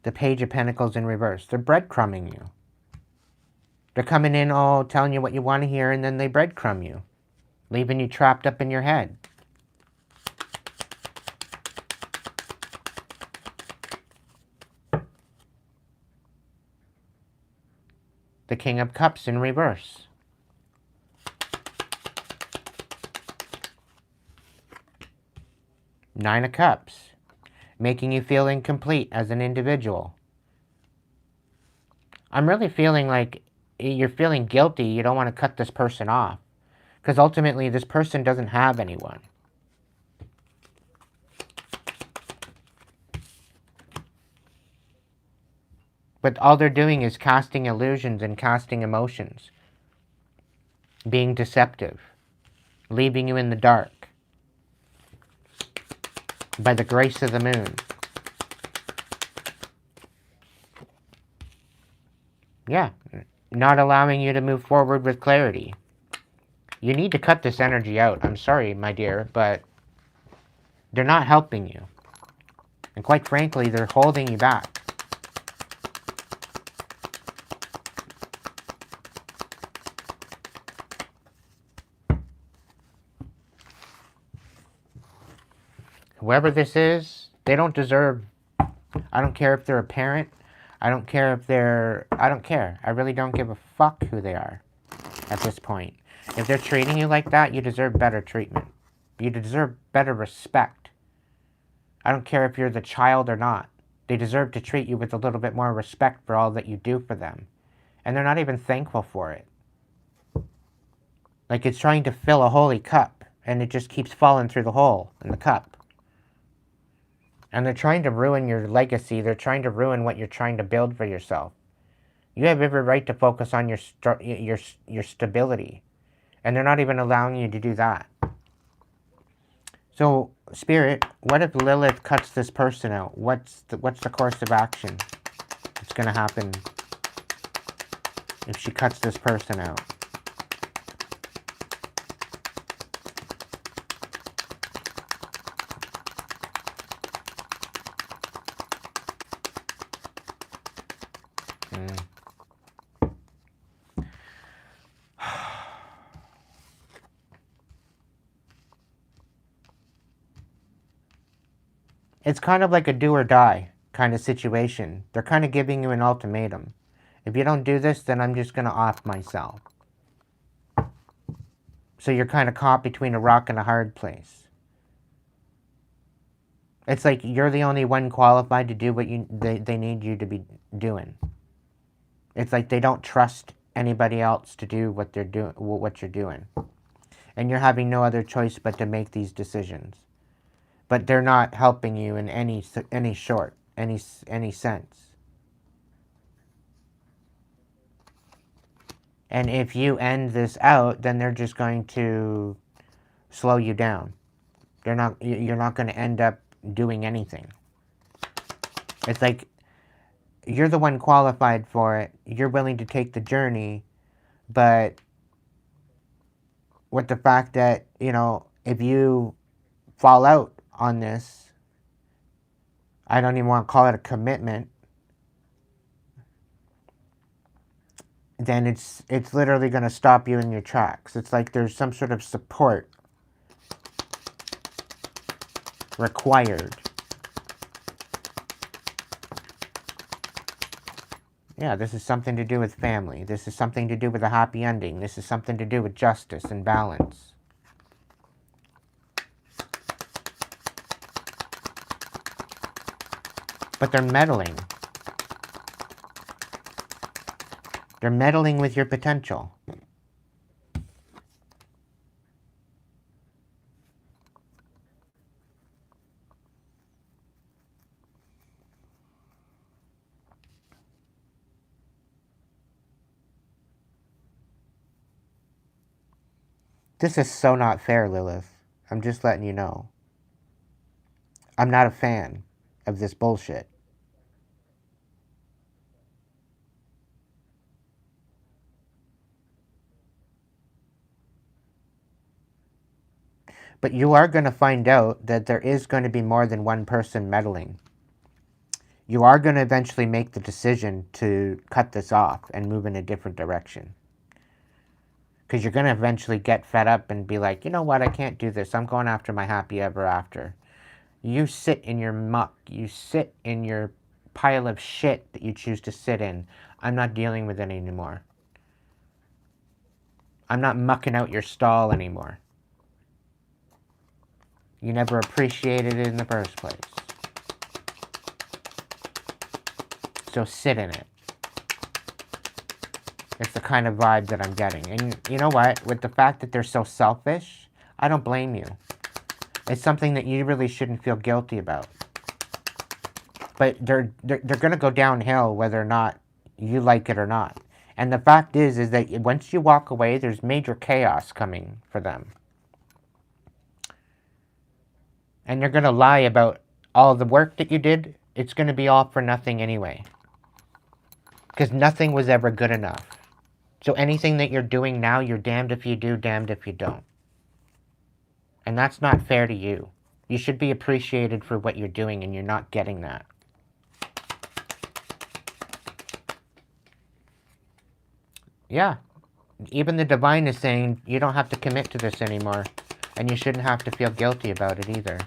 The Page of Pentacles in reverse. They're breadcrumbing you. They're coming in all telling you what you want to hear, and then they breadcrumb you, leaving you trapped up in your head. The King of Cups in reverse. Nine of Cups, making you feel incomplete as an individual. I'm really feeling like you're feeling guilty. You don't want to cut this person off. Because ultimately, this person doesn't have anyone. But all they're doing is casting illusions and casting emotions. Being deceptive. Leaving you in the dark. By the grace of the moon. Yeah. Not allowing you to move forward with clarity. You need to cut this energy out. I'm sorry, my dear, but they're not helping you. And quite frankly, they're holding you back. Whoever this is, they don't deserve... I don't care if they're a parent. I don't care if they're... I don't care. I really don't give a fuck who they are at this point. If they're treating you like that, you deserve better treatment. You deserve better respect. I don't care if you're the child or not. They deserve to treat you with a little bit more respect for all that you do for them. And they're not even thankful for it. Like it's trying to fill a holy cup, and it just keeps falling through the hole in the cup. And they're trying to ruin your legacy. They're trying to ruin what you're trying to build for yourself. You have every right to focus on your stability. And they're not even allowing you to do that. So, Spirit, what if Lilith cuts this person out? What's the course of action that's going to happen if she cuts this person out? It's kind of like a do or die kind of situation. They're kind of giving you an ultimatum. If you don't do this, then I'm just going to off myself. So you're kind of caught between a rock and a hard place. It's like you're the only one qualified to do what they need you to be doing. It's like they don't trust anybody else to do what you're doing. And you're having no other choice but to make these decisions. But they're not helping you in any sense. And if you end this out, then they're just going to slow you down. You're not going to end up doing anything. It's like you're the one qualified for it. You're willing to take the journey, but with the fact that, you know, if you fall out on this, I don't even want to call it a commitment, then it's literally going to stop you in your tracks. It's like there's some sort of support required. Yeah, this is something to do with family. This is something to do with a happy ending. This is something to do with justice and balance. But they're meddling. They're meddling with your potential. This is so not fair, Lilith. I'm just letting you know. I'm not a fan of this bullshit. But you are going to find out that there is going to be more than one person meddling. You are going to eventually make the decision to cut this off and move in a different direction. Because you're going to eventually get fed up and be like, you know what, I can't do this. I'm going after my happy ever after. You sit in your muck. You sit in your pile of shit that you choose to sit in. I'm not dealing with it anymore. I'm not mucking out your stall anymore. You never appreciated it in the first place. So sit in it. It's the kind of vibe that I'm getting. And you know what? With the fact that they're so selfish, I don't blame you. It's something that you really shouldn't feel guilty about. But they're going to go downhill whether or not you like it or not. And the fact is that once you walk away, there's major chaos coming for them. And you're going to lie about all the work that you did. It's going to be all for nothing anyway. Because nothing was ever good enough. So anything that you're doing now, you're damned if you do, damned if you don't. And that's not fair to you. You should be appreciated for what you're doing, and you're not getting that. Yeah. Even the divine is saying you don't have to commit to this anymore. And you shouldn't have to feel guilty about it either.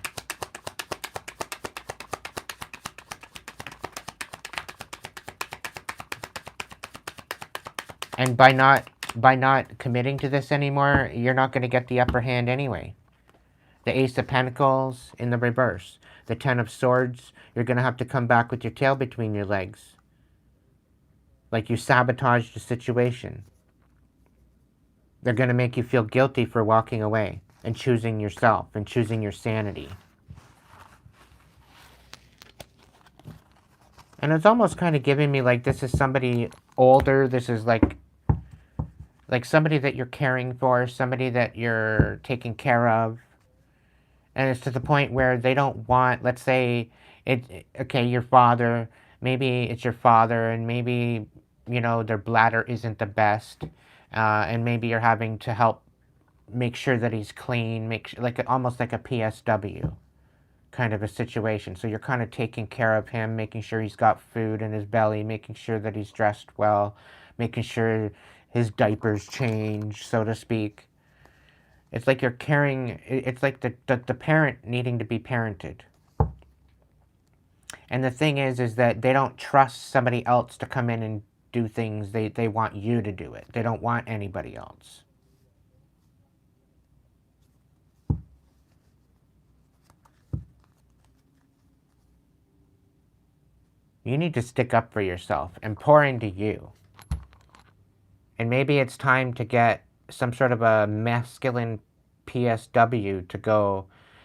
And by not committing to this anymore, you're not going to get the upper hand anyway. The Ace of Pentacles in the reverse. The Ten of Swords, you're going to have to come back with your tail between your legs. Like you sabotaged the situation. They're going to make you feel guilty for walking away and choosing yourself and choosing your sanity. And it's almost kind of giving me like this is somebody older. This is like somebody that you're caring for, somebody that you're taking care of. And it's to the point where they don't want, let's say, okay, your father, maybe it's your father, and maybe, you know, their bladder isn't the best, and maybe you're having to help make sure that he's clean, almost like a PSW kind of a situation. So you're kind of taking care of him, making sure he's got food in his belly, making sure that he's dressed well, making sure his diapers change, so to speak. It's like you're caring, it's like the parent needing to be parented. And the thing is that they don't trust somebody else to come in and do things. They want you to do it. They don't want anybody else. You need to stick up for yourself and pour into you. And maybe it's time to get some sort of a masculine PSW to go.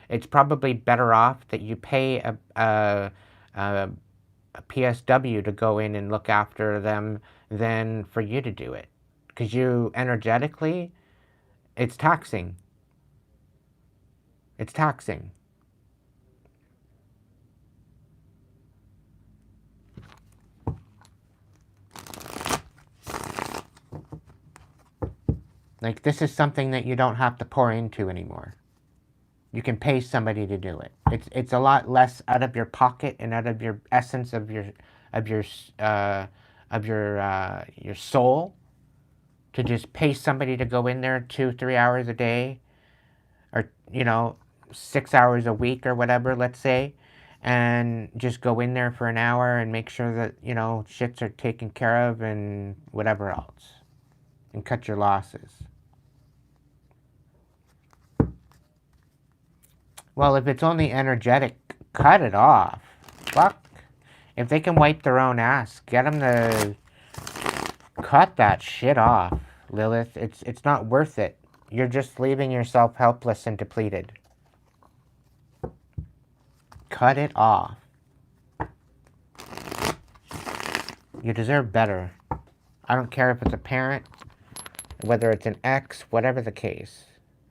It's probably better off that you pay a PSW to go in and look after them than for you to do it. Because you, energetically, it's taxing. It's taxing. Like, this is something that you don't have to pour into anymore. You can pay somebody to do it. It's a lot less out of your pocket and out of your essence of your soul to just pay somebody to go in there 2-3 hours a day, or 6 hours a week or whatever, let's say, and just go in there for an hour and make sure that shits are taken care of and whatever else, and cut your losses. Well, if it's only energetic, cut it off. Fuck. If they can wipe their own ass, get them to cut that shit off, Lilith. It's not worth it. You're just leaving yourself helpless and depleted. Cut it off. You deserve better. I don't care if it's a parent, whether it's an ex, whatever the case.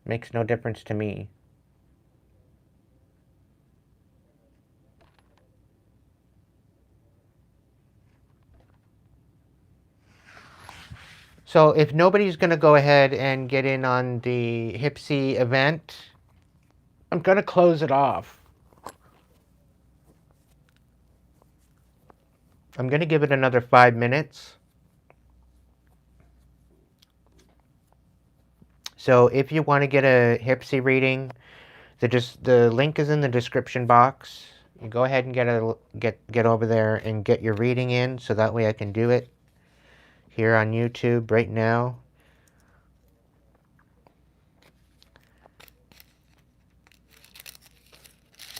Makes no difference to me. So if nobody's going to go ahead and get in on the Hypesee event, I'm going to close it off. I'm going to give it another 5 minutes. So if you want to get a Hypesee reading, the link is in the description box. You go ahead and get over there and get your reading in, so that way I can do it here on YouTube right now.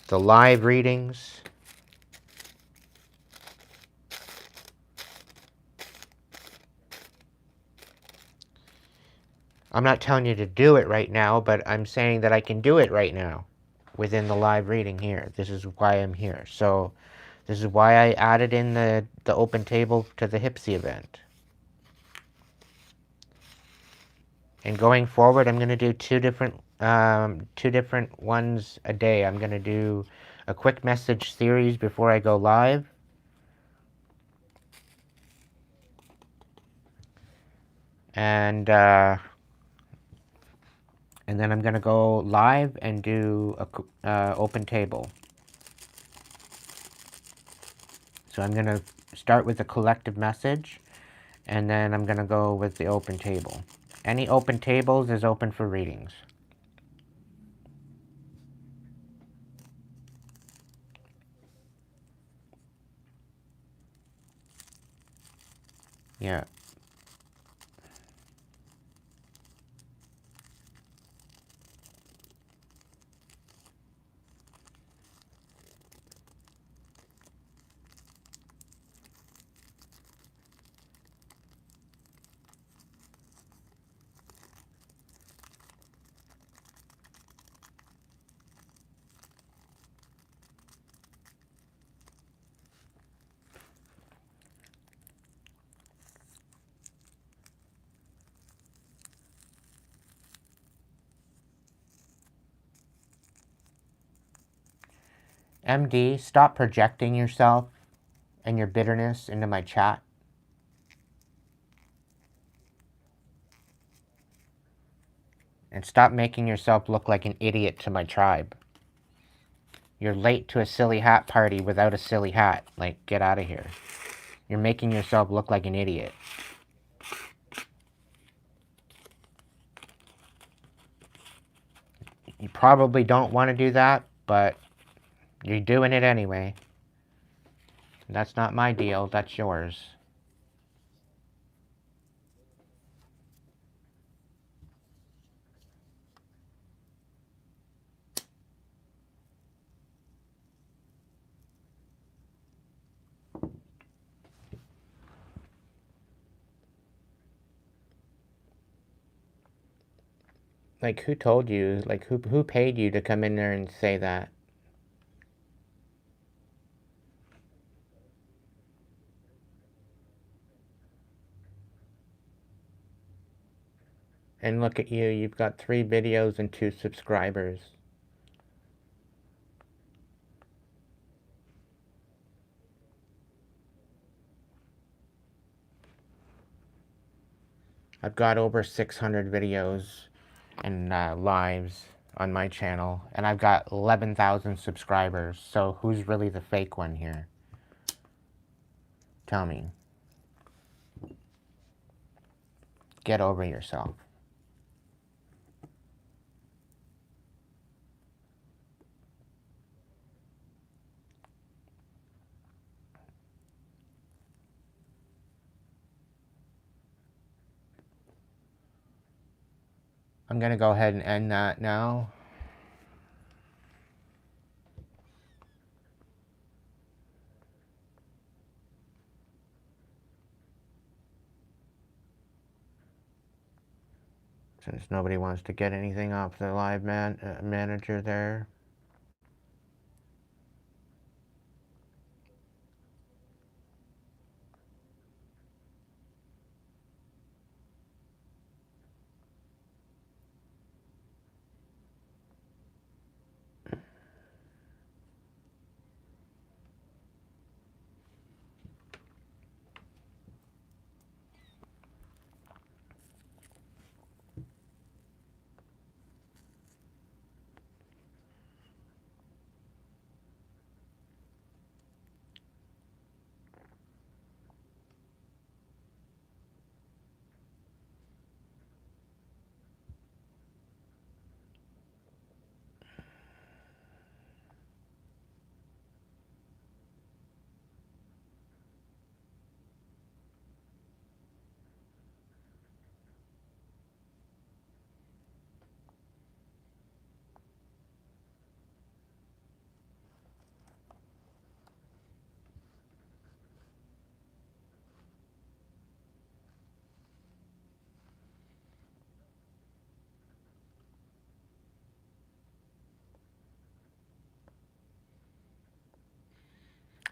The live readings. I'm not telling you to do it right now, but I'm saying that I can do it right now within the live reading here. This is why I'm here. So This is why I added in the open table to the Hypesee event. And going forward, I'm going to do two different ones a day. I'm going to do a quick message series before I go live. And then I'm going to go live and do a open table. So I'm going to start with a collective message, and then I'm going to go with the open table. Any open tables is open for readings. Yeah. MD, stop projecting yourself and your bitterness into my chat. And stop making yourself look like an idiot to my tribe. You're late to a silly hat party without a silly hat. Like, get out of here. You're making yourself look like an idiot. You probably don't want to do that, but you're doing it anyway. That's not my deal, that's yours. Like, who told you? Like, who paid you to come in there and say that? And look at you, you've got 3 videos and 2 subscribers. I've got over 600 videos and lives on my channel, and I've got 11,000 subscribers. So who's really the fake one here? Tell me. Get over yourself. I'm going to go ahead and end that now. Since nobody wants to get anything off the live manager there.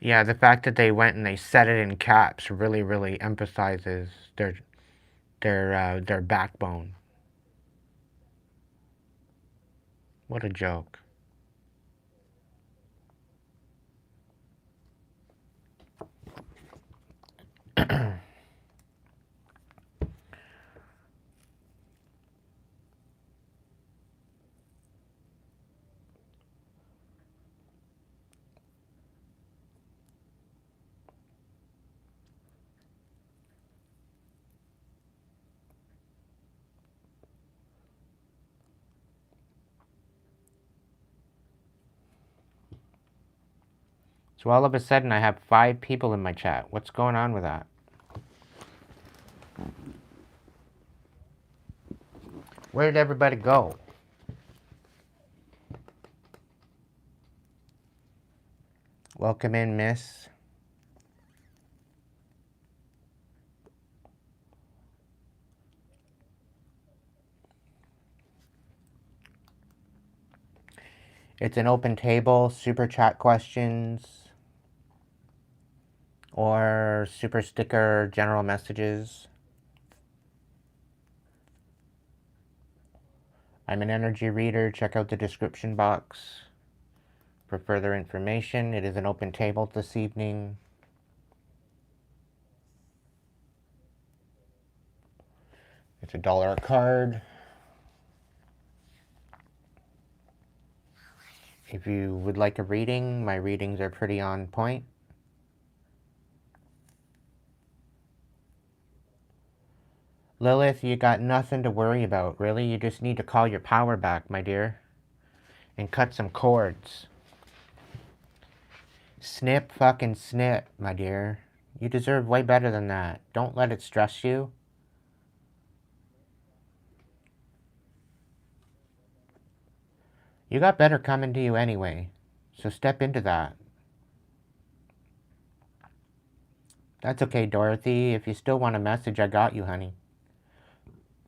Yeah, the fact that they went and they said it in caps really, really emphasizes their backbone. What a joke. So all of a sudden I have 5 people in my chat. What's going on with that? Where did everybody go? Welcome in, miss. It's an open table, super chat questions, or super sticker general messages. I'm an energy reader. Check out the description box for further information. It is an open table this evening. It's $1 a card. If you would like a reading, my readings are pretty on point. Lilith, you got nothing to worry about, really. You just need to call your power back, my dear, and cut some cords. Snip fucking snip, my dear. You deserve way better than that. Don't let it stress you. You got better coming to you anyway, so step into that. That's okay, Dorothy. If you still want a message, I got you, honey.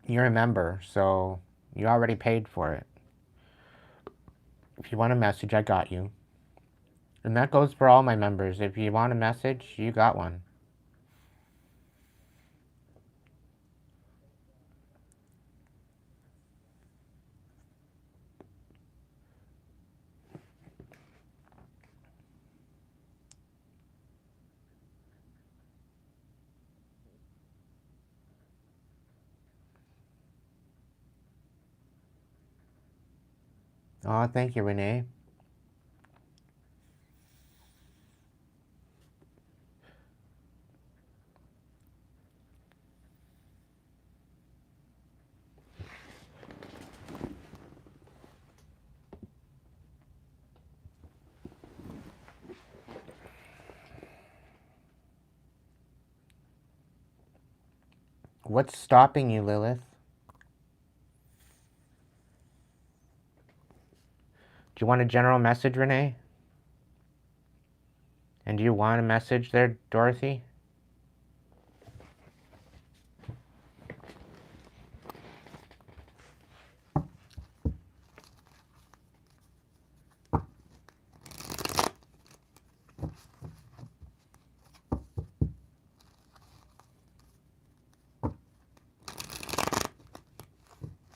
You're a member, so you already paid for it. If you want a message, I got you. And that goes for all my members. If you want a message, you got one. Oh, thank you, Renee. What's stopping you, Lilith? Do you want a general message, Renee? And do you want a message there, Dorothy?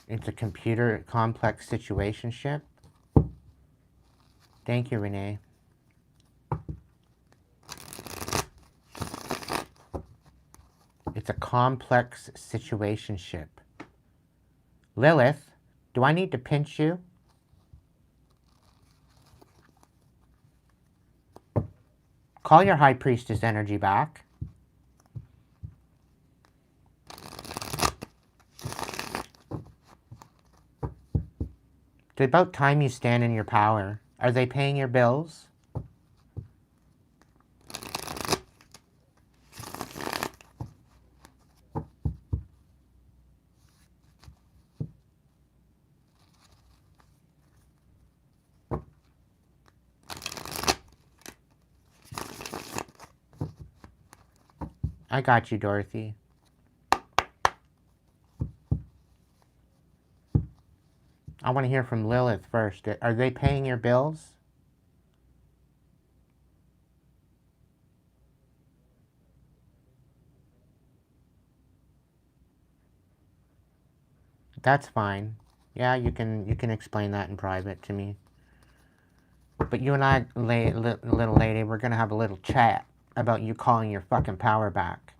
It's a computer complex situationship. Thank you, Renee. It's a complex situationship. Lilith, do I need to pinch you? Call your High Priestess energy back. It's about time you stand in your power. Are they paying your bills? I got you, Dorothy. I want to hear from Lilith first. Are they paying your bills? That's fine. Yeah, you can explain that in private to me. But you and I, little lady, we're gonna have a little chat about you calling your fucking power back.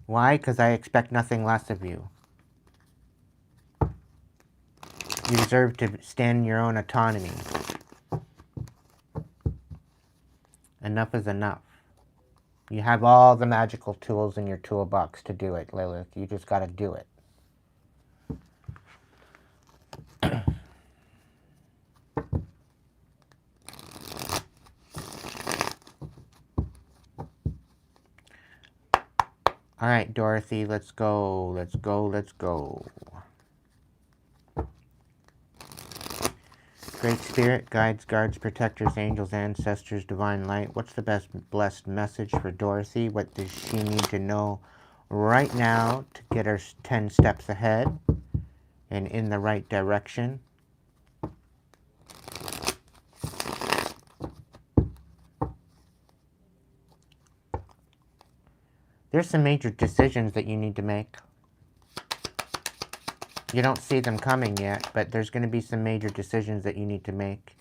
Why? Because I expect nothing less of you. You deserve to stand in your own autonomy. Enough is enough. You have all the magical tools in your toolbox to do it, Lilith. You just gotta do it. Alright, Dorothy, let's go. Let's go, let's go. Great Spirit, guides, guards, protectors, angels, ancestors, divine light. What's the best blessed message for Dorothy? What does she need to know right now to get her 10 steps ahead and in the right direction? There's some major decisions that you need to make. You don't see them coming yet, but there's going to be some major decisions that you need to make.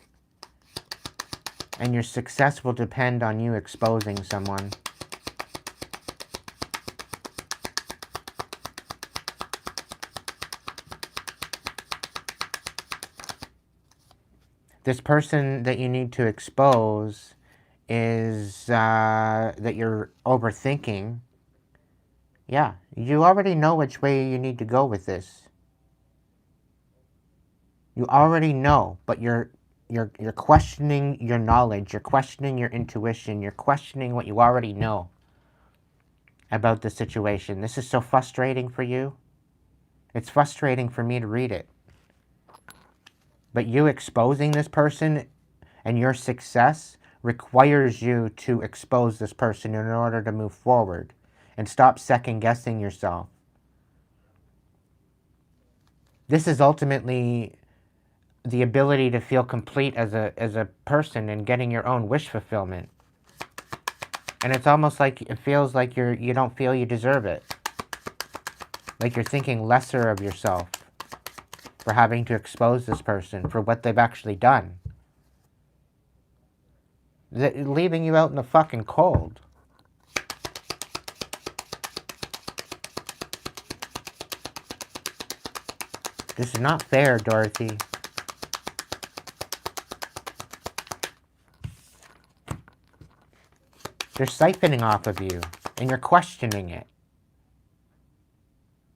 And your success will depend on you exposing someone. This person that you need to expose is that you're overthinking. Yeah, you already know which way you need to go with this. You already know, but you're questioning your knowledge, you're questioning your intuition, you're questioning what you already know about the situation. This is so frustrating for you. It's frustrating for me to read it. But you exposing this person and your success requires you to expose this person in order to move forward and stop second-guessing yourself. This is ultimately the ability to feel complete as a person and getting your own wish fulfillment. And it's almost like it feels like you don't feel you deserve it. Like you're thinking lesser of yourself for having to expose this person for what they've actually done. Leaving you out in the fucking cold. This is not fair, Dorothy. They're siphoning off of you, and you're questioning it.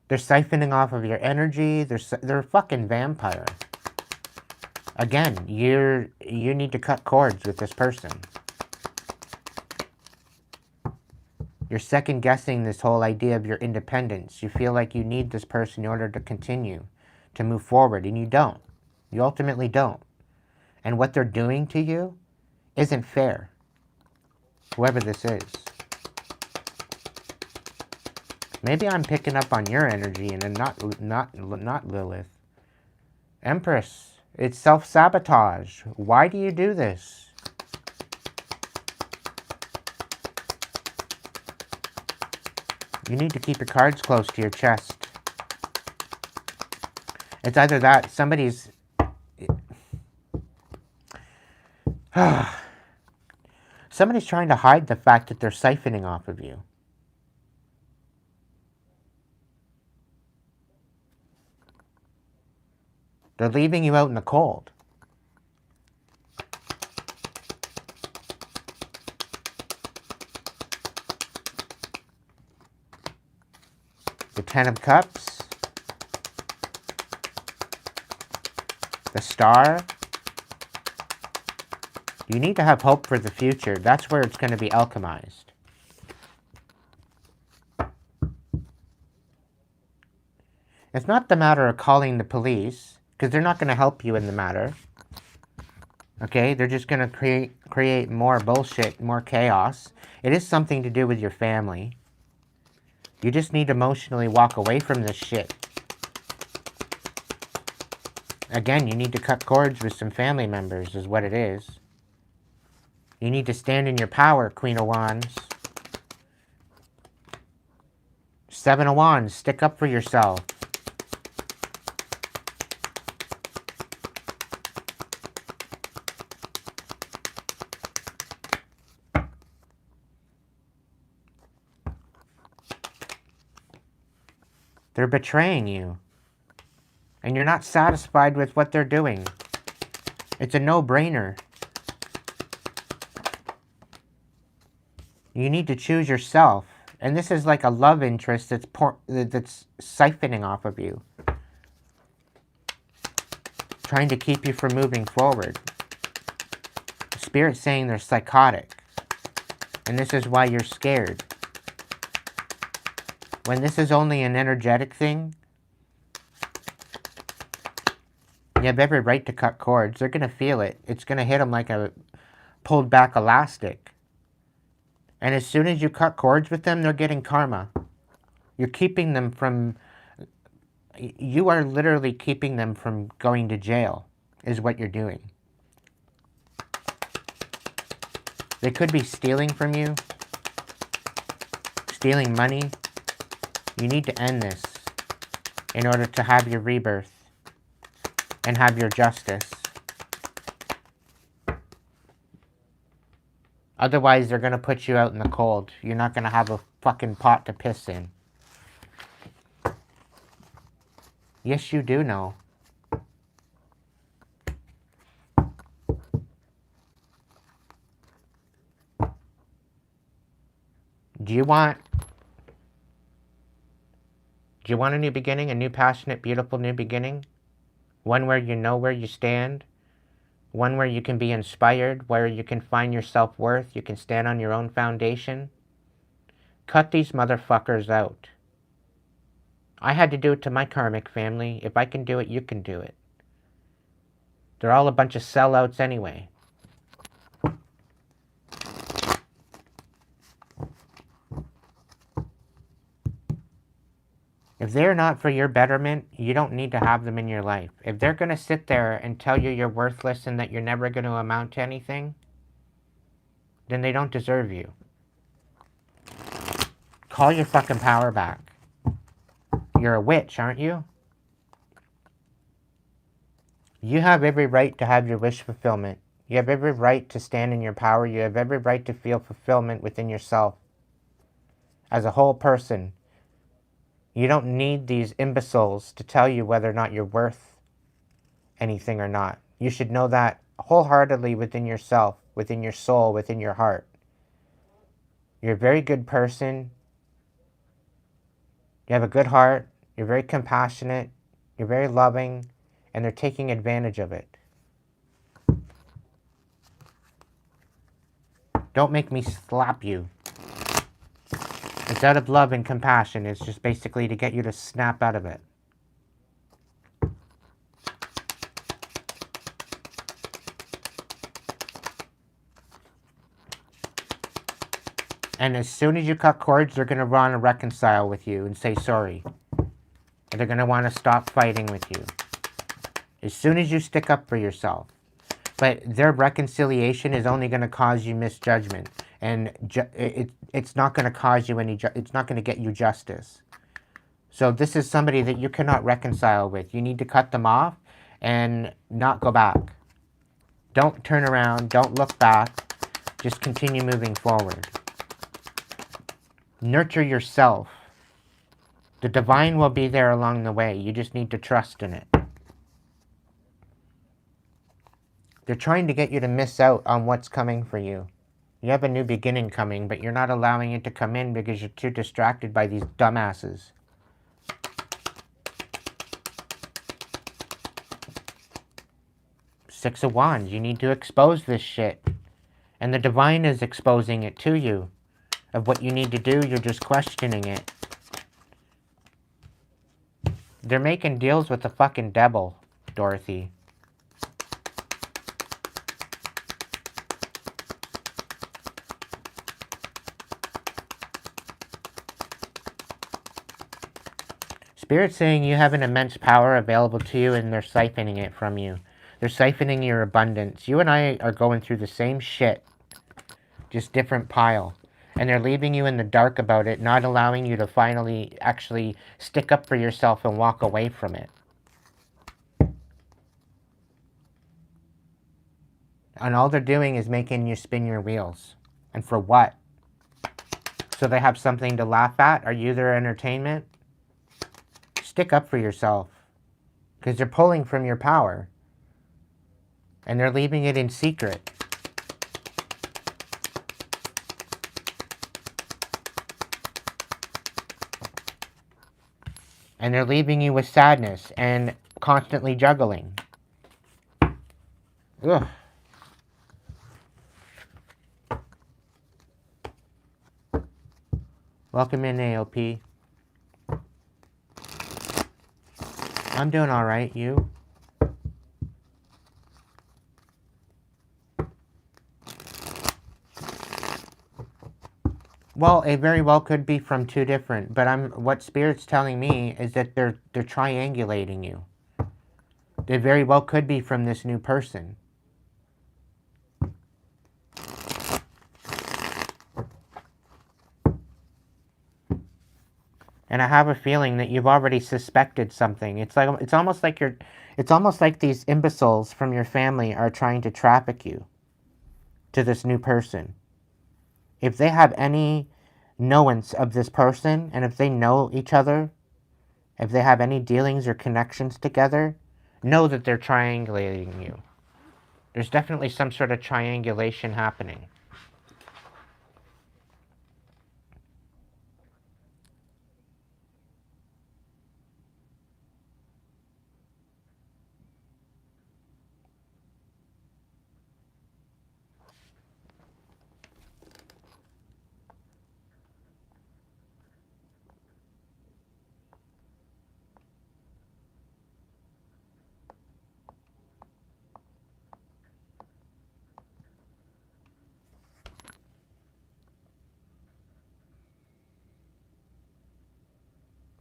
They're siphoning off of your energy. They're a fucking vampire. Again, you need to cut cords with this person. You're second-guessing this whole idea of your independence. You feel like you need this person in order to continue, to move forward, and you don't. You ultimately don't. And what they're doing to you isn't fair. Whoever this is. Maybe I'm picking up on your energy and not Lilith. Empress, it's self-sabotage. Why do you do this? You need to keep your cards close to your chest. It's either that, somebody's... Somebody's trying to hide the fact that they're siphoning off of you. They're leaving you out in the cold. The Ten of Cups. The Star. You need to have hope for the future. That's where it's going to be alchemized. It's not the matter of calling the police, because they're not going to help you in the matter. Okay? They're just going to create more bullshit, more chaos. It is something to do with your family. You just need to emotionally walk away from this shit. Again, you need to cut cords with some family members, is what it is. You need to stand in your power, Queen of Wands. Seven of Wands, stick up for yourself. They're betraying you. And you're not satisfied with what they're doing. It's a no-brainer. You need to choose yourself. And this is like a love interest that's siphoning off of you. Trying to keep you from moving forward. The Spirit's saying they're psychotic. And this is why you're scared. When this is only an energetic thing, you have every right to cut cords. They're going to feel it. It's going to hit them like a pulled back elastic. And as soon as you cut cords with them, they're getting karma. You're keeping them from... You are literally keeping them from going to jail, is what you're doing. They could be stealing from you. Stealing money. You need to end this in order to have your rebirth and have your justice. Otherwise, they're going to put you out in the cold. You're not going to have a fucking pot to piss in. Yes, you do know. Do you want a new beginning? A new passionate, beautiful new beginning? One where you know where you stand? One where you can be inspired, where you can find your self-worth, you can stand on your own foundation? Cut these motherfuckers out. I had to do it to my karmic family. If I can do it, you can do it. They're all a bunch of sellouts anyway. If they're not for your betterment, you don't need to have them in your life. If they're going to sit there and tell you you're worthless and that you're never going to amount to anything, then they don't deserve you. Call your fucking power back. You're a witch, aren't you? You have every right to have your wish fulfillment. You have every right to stand in your power. You have every right to feel fulfillment within yourself. As a whole person. You don't need these imbeciles to tell you whether or not you're worth anything or not. You should know that wholeheartedly within yourself, within your soul, within your heart. You're a very good person. You have a good heart. You're very compassionate. You're very loving. And they're taking advantage of it. Don't make me slap you. It's out of love and compassion. It's just basically to get you to snap out of it. And as soon as you cut cords, they're going to want to reconcile with you and say sorry. And they're going to want to stop fighting with you. As soon as you stick up for yourself. But their reconciliation is only going to cause you misjudgment. And it's not going to cause you any... It's not going to get you justice. So this is somebody that you cannot reconcile with. You need to cut them off and not go back. Don't turn around. Don't look back. Just continue moving forward. Nurture yourself. The divine will be there along the way. You just need to trust in it. They're trying to get you to miss out on what's coming for you. You have a new beginning coming, but you're not allowing it to come in because you're too distracted by these dumbasses. Six of Wands. You need to expose this shit. And the divine is exposing it to you. Of what you need to do, you're just questioning it. They're making deals with the fucking devil, Dorothy. Spirit's saying you have an immense power available to you and they're siphoning it from you. They're siphoning your abundance. You and I are going through the same shit. Just different pile. And they're leaving you in the dark about it, not allowing you to finally actually stick up for yourself and walk away from it. And all they're doing is making you spin your wheels. And for what? So they have something to laugh at? Are you their entertainment? Stick up for yourself. Because they're pulling from your power. And they're leaving it in secret. And they're leaving you with sadness and constantly juggling. Ugh. Welcome in, AOP. I'm doing alright, you? Well, it very well could be from two different, but what Spirit's telling me is that they're triangulating you. They very well could be from this new person. And I have a feeling that you've already suspected something. It's almost like these imbeciles from your family are trying to traffic you to this new person. If they have any knowance of this person, and if they know each other, if they have any dealings or connections together, know that they're triangulating you. There's definitely some sort of triangulation happening.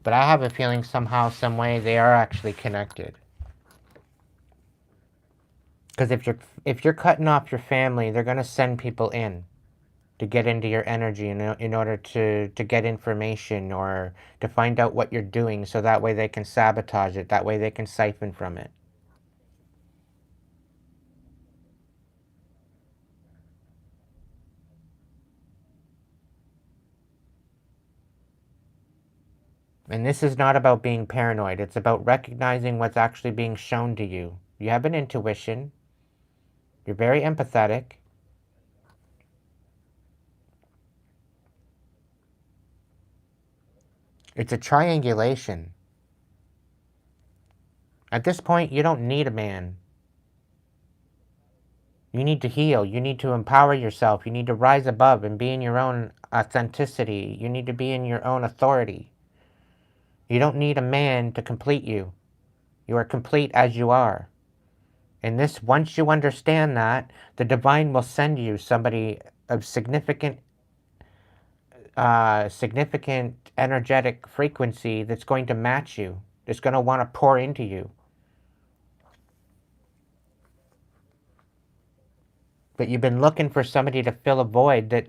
But I have a feeling somehow, some way, they are actually connected. Because if you're cutting off your family, they're going to send people in to get into your energy in order to get information or to find out what you're doing, so that way they can sabotage it. That way they can siphon from it. And this is not about being paranoid. It's about recognizing what's actually being shown to you. You have an intuition. You're very empathetic. It's a triangulation. At this point, you don't need a man. You need to heal. You need to empower yourself. You need to rise above and be in your own authenticity. You need to be in your own authority. You don't need a man to complete you. You are complete as you are. And this, once you understand that, the divine will send you somebody of significant energetic frequency that's going to match you. That's going to want to pour into you. But you've been looking for somebody to fill a void that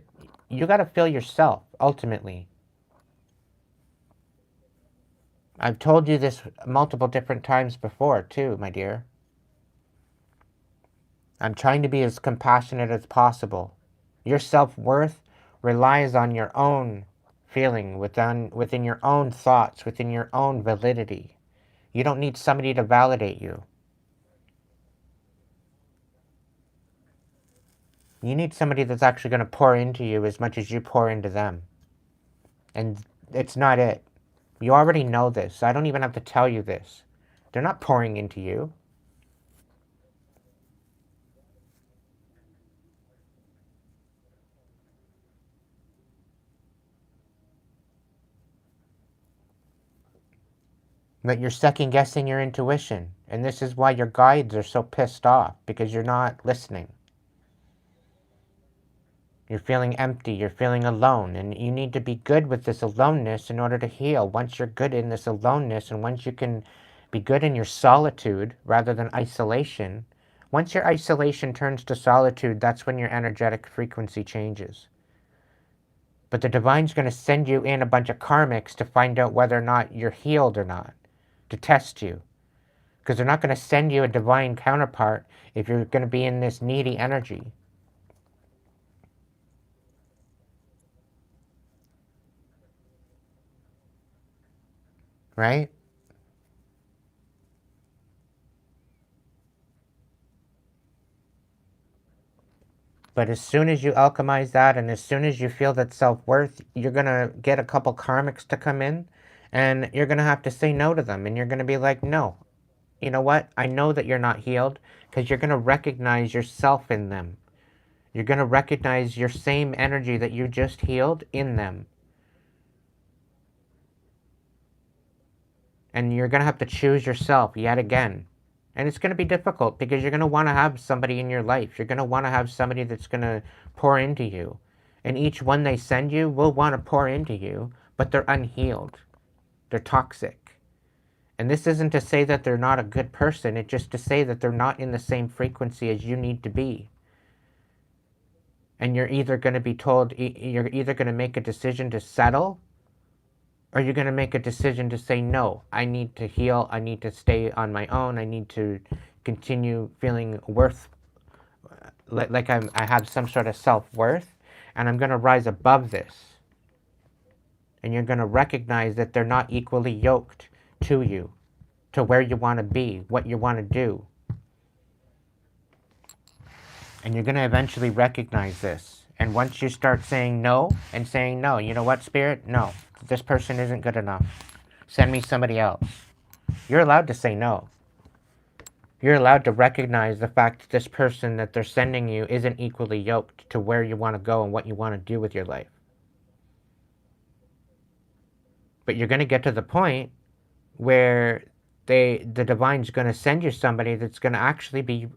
you got to fill yourself, ultimately. I've told you this multiple different times before, too, my dear. I'm trying to be as compassionate as possible. Your self-worth relies on your own feeling, within your own thoughts, within your own validity. You don't need somebody to validate you. You need somebody that's actually going to pour into you as much as you pour into them. And it's not it. You already know this. I don't even have to tell you this. They're not pouring into you. But you're second guessing your intuition. And this is why your guides are so pissed off, because you're not listening. You're feeling empty, you're feeling alone, and you need to be good with this aloneness in order to heal. Once you're good in this aloneness, and once you can be good in your solitude rather than isolation, once your isolation turns to solitude, that's when your energetic frequency changes. But the divine's going to send you in a bunch of karmics to find out whether or not you're healed or not, to test you. Because they're not going to send you a divine counterpart if you're going to be in this needy energy. Right? But as soon as you alchemize that, and as soon as you feel that self-worth, you're going to get a couple karmics to come in, and you're going to have to say no to them. And you're going to be like, no, you know what? I know that you're not healed, because you're going to recognize yourself in them. You're going to recognize your same energy that you just healed in them. And you're going to have to choose yourself yet again. And it's going to be difficult because you're going to want to have somebody in your life. You're going to want to have somebody that's going to pour into you. And each one they send you will want to pour into you, but they're unhealed. They're toxic. And this isn't to say that they're not a good person. It's just to say that they're not in the same frequency as you need to be. And you're either going to be told, you're either going to make a decision to settle, or you're going to make a decision to say, no, I need to heal, I need to stay on my own, I need to continue feeling worth, like I have some sort of self-worth, and I'm going to rise above this. And you're going to recognize that they're not equally yoked to you, to where you want to be, what you want to do. And you're going to eventually recognize this. And once you start saying no, and saying no, you know what, Spirit? No, this person isn't good enough. Send me somebody else. You're allowed to say no. You're allowed to recognize the fact that this person that they're sending you isn't equally yoked to where you want to go and what you want to do with your life. But you're going to get to the point where the divine's going to send you somebody that's going to actually be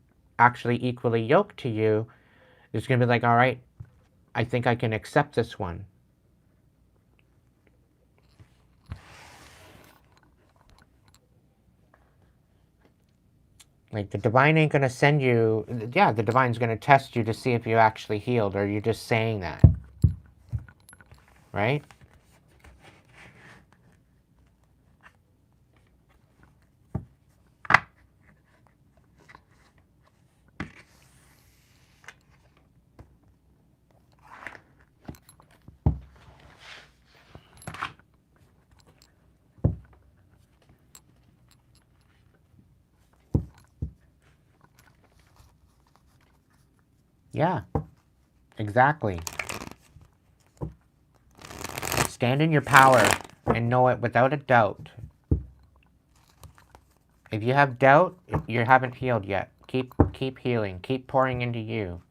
equally yoked to you. It's going to be like, all right, I think I can accept this one. Like, the divine ain't going to send you, yeah, the divine's going to test you to see if you actually healed, or you're just saying that. Right? Yeah, exactly. Stand in your power and know it without a doubt. If you have doubt, you haven't healed yet. Keep healing. Keep pouring into you.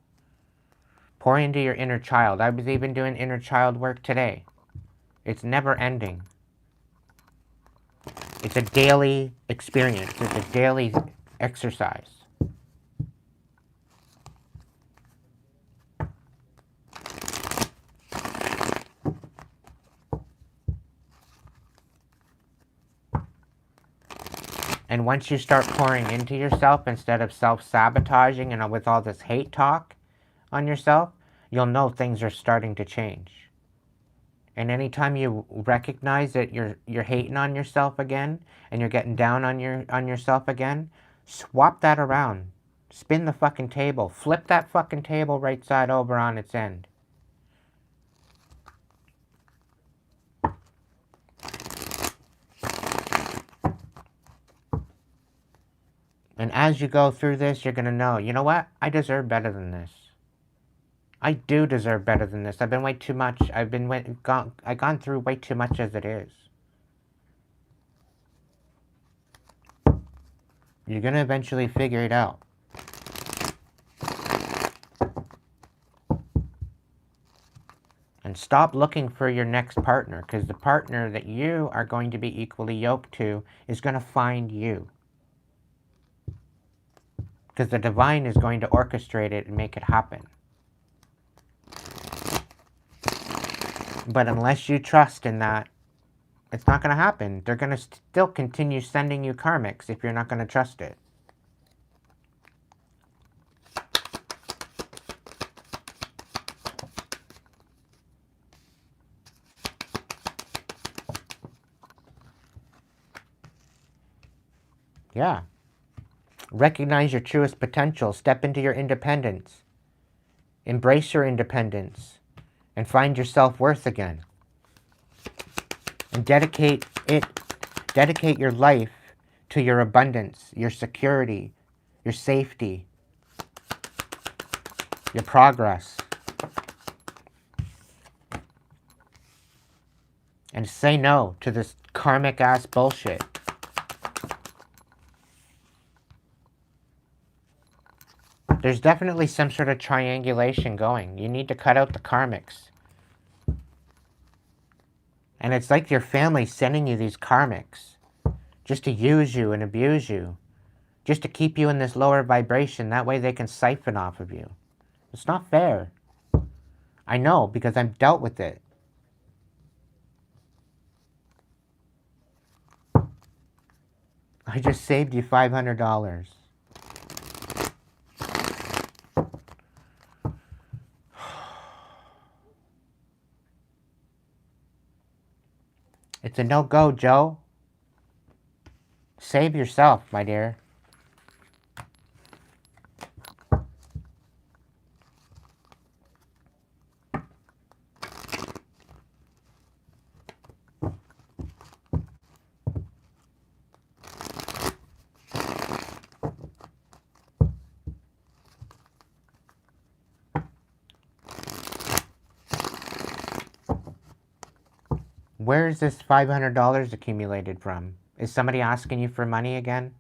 Pour into your inner child. I was even doing inner child work today. It's never ending. It's a daily experience. It's a daily exercise. And once you start pouring into yourself instead of self-sabotaging and with all this hate talk on yourself, you'll know things are starting to change. And anytime you recognize that you're hating on yourself again and you're getting down on yourself again, swap that around. Spin the fucking table. Flip that fucking table right side over on its end. And as you go through this, you're going to know, you know what? I deserve better than this. I do deserve better than this. I've been way too much. I've gone through way too much as it is. You're going to eventually figure it out. And stop looking for your next partner, because the partner that you are going to be equally yoked to is going to find you. Because the divine is going to orchestrate it and make it happen. But unless you trust in that, it's not going to happen. They're going to still continue sending you karmics if you're not going to trust it. Yeah. Recognize your truest potential. Step into your independence. Embrace your independence. And find your self-worth again. And dedicate your life to your abundance, your security, your safety, your progress. And say no to this karmic ass bullshit. There's definitely some sort of triangulation going. You need to cut out the karmics. And it's like your family sending you these karmics just to use you and abuse you, just to keep you in this lower vibration. That way they can siphon off of you. It's not fair. I know, because I've dealt with it. I just saved you $500. It's a no-go, Joe. Save yourself, my dear. Where is this $500 accumulated from? Is somebody asking you for money again?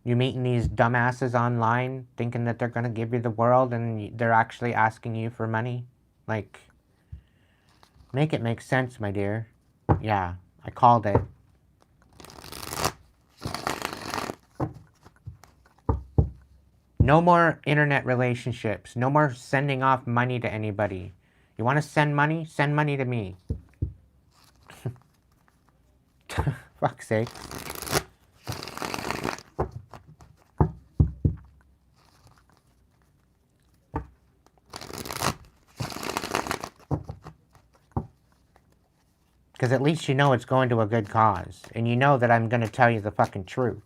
You meeting these dumbasses online thinking that they're going to give you the world and they're actually asking you for money? Like, make it make sense, my dear. Yeah, I called it. No more internet relationships. No more sending off money to anybody. You want to send money? Send money to me. Fuck's sake. Because at least you know it's going to a good cause. And you know that I'm going to tell you the fucking truth.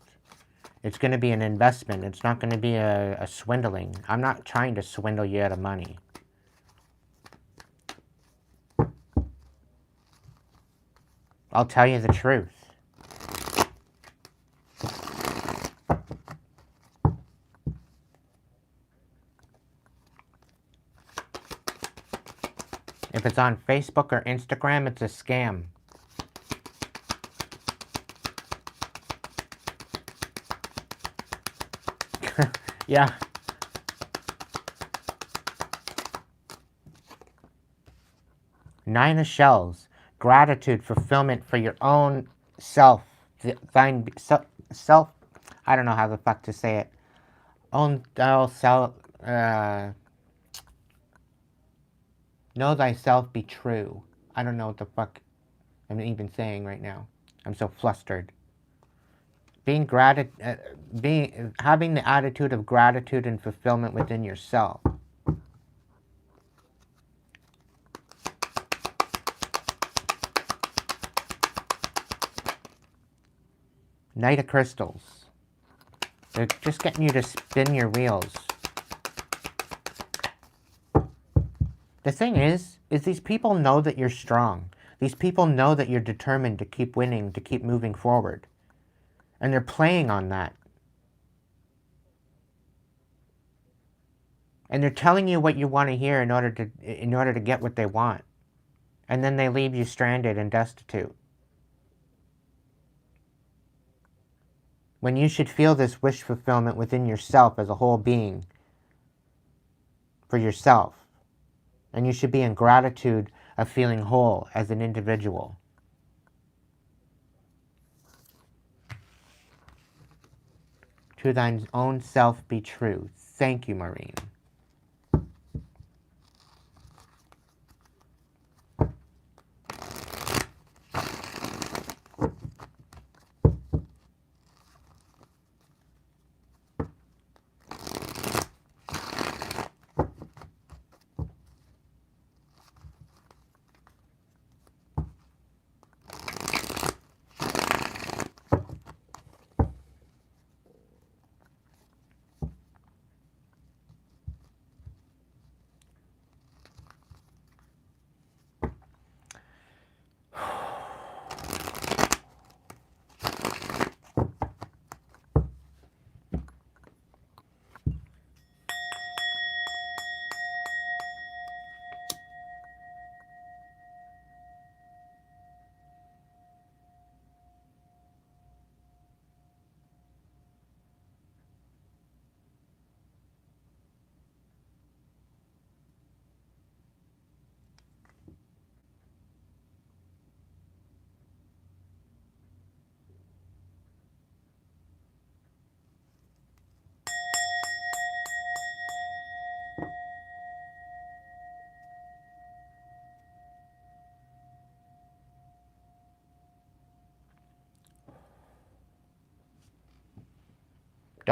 It's going to be an investment. It's not going to be a swindling. I'm not trying to swindle you out of money. I'll tell you the truth. If it's on Facebook or Instagram, it's a scam. Yeah. Nine of Shells. Gratitude, fulfillment for your own self. Self. I don't know how the fuck to say it. Own self. Know thyself be true. I don't know what the fuck I'm even saying right now. I'm so flustered. Having the attitude of gratitude and fulfillment within yourself. Knight of Crystals. They're just getting you to spin your wheels. The thing is these people know that you're strong. These people know that you're determined to keep winning, to keep moving forward. And they're playing on that. And they're telling you what you want to hear in order to get what they want. And then they leave you stranded and destitute. When you should feel this wish fulfillment within yourself as a whole being. For yourself. And you should be in gratitude of feeling whole as an individual. To thine own self be true. Thank you, Maureen.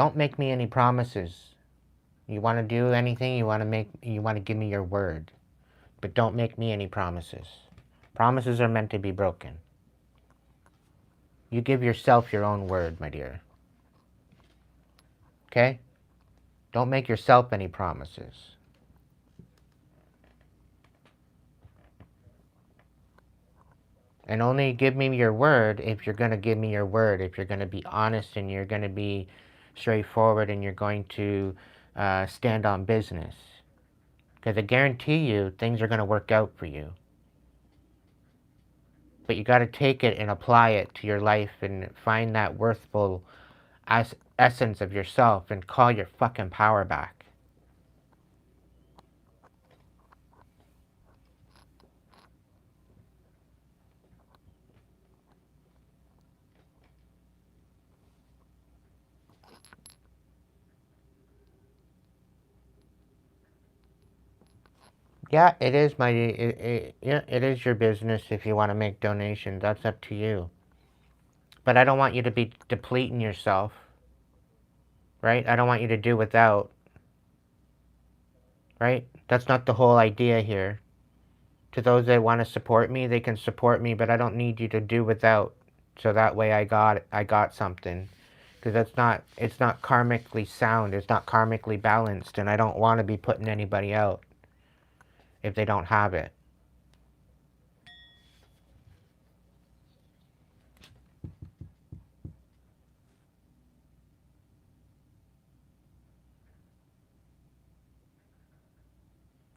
Don't make me any promises. You want to do anything, you want to give me your word. But don't make me any promises. Promises are meant to be broken. You give yourself your own word, my dear. Okay? Don't make yourself any promises. And only give me your word if you're going to give me your word, if you're going to be honest and you're going to be straightforward and you're going to stand on business. Because I guarantee you, things are going to work out for you. But you got to take it and apply it to your life and find that worthful essence of yourself and call your fucking power back. Yeah, it is yeah, it is your business if you want to make donations. That's up to you. But I don't want you to be depleting yourself, right? I don't want you to do without, right? That's not the whole idea here. To those that want to support me, they can support me, but I don't need you to do without. So that way I got something. Because it's not karmically sound, it's not karmically balanced, and I don't want to be putting anybody out if they don't have it.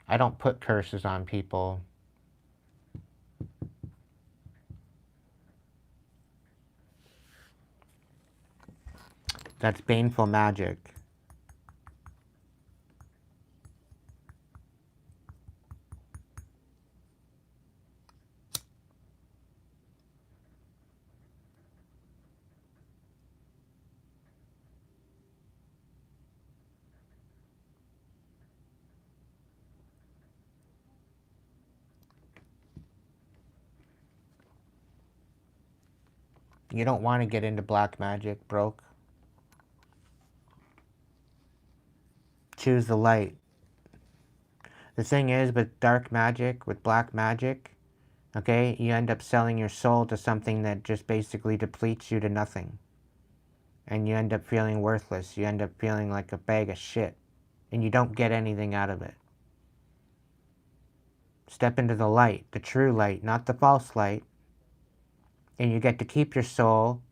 I don't put curses on people. That's baneful magic. You don't want to get into black magic, broke. Choose the light. The thing is, with dark magic, with black magic, okay, you end up selling your soul to something that just basically depletes you to nothing. And you end up feeling worthless. You end up feeling like a bag of shit. And you don't get anything out of it. Step into the light, the true light, not the false light. And you get to keep your soul,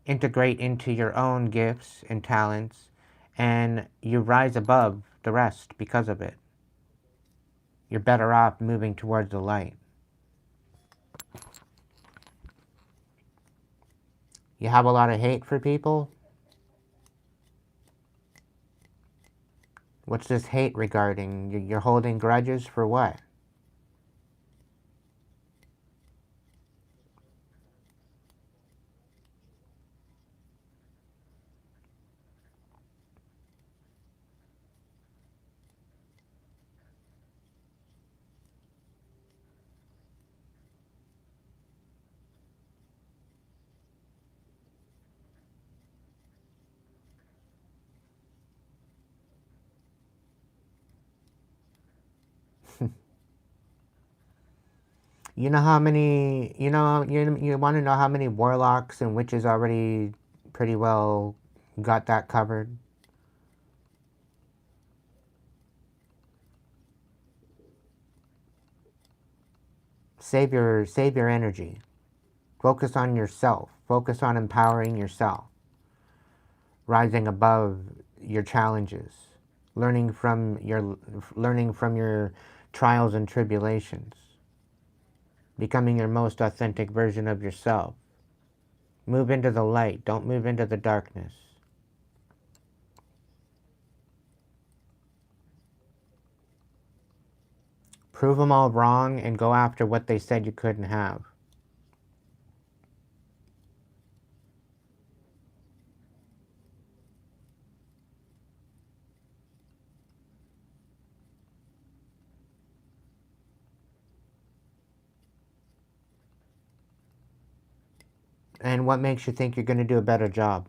integrate into your own gifts and talents, and you rise above the rest because of it. You're better off moving towards the light. You have a lot of hate for people? What's this hate regarding? You're holding grudges for what? You know how many, you want to know how many warlocks and witches already pretty well got that covered? Save your energy. Focus on yourself. Focus on empowering yourself. Rising above your challenges. Learning from your trials and tribulations. Becoming your most authentic version of yourself. Move into the light. Don't move into the darkness. Prove them all wrong and go after what they said you couldn't have. And what makes you think you're going to do a better job?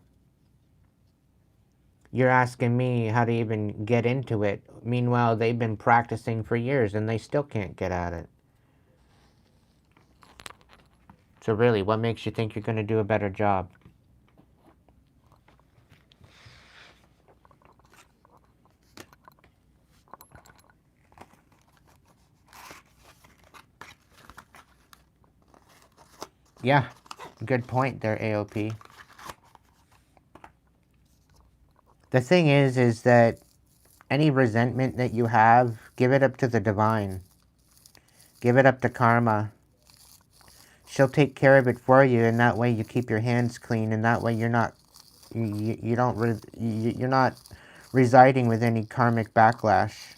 You're asking me how to even get into it. Meanwhile, they've been practicing for years and they still can't get at it. So really, what makes you think you're going to do a better job? Yeah, good point there, AOP. The thing is that any resentment that you have, give it up to the divine. Give it up to karma. She'll take care of it for you, and that way you keep your hands clean, and that way you're not you're not residing with any karmic backlash.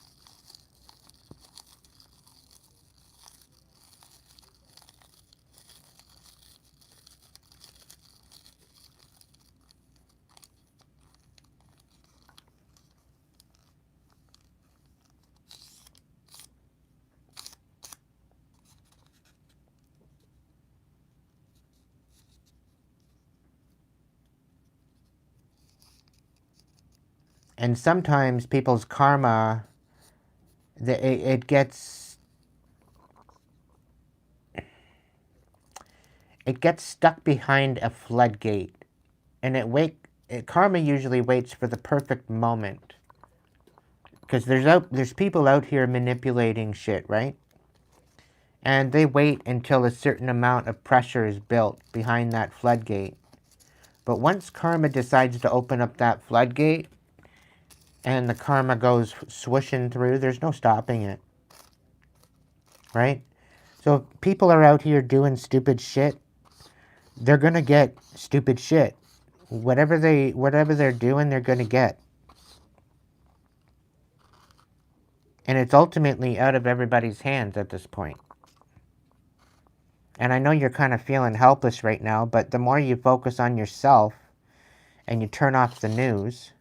And sometimes people's karma, it gets stuck behind a floodgate, and karma usually waits for the perfect moment, because there's people out here manipulating shit, right? And they wait until a certain amount of pressure is built behind that floodgate. But once karma decides to open up that floodgate, and the karma goes swooshing through, there's no stopping it, right? So if people are out here doing stupid shit, they're gonna get stupid shit. Whatever they're doing, they're gonna get. And it's ultimately out of everybody's hands at this point. And I know you're kind of feeling helpless right now, but the more you focus on yourself and you turn off the news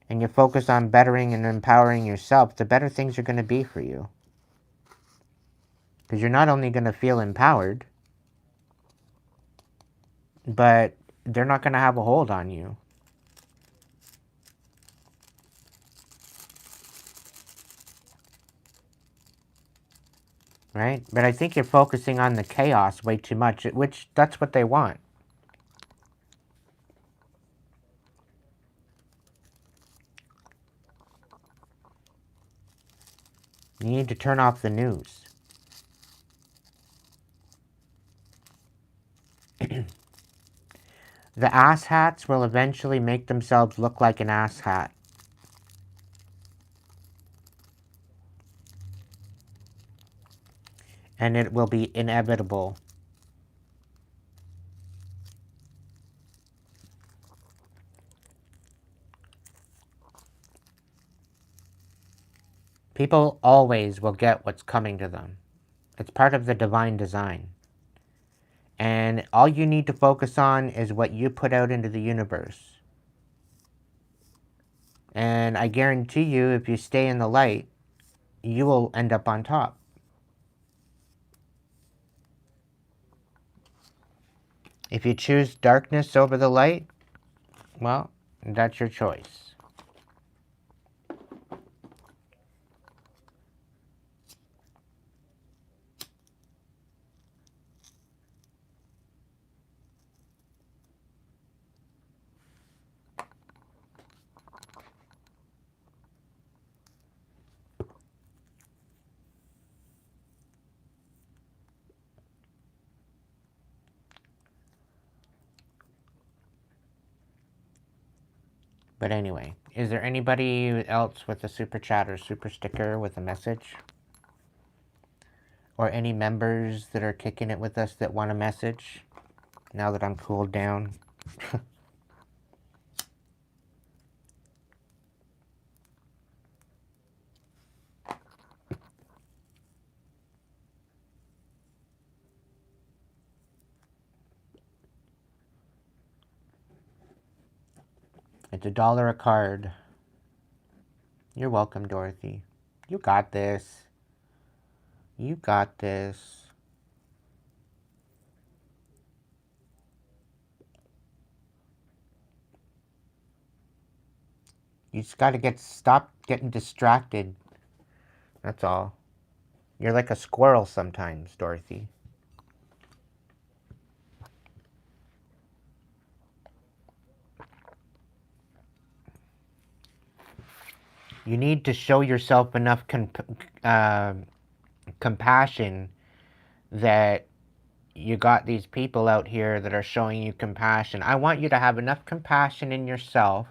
and you focus on bettering and empowering yourself, the better things are going to be for you. Because you're not only going to feel empowered, but they're not going to have a hold on you. Right? But I think you're focusing on the chaos way too much, which that's what they want. You need to turn off the news. The asshats will eventually make themselves look like an asshat. And it will be inevitable. People always will get what's coming to them. It's part of the divine design. And all you need to focus on is what you put out into the universe. And I guarantee you, if you stay in the light, you will end up on top. If you choose darkness over the light, well, that's your choice. But anyway, is there anybody else with a super chat or super sticker with a message? Or any members that are kicking it with us that want a message? Now that I'm cooled down. It's $1 a card. You're welcome, Dorothy. You got this. You got this. You just gotta stop getting distracted. That's all. You're like a squirrel sometimes, Dorothy. You need to show yourself enough compassion that you got these people out here that are showing you compassion. I want you to have enough compassion in yourself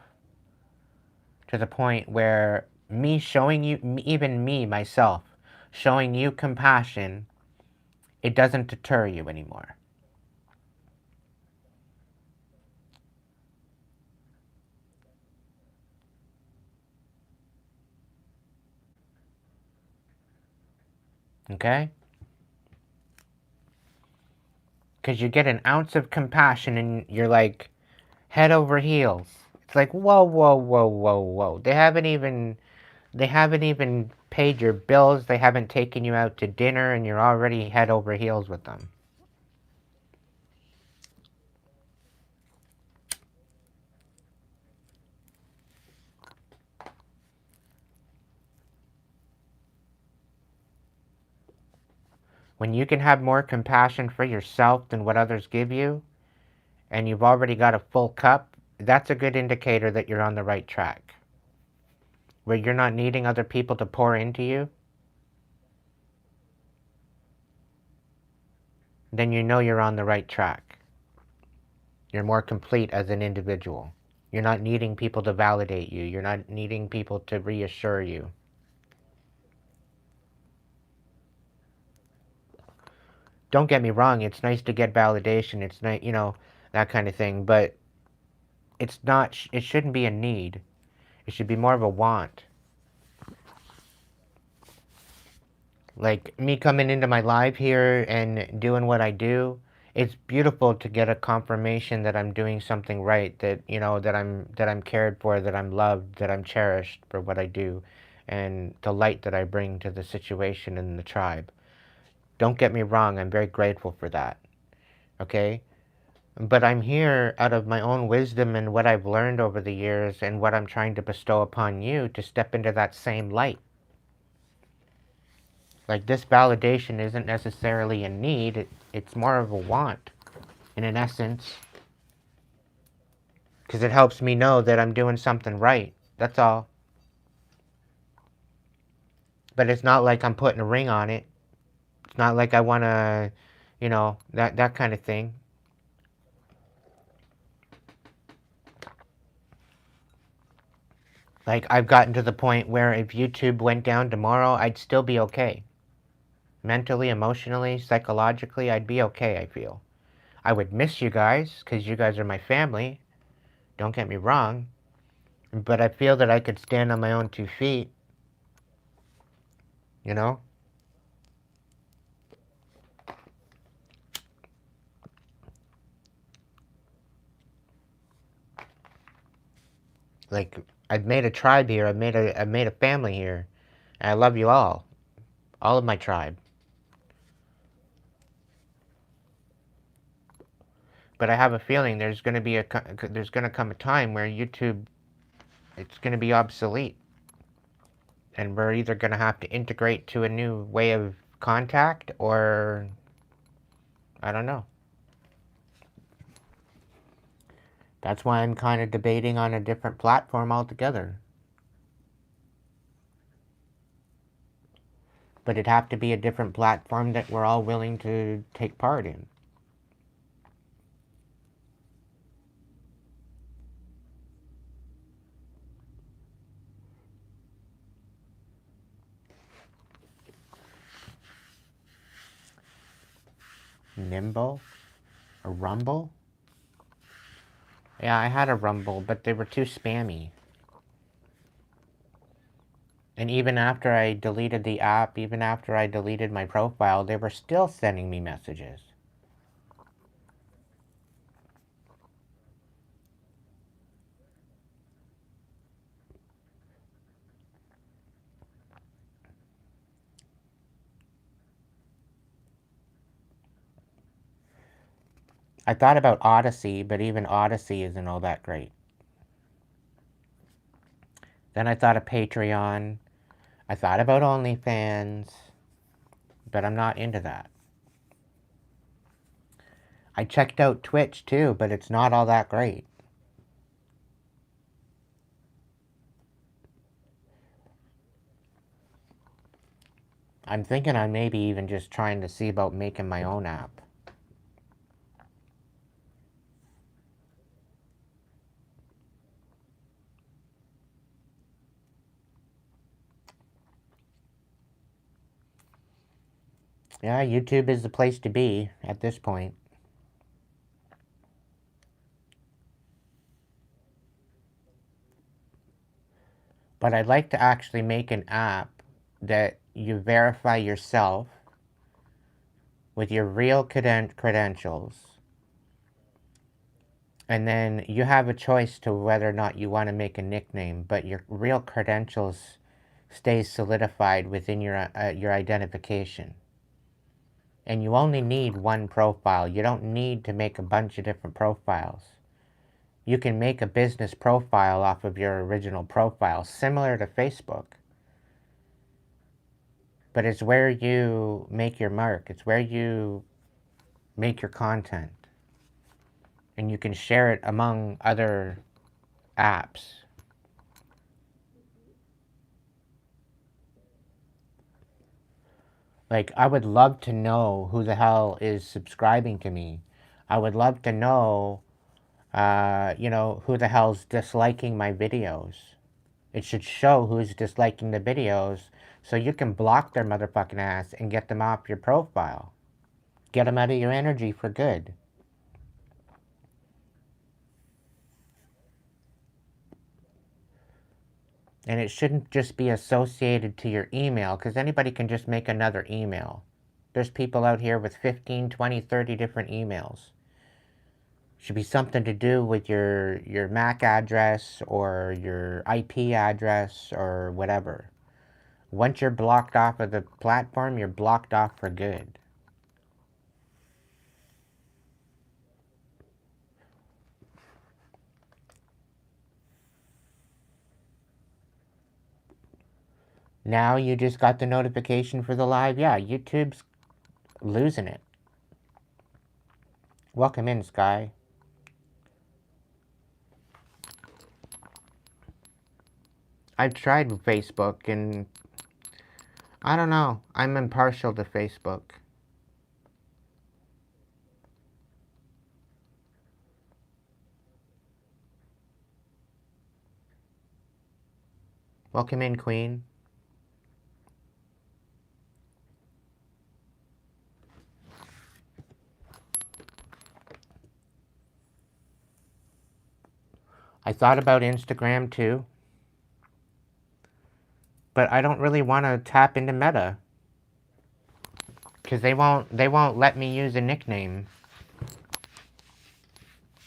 to the point where me showing you, even me, myself, showing you compassion, it doesn't deter you anymore. Okay? Because you get an ounce of compassion and you're like head over heels. It's like, whoa, whoa, whoa, whoa, whoa. They haven't even paid your bills. They haven't taken you out to dinner and you're already head over heels with them. When you can have more compassion for yourself than what others give you, and you've already got a full cup, that's a good indicator that you're on the right track. Where you're not needing other people to pour into you, then you know you're on the right track. You're more complete as an individual. You're not needing people to validate you. You're not needing people to reassure you. Don't get me wrong, it's nice to get validation. It's nice, that kind of thing, but it's not, it shouldn't be a need. It should be more of a want. Like me coming into my live here and doing what I do, it's beautiful to get a confirmation that I'm doing something right, that that I'm cared for, that I'm loved, that I'm cherished for what I do, and the light that I bring to the situation and the tribe. Don't get me wrong, I'm very grateful for that. Okay? But I'm here out of my own wisdom and what I've learned over the years and what I'm trying to bestow upon you to step into that same light. Like, this validation isn't necessarily a need, it's more of a want, in an essence. Because it helps me know that I'm doing something right. That's all. But it's not like I'm putting a ring on it. It's not like I want to, that kind of thing. Like, I've gotten to the point where if YouTube went down tomorrow, I'd still be okay. Mentally, emotionally, psychologically, I'd be okay, I feel. I would miss you guys, because you guys are my family. Don't get me wrong. But I feel that I could stand on my own 2 feet, you know? Like, I've made a tribe here. I've made a family here. And I love you all of my tribe. But I have a feeling there's going to come a time where YouTube, it's going to be obsolete. And we're either going to have to integrate to a new way of contact, or I don't know. That's why I'm kind of debating on a different platform altogether. But it'd have to be a different platform that we're all willing to take part in. Nimble? A Rumble? Yeah, I had a Rumble, but they were too spammy. And even after I deleted the app, even after I deleted my profile, they were still sending me messages. I thought about Odyssey, but even Odyssey isn't all that great. Then I thought of Patreon. I thought about OnlyFans, but I'm not into that. I checked out Twitch too, but it's not all that great. I'm thinking on maybe even just trying to see about making my own app. Yeah, YouTube is the place to be at this point. But I'd like to actually make an app that you verify yourself with your real credentials. And then you have a choice to whether or not you want to make a nickname, but your real credentials stay solidified within your identification. And you only need one profile. You don't need to make a bunch of different profiles. You can make a business profile off of your original profile, similar to Facebook. But it's where you make your mark. It's where you make your content. And you can share it among other apps. Like, I would love to know who the hell is subscribing to me. I would love to know, who the hell's disliking my videos. It should show who's disliking the videos so you can block their motherfucking ass and get them off your profile. Get them out of your energy for good. And it shouldn't just be associated to your email, because anybody can just make another email. There's people out here with 15, 20, 30 different emails. Should be something to do with your MAC address or your IP address or whatever. Once you're blocked off of the platform, you're blocked off for good. Now you just got the notification for the live. Yeah, YouTube's losing it. Welcome in, Sky. I've tried Facebook and I don't know. I'm impartial to Facebook. Welcome in, Queen. I thought about Instagram too, but I don't really want to tap into Meta because they won't let me use a nickname,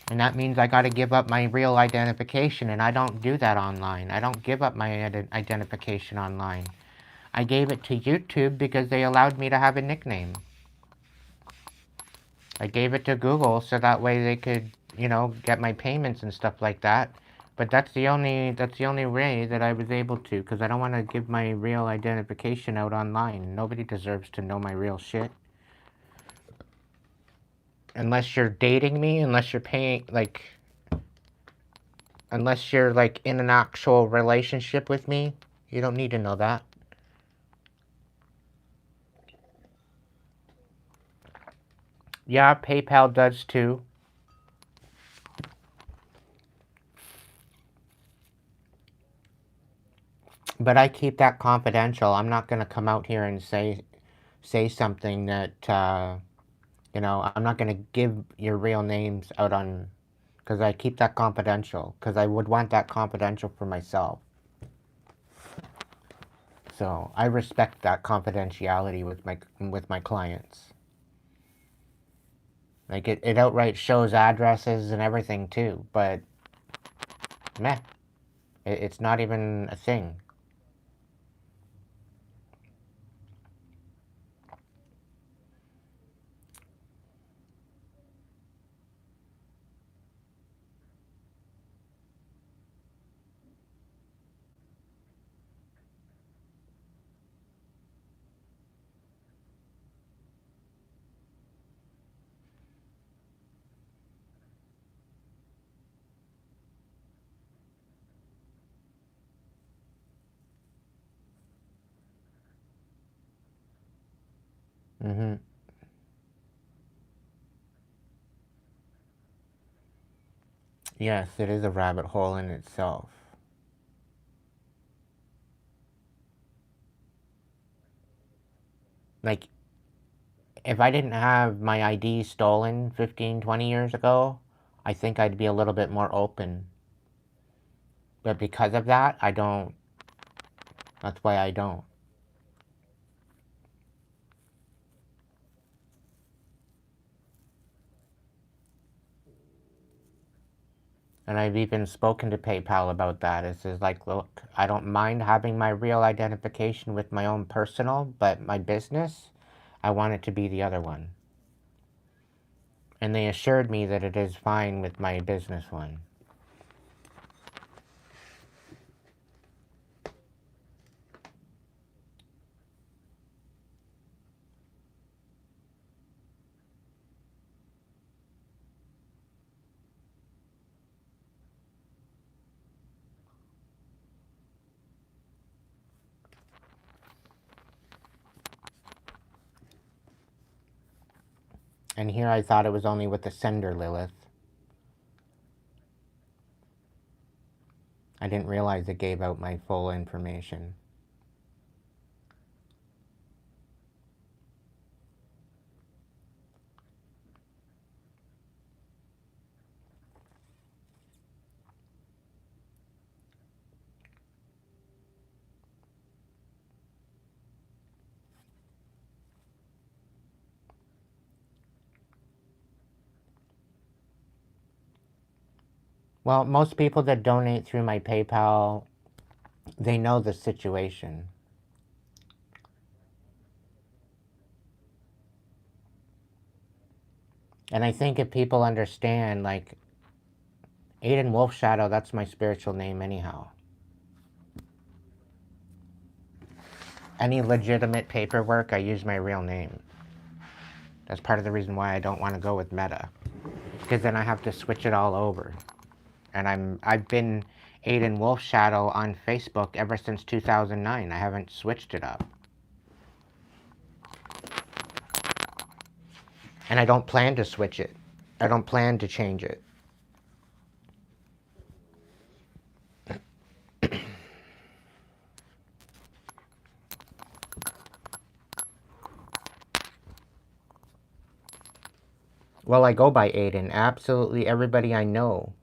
and that means I got to give up my real identification, and I don't do that online. I don't give up my identification online. I gave it to YouTube because they allowed me to have a nickname. I gave it to Google so that way they could, get my payments and stuff like that. But that's the only way that I was able to, because I don't want to give my real identification out online. Nobody deserves to know my real shit. Unless you're dating me, unless you're paying, unless you're, in an actual relationship with me, you don't need to know that. Yeah, PayPal does too. But I keep that confidential. I'm not going to come out here and say something that, I'm not going to give your real names out on, because I keep that confidential, because I would want that confidential for myself. So I respect that confidentiality with my clients. Like, it outright shows addresses and everything too, but meh, it's not even a thing. Mm-hmm. Yes, it is a rabbit hole in itself. Like, if I didn't have my ID stolen 15, 20 years ago, I think I'd be a little bit more open. But because of that, I don't. That's why I don't. And I've even spoken to PayPal about that. It's just like, look, I don't mind having my real identification with my own personal, but my business, I want it to be the other one. And they assured me that it is fine with my business one. And here I thought it was only with the sender, Lilith. I didn't realize it gave out my full information. Well, most people that donate through my PayPal, they know the situation. And I think if people understand, like, Aiden Wolfshadow, that's my spiritual name anyhow. Any legitimate paperwork, I use my real name. That's part of the reason why I don't want to go with Meta. Because then I have to switch it all over. And I've been Aiden Wolfshadow on Facebook ever since 2009. I haven't switched it up. And I don't plan to switch it. I don't plan to change it. Well, I go by Aiden. Absolutely everybody I know,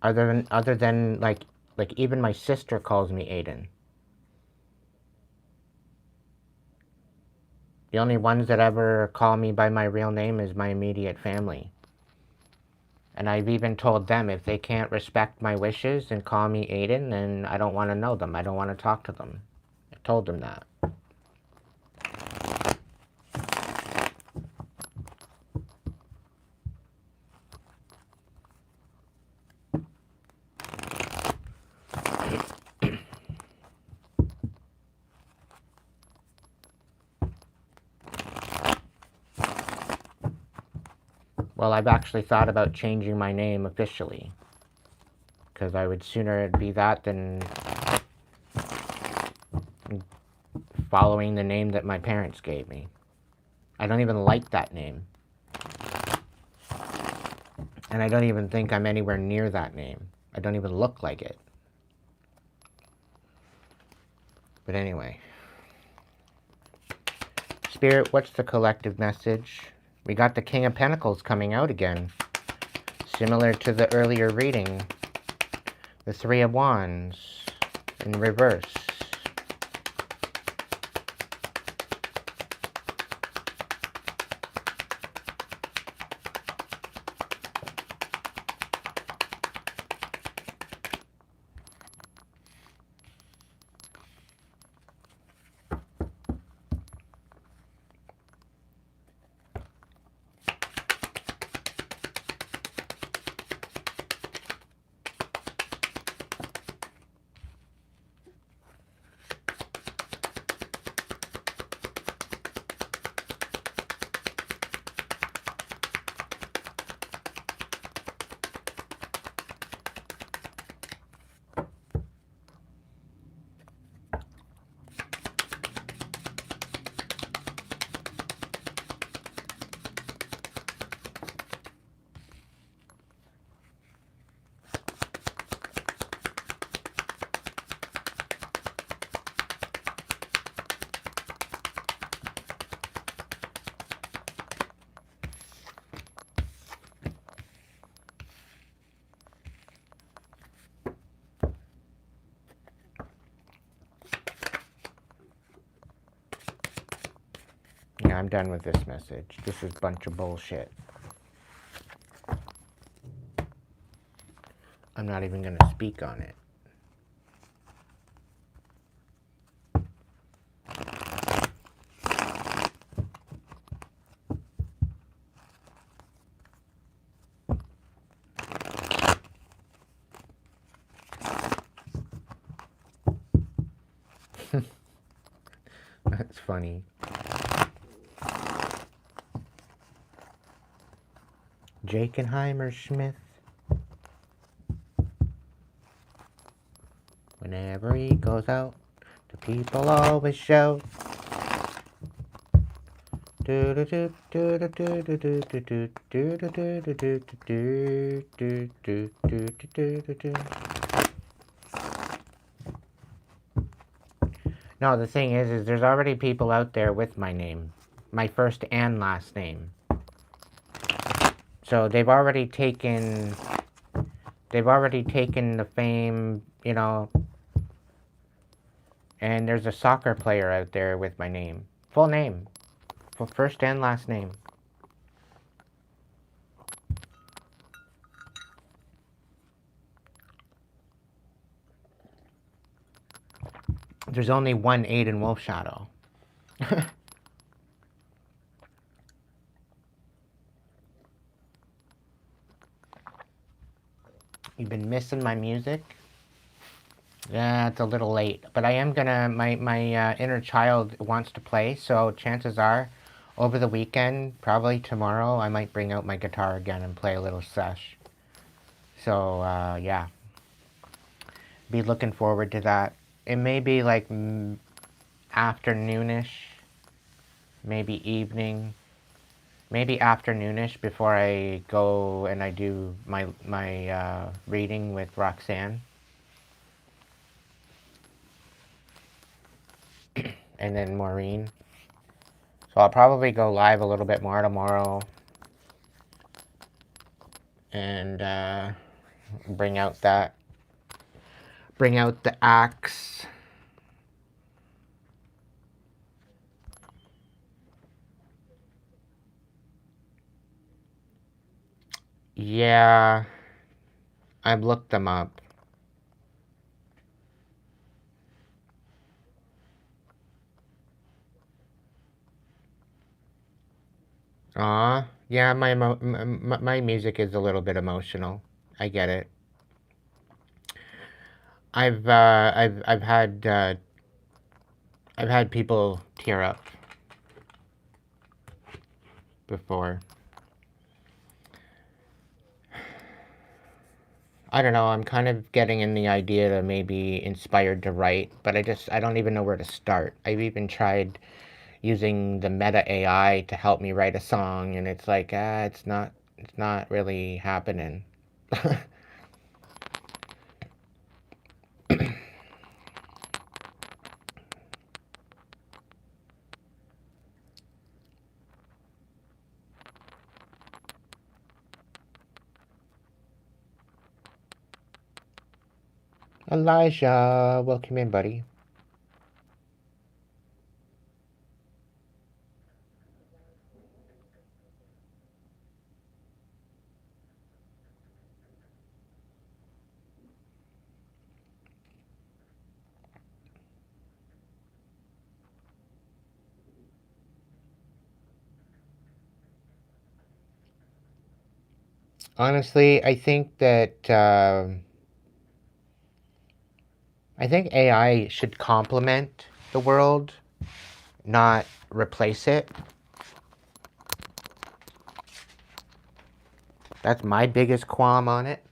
other than like even my sister calls me Aiden. The only ones that ever call me by my real name is my immediate family. And I've even told them if they can't respect my wishes and call me Aiden, then I don't want to know them. I don't want to talk to them. I told them that. Well, I've actually thought about changing my name officially. Because I would sooner it be that than following the name that my parents gave me. I don't even like that name. And I don't even think I'm anywhere near that name. I don't even look like it. But anyway. Spirit, what's the collective message? We got the King of Pentacles coming out again. Similar to the earlier reading. The Three of Wands in reverse. I'm done with this message. This is a bunch of bullshit. I'm not even going to speak on it. That's funny. Jakenheimer Smith. Whenever he goes out, the people always shout. No, the thing is there's already people out there with my name. My first and last name. So they've already taken the fame, you know, and there's a soccer player out there with my name. Full name. First and last name. There's only one Aiden Wolfshadow. You've been missing my music? Yeah, it's a little late. But I am gonna, my inner child wants to play, so chances are, over the weekend, probably tomorrow, I might bring out my guitar again and play a little sesh. So, yeah. Be looking forward to that. It may be like afternoonish, maybe evening, maybe afternoonish before I go and I do my reading with Roxanne. And then Maureen. So I'll probably go live a little bit more tomorrow. And bring out the axe. Yeah, I've looked them up. Yeah, my music is a little bit emotional. I get it. I've had people tear up before. I don't know, I'm kind of getting in the idea to maybe inspired to write, but I don't even know where to start. I've even tried using the meta AI to help me write a song, and it's like, it's not really happening. Elijah, welcome in, buddy. Honestly, I think that I think AI should complement the world, not replace it. That's my biggest qualm on it.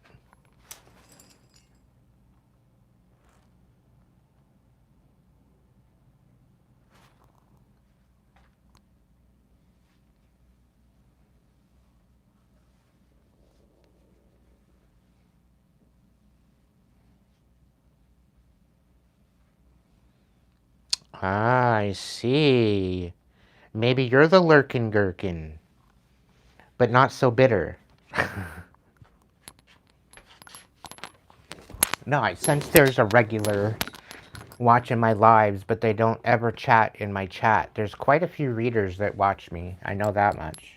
Ah, I see. Maybe you're the lurkin' gherkin, but not so bitter. No, I sense there's a regular watching my lives, but they don't ever chat in my chat. There's quite a few readers that watch me. I know that much.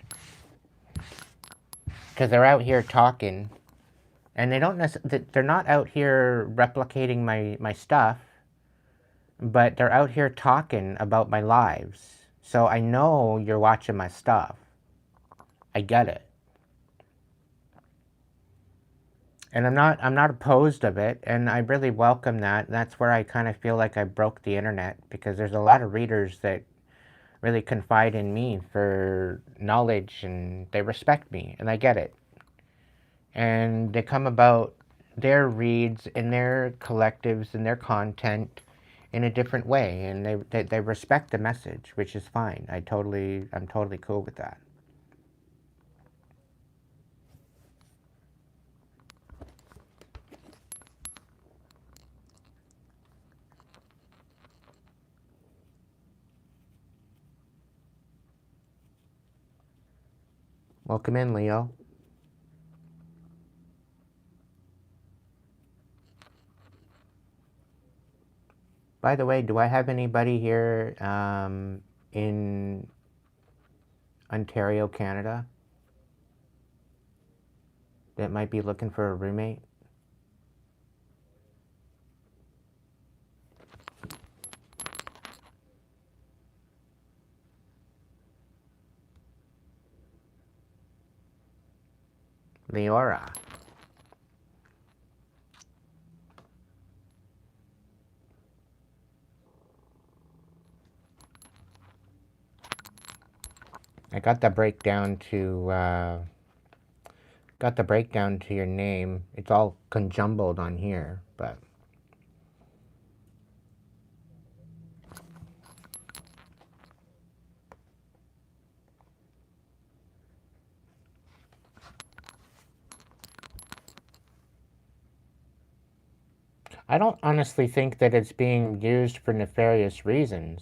Because they're out here talking, and they don't they're not out here replicating my stuff, but they're out here talking about my lives. So I know you're watching my stuff. I get it. And I'm not opposed of it, and I really welcome that. That's where I kind of feel like I broke the internet, because there's a lot of readers that really confide in me for knowledge, and they respect me, and I get it. And they come about their reads and their collectives and their content in a different way, and they respect the message, which is fine. I'm totally cool with that. Welcome in, Leo. By the way, do I have anybody here in Ontario, Canada, that might be looking for a roommate? Leora. I got the breakdown to your name. It's all conjumbled on here, but I don't honestly think that it's being used for nefarious reasons.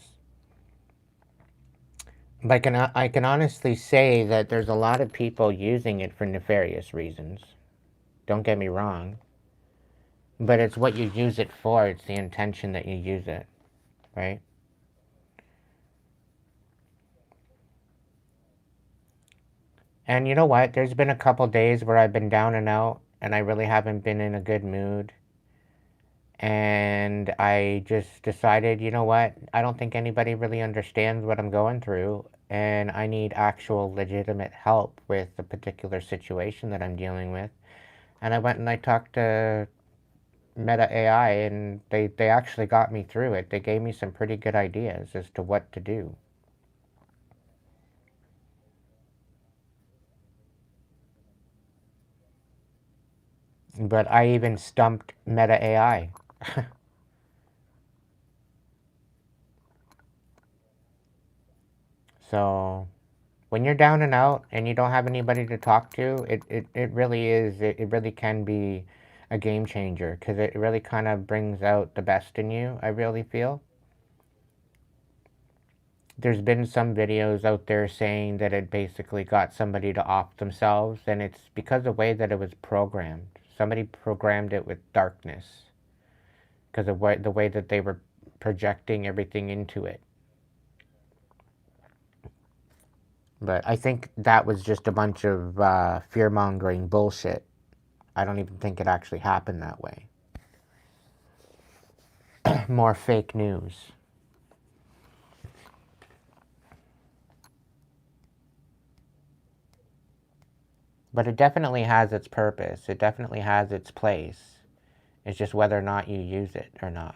But I can honestly say that there's a lot of people using it for nefarious reasons. Don't get me wrong. But it's what you use it for. It's the intention that you use it, right? And you know what? There's been a couple days where I've been down and out, and I really haven't been in a good mood. And I just decided, you know what? I don't think anybody really understands what I'm going through, and I need actual legitimate help with the particular situation that I'm dealing with. And I went and I talked to Meta AI, and they actually got me through it. They gave me some pretty good ideas as to what to do. But I even stumped Meta AI. So when you're down and out and you don't have anybody to talk to, it really is, it really can be a game changer, because it really kind of brings out the best in you, I really feel. There's been some videos out there saying that it basically got somebody to off themselves, and it's because of the way that it was programmed. Somebody programmed it with darkness, because of the way that they were projecting everything into it. But I think that was just a bunch of fear-mongering bullshit. I don't even think it actually happened that way. More fake news. But it definitely has its purpose. It definitely has its place. It's just whether or not you use it or not.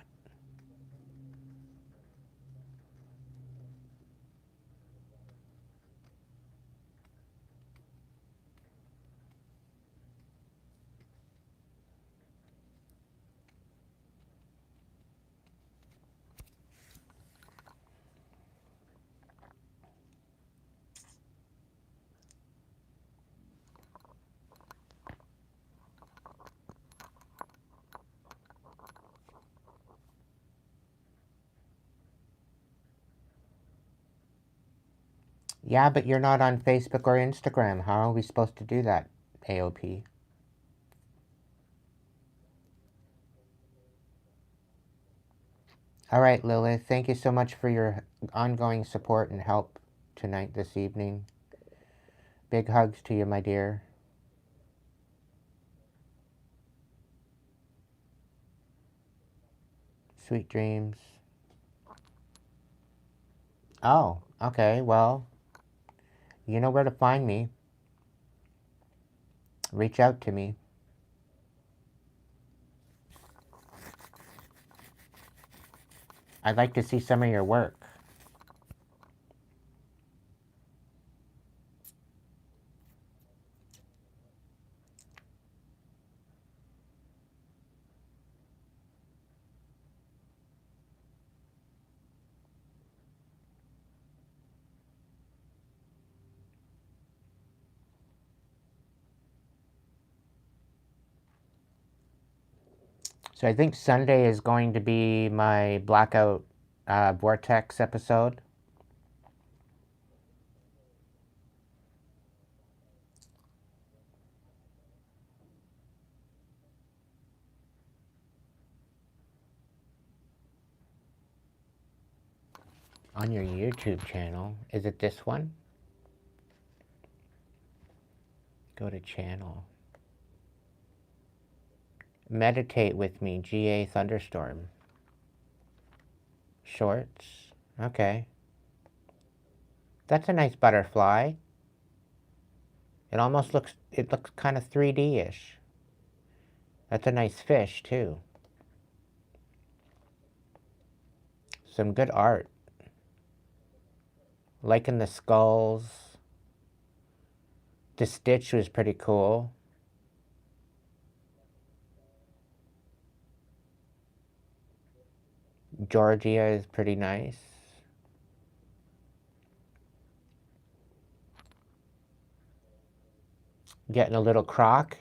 Yeah, but you're not on Facebook or Instagram. How are we supposed to do that, AOP? All right, Lilith, thank you so much for your ongoing support and help tonight, this evening. Big hugs to you, my dear. Sweet dreams. Oh, okay, well, you know where to find me. Reach out to me. I'd like to see some of your work. So I think Sunday is going to be my blackout vortex episode. On your YouTube channel. Is it this one? Go to channel. Meditate with me, GA Thunderstorm. Shorts. Okay. That's a nice butterfly. It almost looks kind of 3D-ish. That's a nice fish, too. Some good art. Liking the skulls. The stitch was pretty cool. Georgia is pretty nice. Getting a little croc.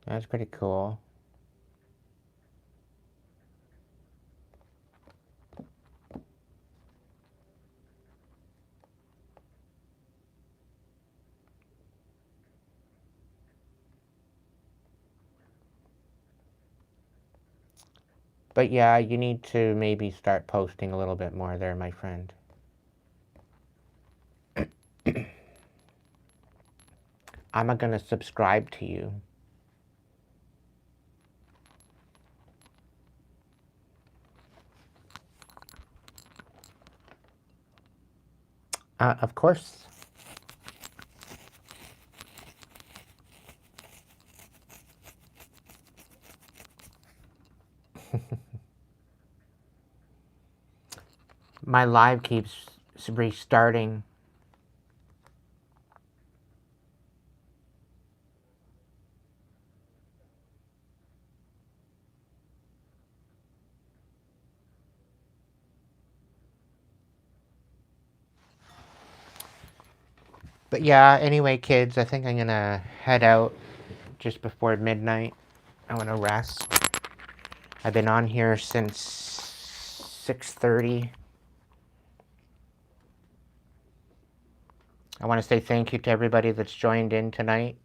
That's pretty cool. But yeah, you need to maybe start posting a little bit more there, my friend. I'm gonna subscribe to you. Of course. My live keeps restarting. But yeah, anyway, kids, I think I'm gonna head out just before midnight. I wanna rest. I've been on here since 6:30. I want to say thank you to everybody that's joined in tonight.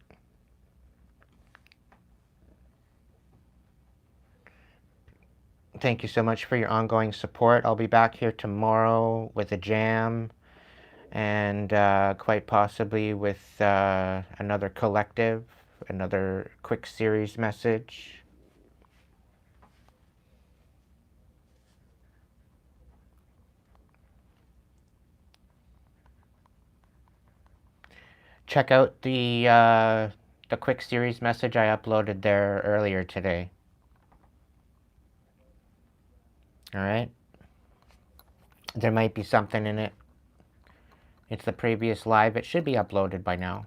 Thank you so much for your ongoing support. I'll be back here tomorrow with a jam and quite possibly with another collective, another quick series message. Check out the quick series message I uploaded there earlier today. All right? There might be something in it. It's the previous live. It should be uploaded by now.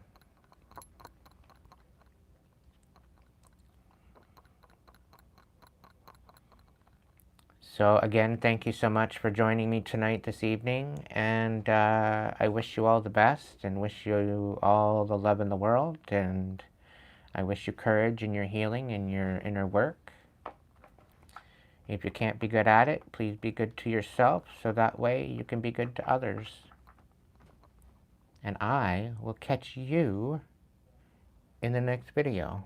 So again, thank you so much for joining me tonight, this evening, and I wish you all the best and wish you all the love in the world, and I wish you courage in your healing and your inner work. If you can't be good at it, please be good to yourself so that way you can be good to others. and I will catch you in the next video.